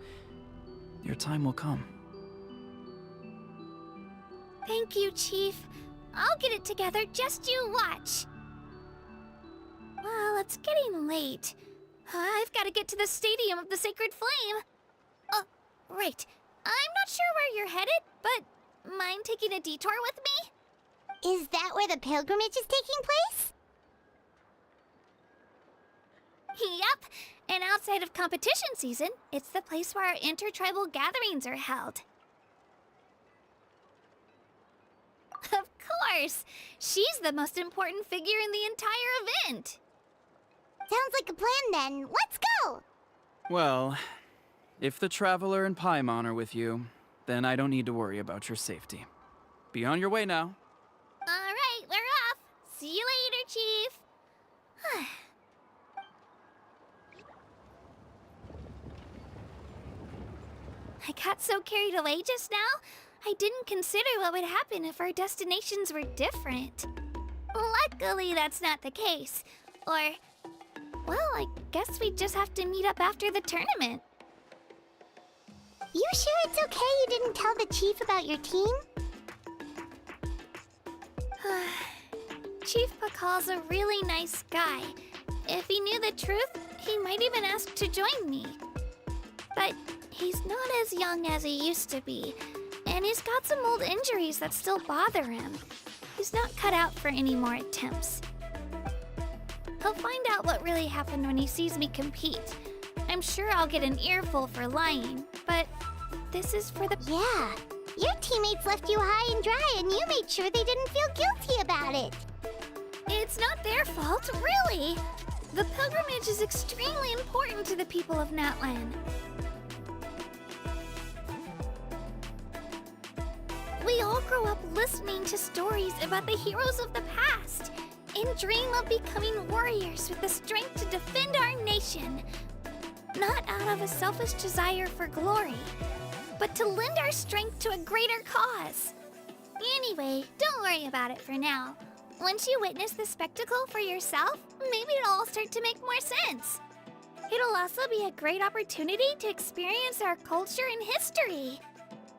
your time will come. Thank you, Chief. I'll get it together, just you watch. Well, it's getting late. I've got to get to the Stadium of the Sacred Flame. Oh, right. I'm not sure where you're headed, but mind taking a detour with me? Is that where the pilgrimage is taking place? Yup, and outside of competition season, it's the place where our intertribal gatherings are held. Of course! She's the most important figure in the entire event! Sounds like a plan then. Let's go! Well, if the Traveler and Paimon are with you, then I don't need to worry about your safety. Be on your way now. Alright, we're off! See you later, Chief! I got so carried away just now, I didn't consider what would happen if our destinations were different. Luckily, that's not the case. Or, well, I guess we just have to meet up after the tournament. You sure it's okay you didn't tell the chief about your team? Chief Pakal's a really nice guy. If he knew the truth, he might even ask to join me. But he's not as young as he used to be, and he's got some old injuries that still bother him. He's not cut out for any more attempts. He'll find out what really happened when he sees me compete. I'm sure I'll get an earful for lying, but this is for the... Yeah, your teammates left you high and dry and you made sure they didn't feel guilty about it. It's not their fault, really. The pilgrimage is extremely important to the people of Natlan. We all grow up listening to stories about the heroes of the past and dream of becoming warriors with the strength to defend our nation. Not out of a selfish desire for glory, but to lend our strength to a greater cause. Anyway, don't worry about it for now. Once you witness the spectacle for yourself, maybe it'll all start to make more sense. It'll also be a great opportunity to experience our culture and history.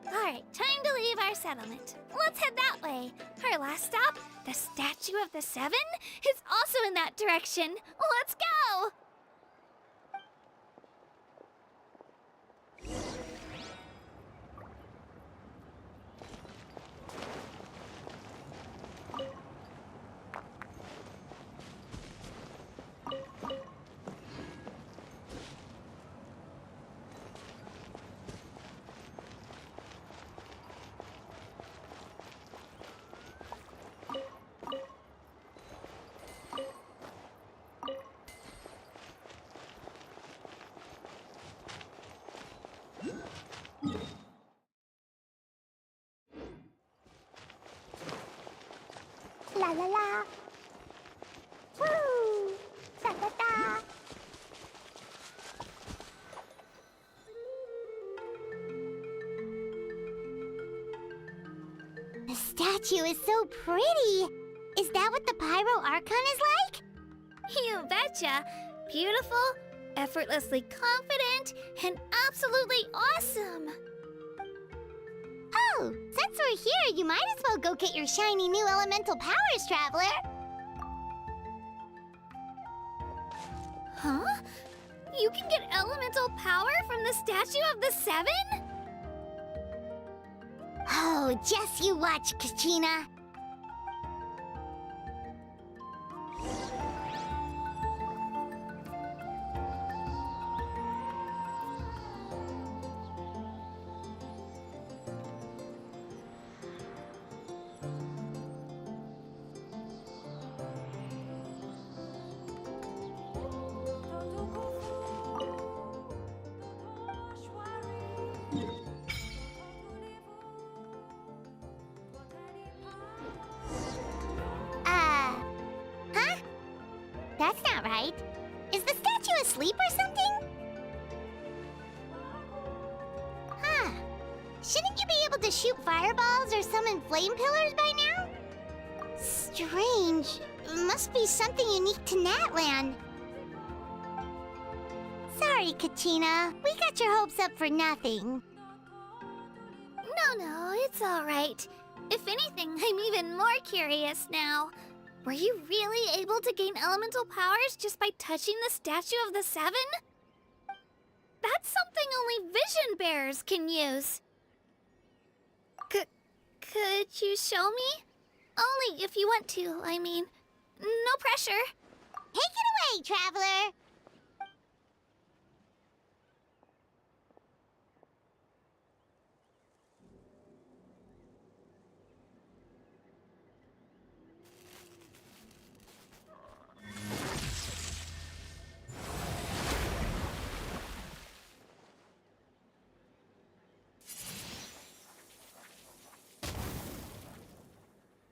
Alright, time to leave our settlement. Let's head that way. Our last stop, the Statue of the Seven, is also in that direction. Let's go! la la la. Woo! Da da da. The statue is so pretty. Is that what the Pyro Archon is like? You betcha. Beautiful, effortlessly confident, and absolutely awesome. Oh, since we're here, you might as well go get your shiny new elemental powers, Traveler. Huh? You can get elemental power from the Statue of the Seven? Oh, just you watch, Kachina. Huh? That's not right. Is the statue asleep or something? Huh. Shouldn't you be able to shoot fireballs or summon flame pillars by now? Strange. Must be something unique to Natland. Sorry, Kachina. We got your hopes up for nothing. No, it's all right. If anything, I'm even more curious now. Were you really able to gain elemental powers just by touching the Statue of the Seven? That's something only vision bearers can use. Could you show me? Only if you want to, I mean. No pressure. Take it away, Traveler!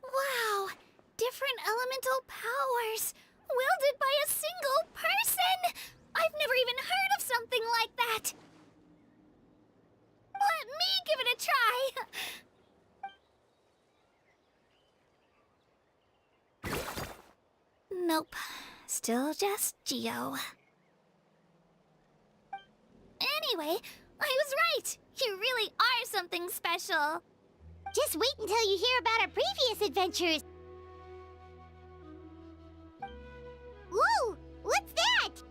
Wow! Different elemental powers! Wielded by a single person! I've never even heard of something like that! Let me give it a try! Nope. Still just Geo. Anyway, I was right! You really are something special! Just wait until you hear about our previous adventures. Whoa! What's that?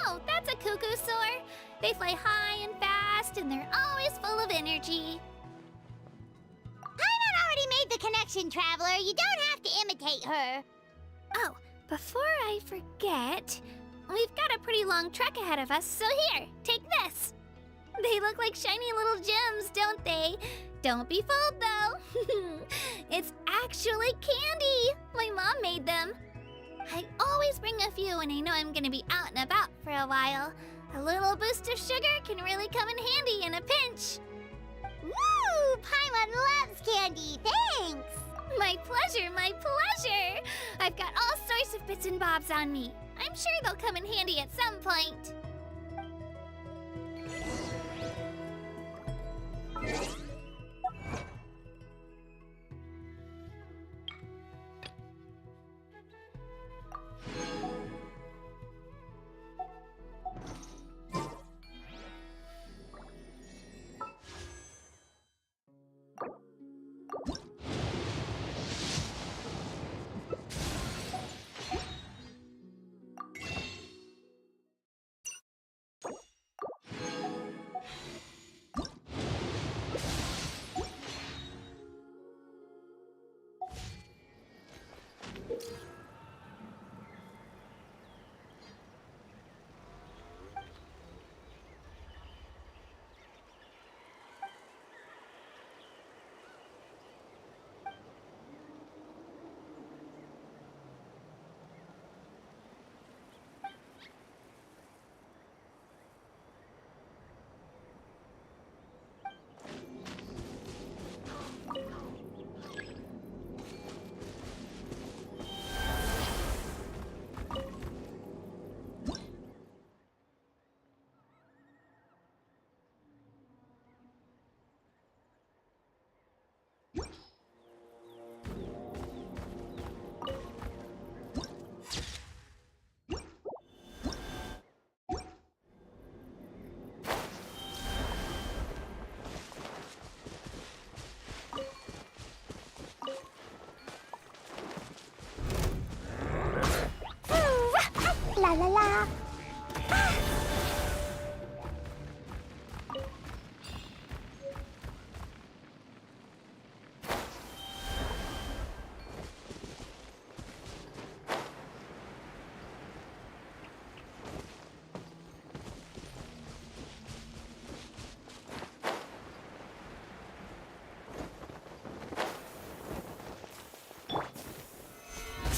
Oh, that's a cuckoo soar. They fly high and fast, and they're always full of energy. Paimon already made the connection, Traveler. You don't have to imitate her. Oh, before I forget, we've got a pretty long trek ahead of us, so here, take this. They look like shiny little gems, don't they? Don't be fooled, though. It's actually candy. My mom made them. I always bring a few when I know I'm gonna be out and about for a while. A little boost of sugar can really come in handy in a pinch. Woo! Paimon loves candy. Thanks. My pleasure, my pleasure. I've got all sorts of bits and bobs on me. I'm sure they'll come in handy at some point.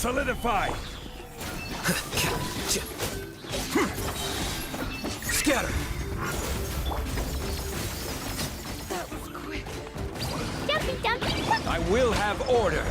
Solidify! Scatter! That was quick. Dumpy, dumpy, dumpy. I will have order!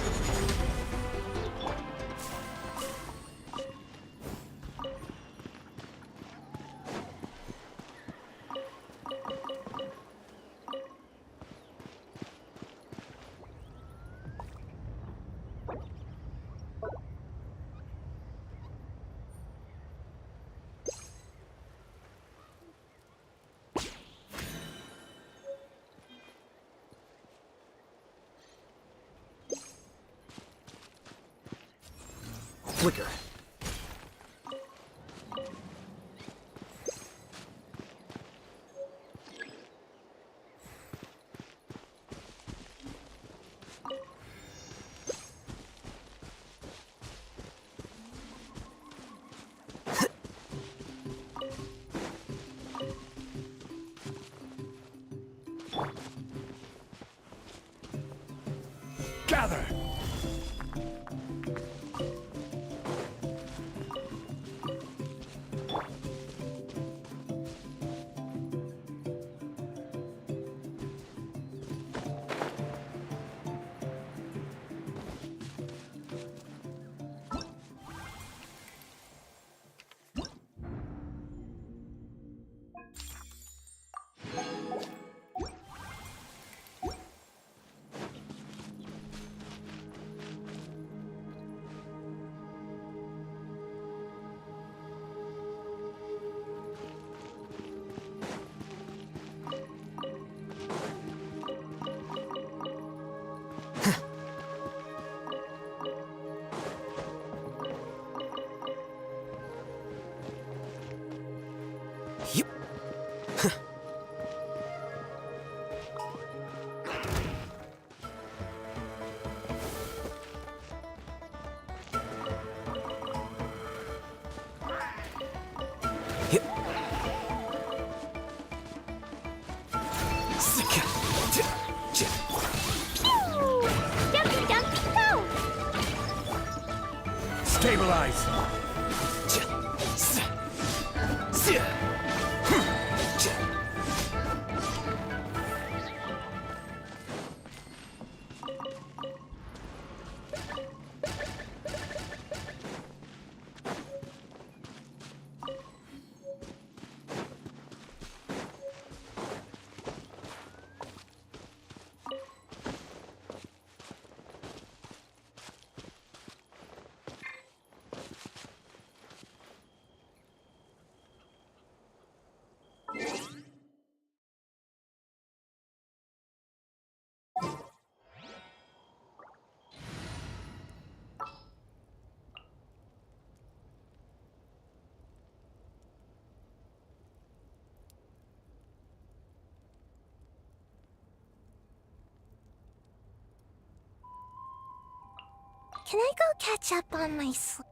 Flicker. Gather! Dumpy, dumpy, go! Stabilize! Can I go catch up on my sleep?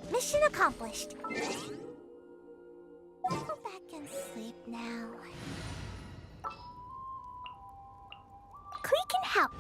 Mission accomplished. Go back and sleep now. Clee can help.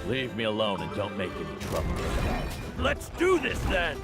Leave me alone and don't make any trouble. Let's do this then!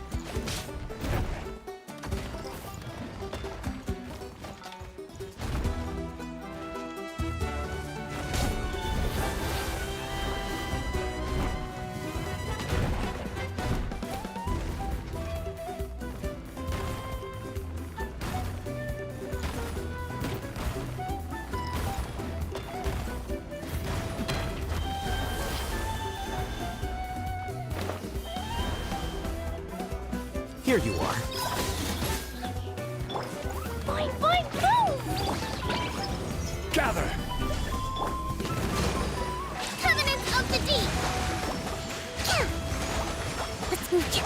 Here you are. Boing, boing, boom! Gather! Covenants of the Deep! Let's move you.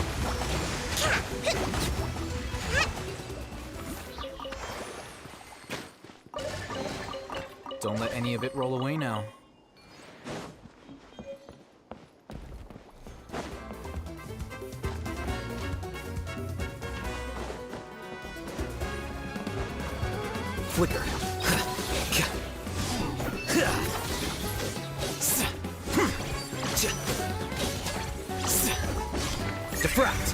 Don't let any of it roll away now. Flicker. Diffract.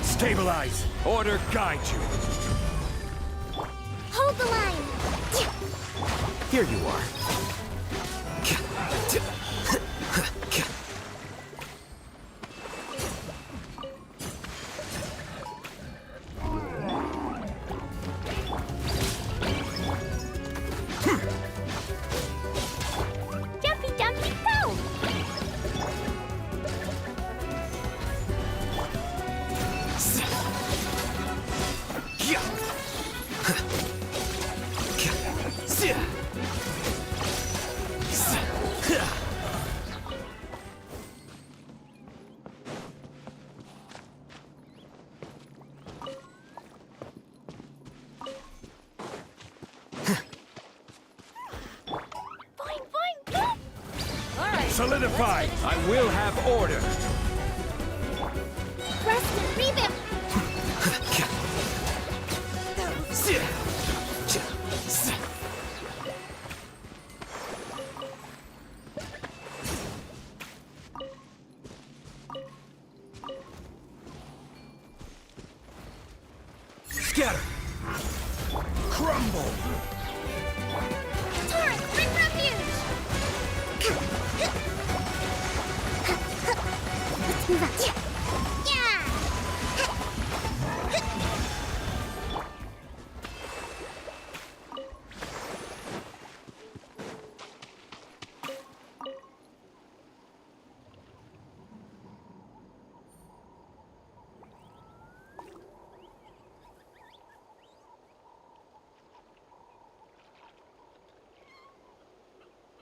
Stabilize! Order guide you! Hold the line! Here you are. Jumpy, jumpy, go! Boing, boing, boom! Solidify! I will have order! Rest and revamp! Scatter! Crumble! Torrent, bring refuge! Let's move out. Yeah!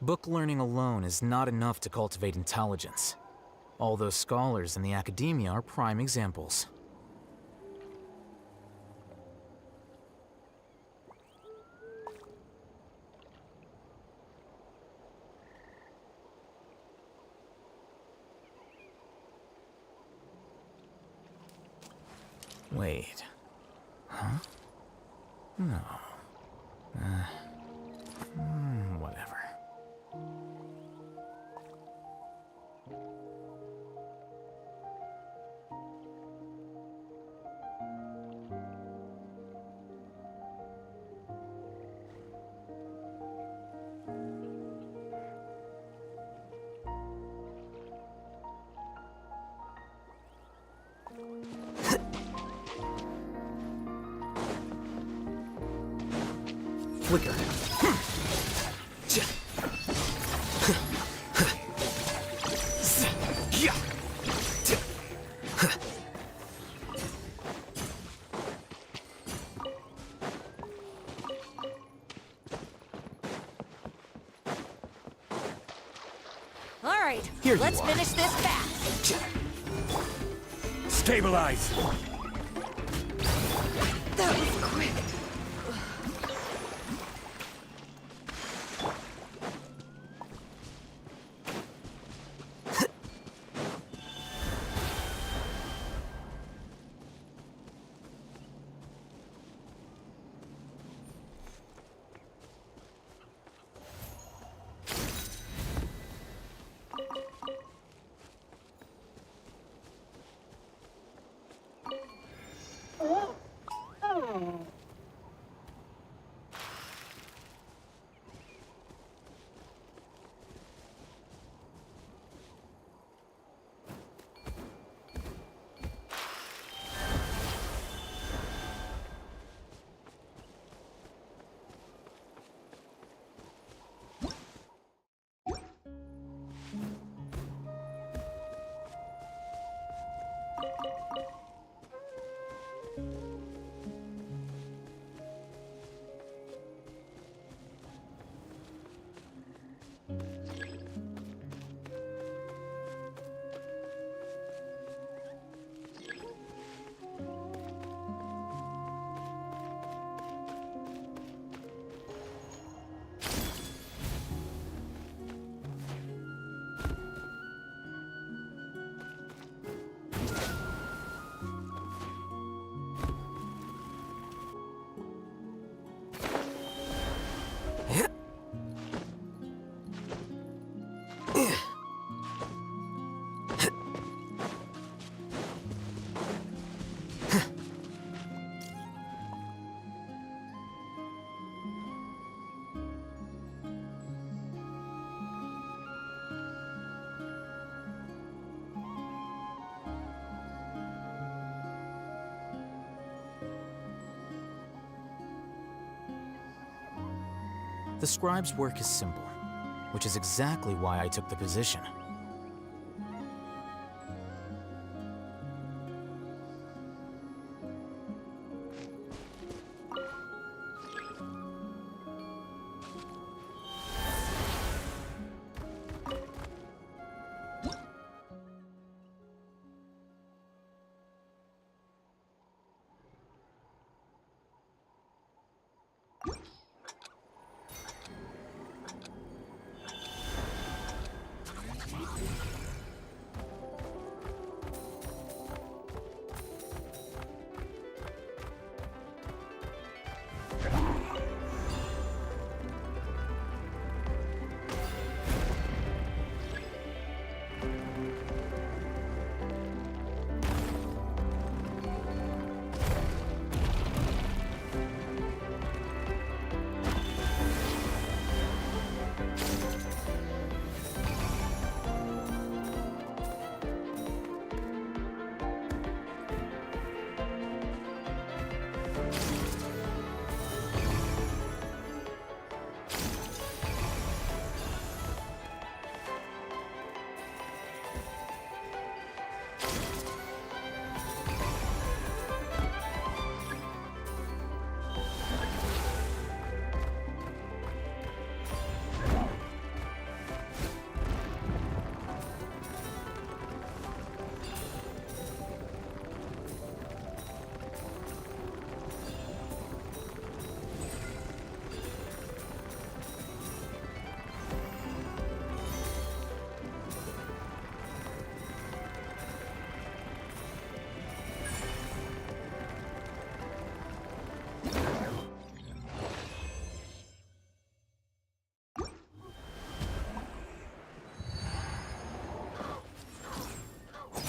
Book learning alone is not enough to cultivate intelligence. All those scholars in the academia are prime examples. Wait. Huh? No. Whatever. Flicker. All right, Here let's you are. finish this fast. Stabilize! That was quick. The scribe's work is simple, which is exactly why I took the position.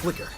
Flicker.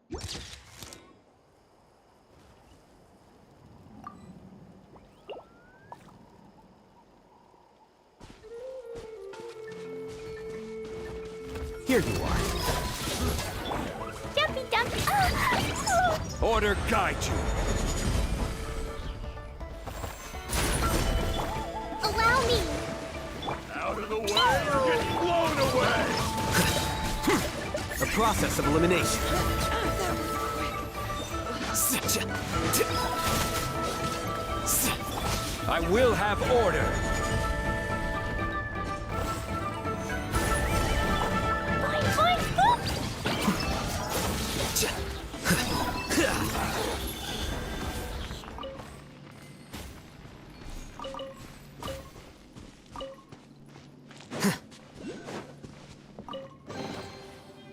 Here you are. Jumpy, jumpy. Order guide you. Allow me. Out of the way, you're getting blown away. A process of elimination. I will have order.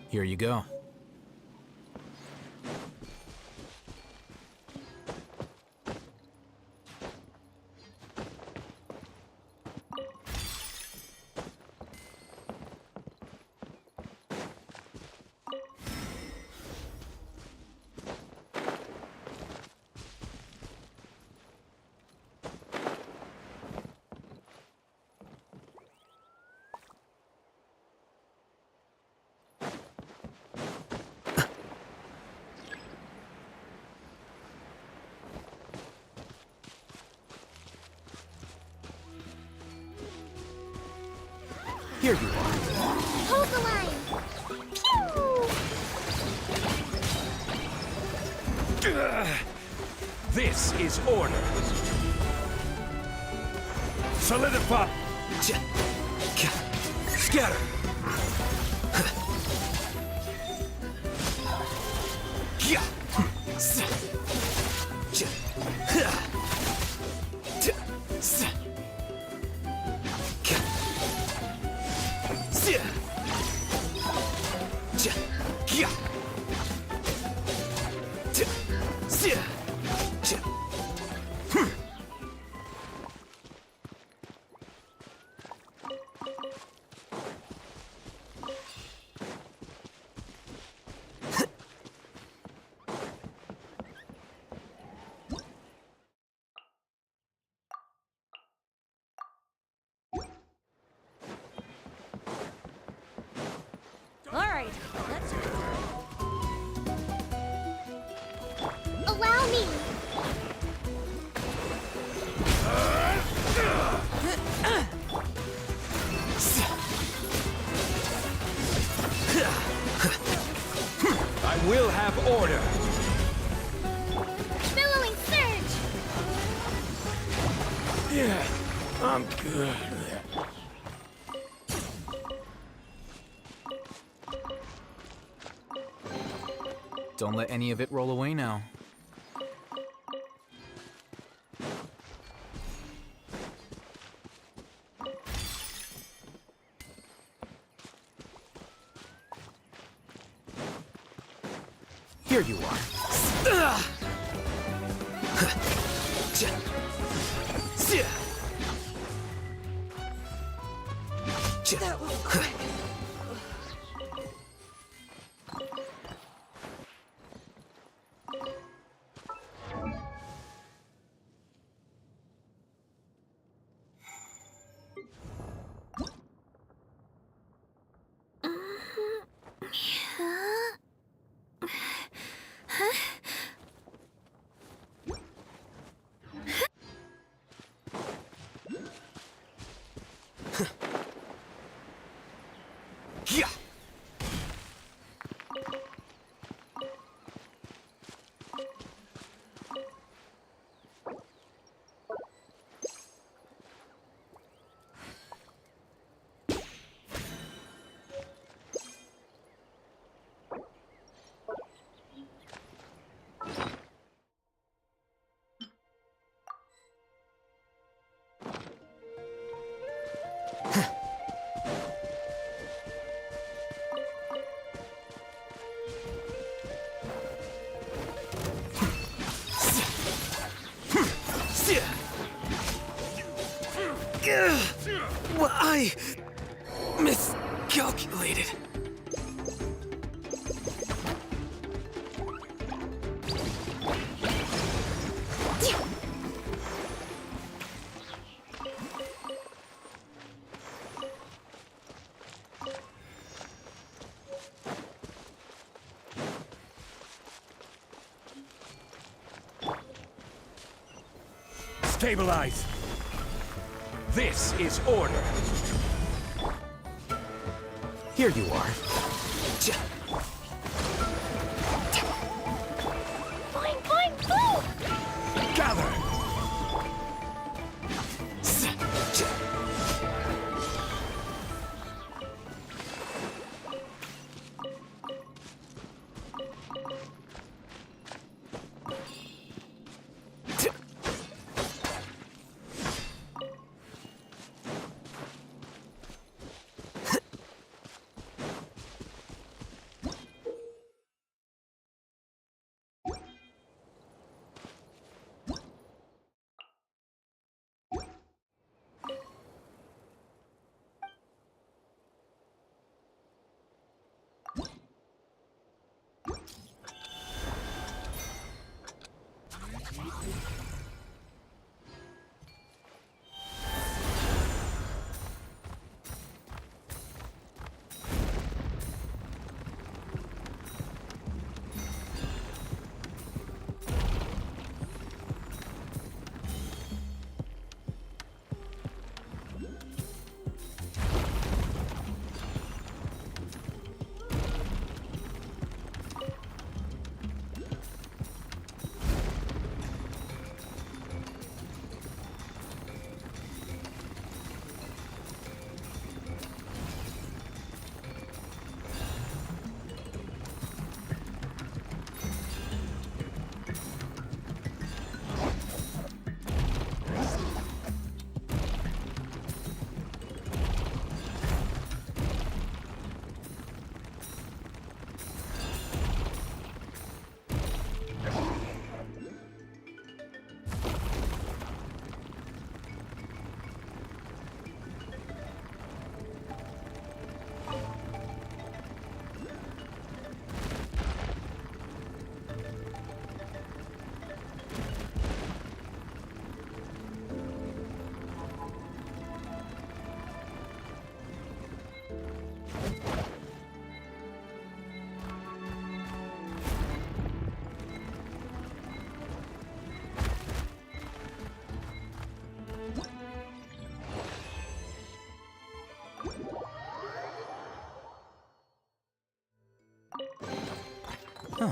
Here you go. Here you are. Hold the line. Pew! This is order. Solidify. Scatter. All right, let's... Allow me. I will have order. Billowing surge. Yeah, I'm good. Don't let any of it roll away now. Here you are. That was quick. Well, I miscalculated. Stabilize! This is order! Here you are. Boing, boing, boom! Gather! Huh.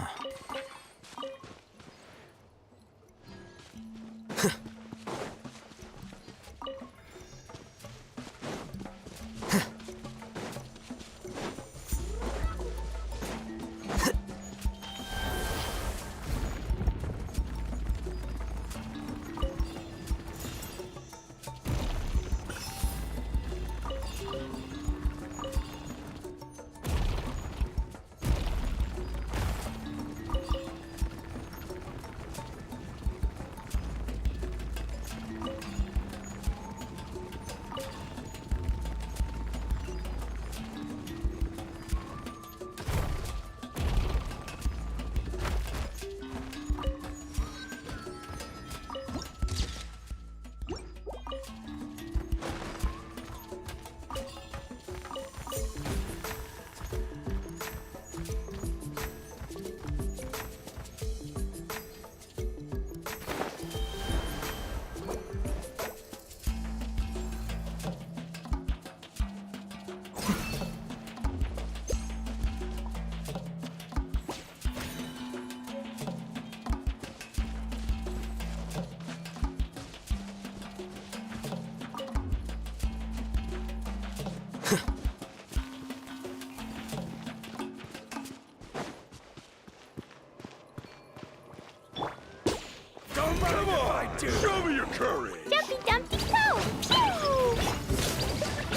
Come on! Show me your courage! Dumpty Dumpty go! Pew!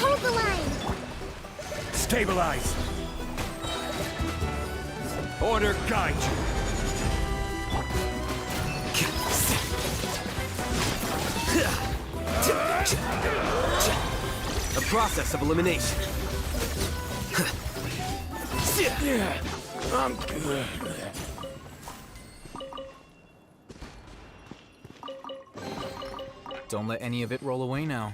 Hold the line! Stabilize! Order guide you! A process of elimination. Yeah, I'm good. Don't let any of it roll away now.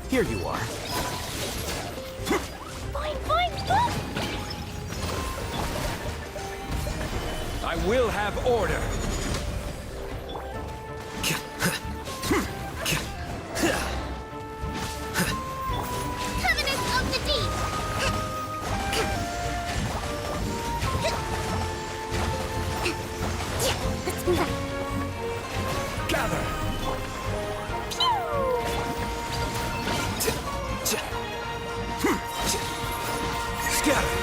Here you are. Fine, fine, fine! I will have order. Covenant of the Deep! Let's move on. Gather. Scatter!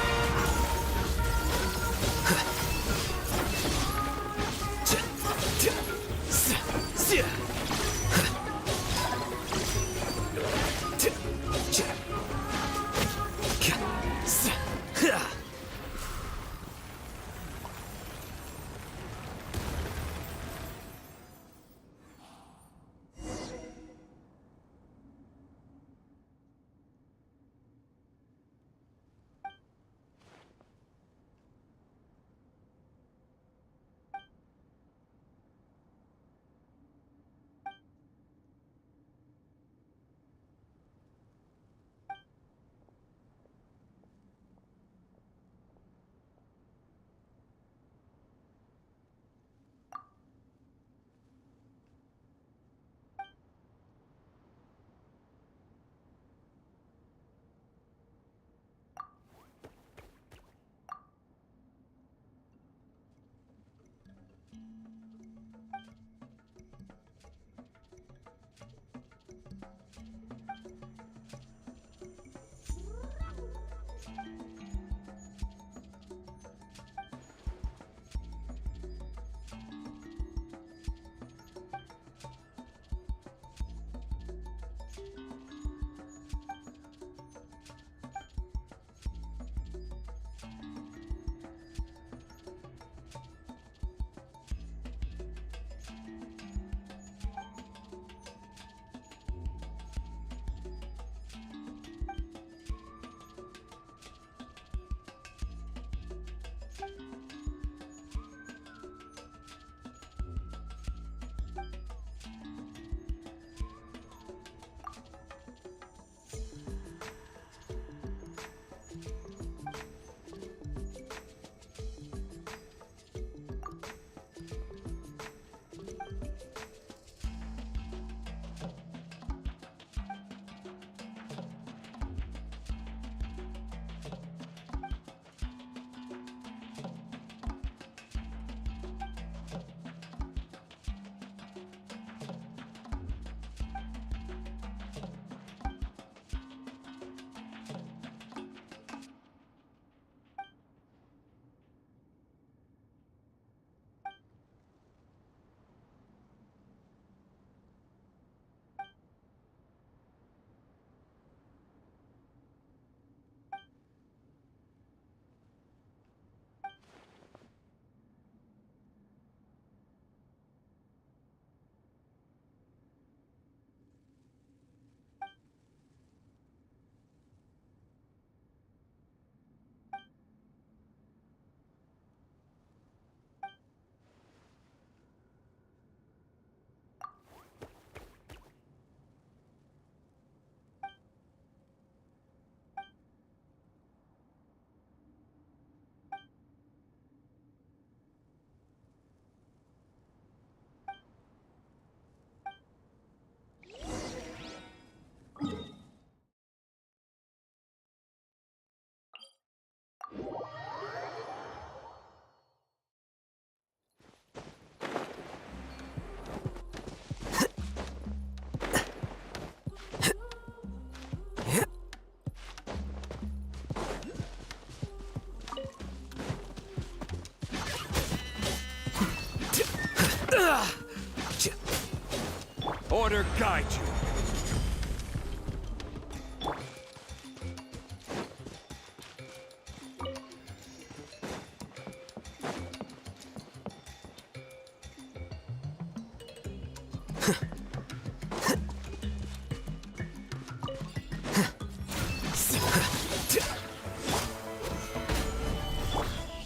Order guide you.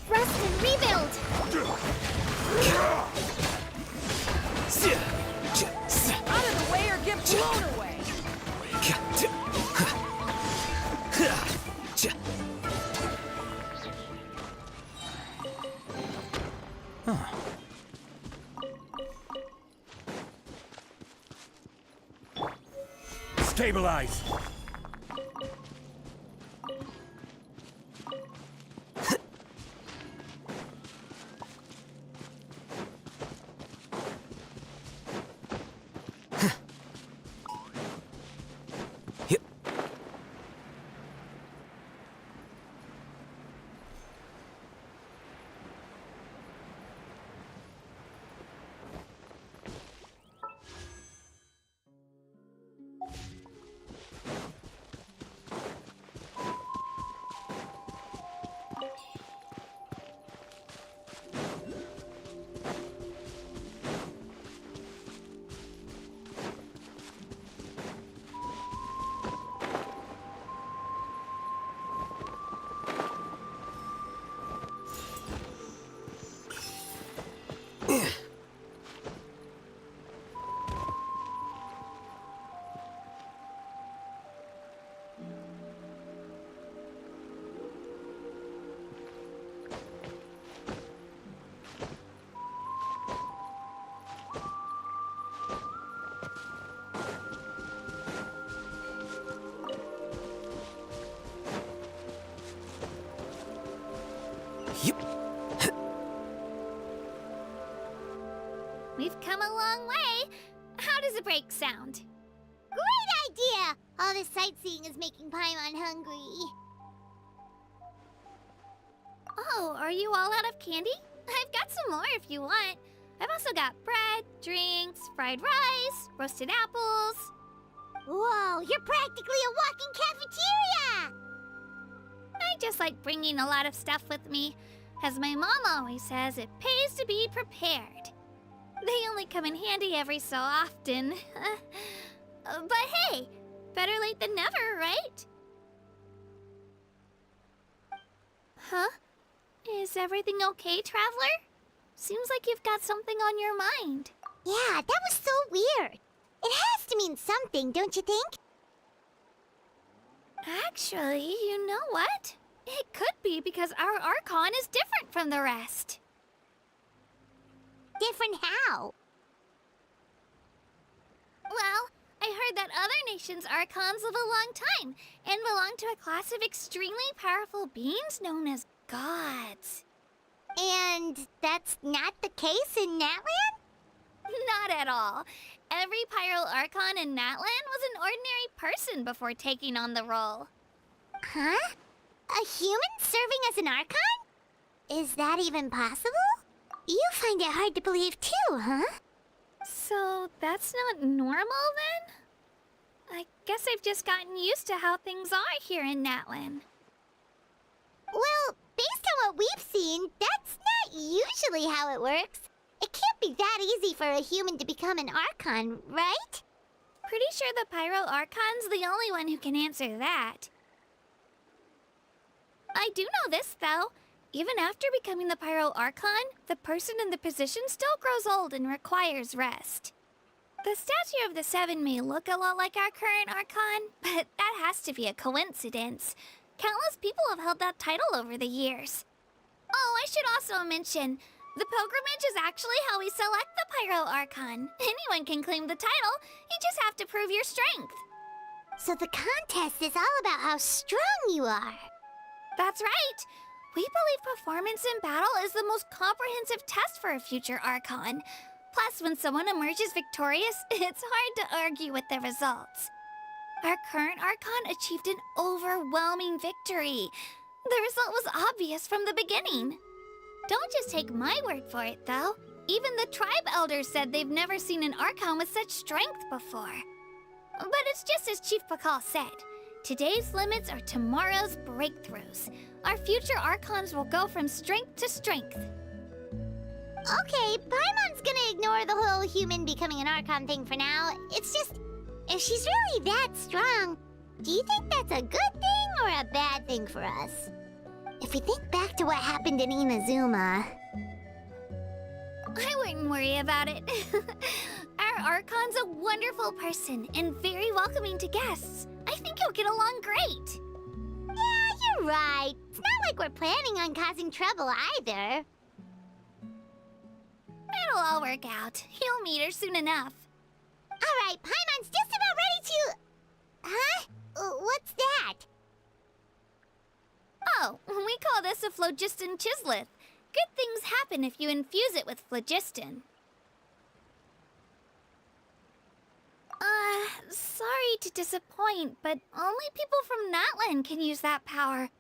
Rest and rebuild! Out of the way or get blown away! Stabilize! We've come a long way. How does a break sound? Great idea! All this sightseeing is making Paimon hungry. Oh, are you all out of candy? I've got some more if you want. I've also got bread, drinks, fried rice, roasted apples. Whoa, you're practically a walking cafeteria! I just like bringing a lot of stuff with me. As my mom always says, it pays to be prepared. They only come in handy every so often. But hey, better late than never, right? Huh? Is everything okay, Traveler? Seems like you've got something on your mind. Yeah, that was so weird. It has to mean something, don't you think? Actually, you know what? It could be because our Archon is different from the rest. Different how? Well, I heard that other nations' Archons live a long time and belong to a class of extremely powerful beings known as gods. And that's not the case in Natlan? Not at all. Every Pyro Archon in Natlan was an ordinary person before taking on the role. Huh? A human serving as an Archon? Is that even possible? You find it hard to believe too, huh? So that's not normal then? I guess I've just gotten used to how things are here in Natlan. Well, based on what we've seen, that's not usually how it works. It can't be that easy for a human to become an Archon, right? Pretty sure the Pyro Archon's the only one who can answer that. I do know this, though. Even after becoming the Pyro Archon, the person in the position still grows old and requires rest. The statue of the Seven may look a lot like our current Archon, but that has to be a coincidence. Countless people have held that title over the years. Oh, I should also mention, the pilgrimage is actually how we select the Pyro Archon. Anyone can claim the title, you just have to prove your strength. So the contest is all about how strong you are. That's right. We believe performance in battle is the most comprehensive test for a future Archon. Plus, when someone emerges victorious, it's hard to argue with the results. Our current Archon achieved an overwhelming victory. The result was obvious from the beginning. Don't just take my word for it, though. Even the tribe elders said they've never seen an Archon with such strength before. But it's just as Chief Pakal said. Today's limits are tomorrow's breakthroughs. Our future Archons will go from strength to strength. Okay, Paimon's gonna ignore the whole human becoming an Archon thing for now. It's just, if she's really that strong, do you think that's a good thing or a bad thing for us? If we think back to what happened in Inazuma... I wouldn't worry about it. Our Archon's a wonderful person and very welcoming to guests. I think you'll get along great. Yeah, you're right. It's not like we're planning on causing trouble either. It'll all work out. You'll meet her soon enough. All right, Paimon's just about ready to... Huh? What's that? Oh, we call this a phlogiston chisleth. Good things happen if you infuse it with phlogiston. Sorry to disappoint, but only people from Natlan can use that power.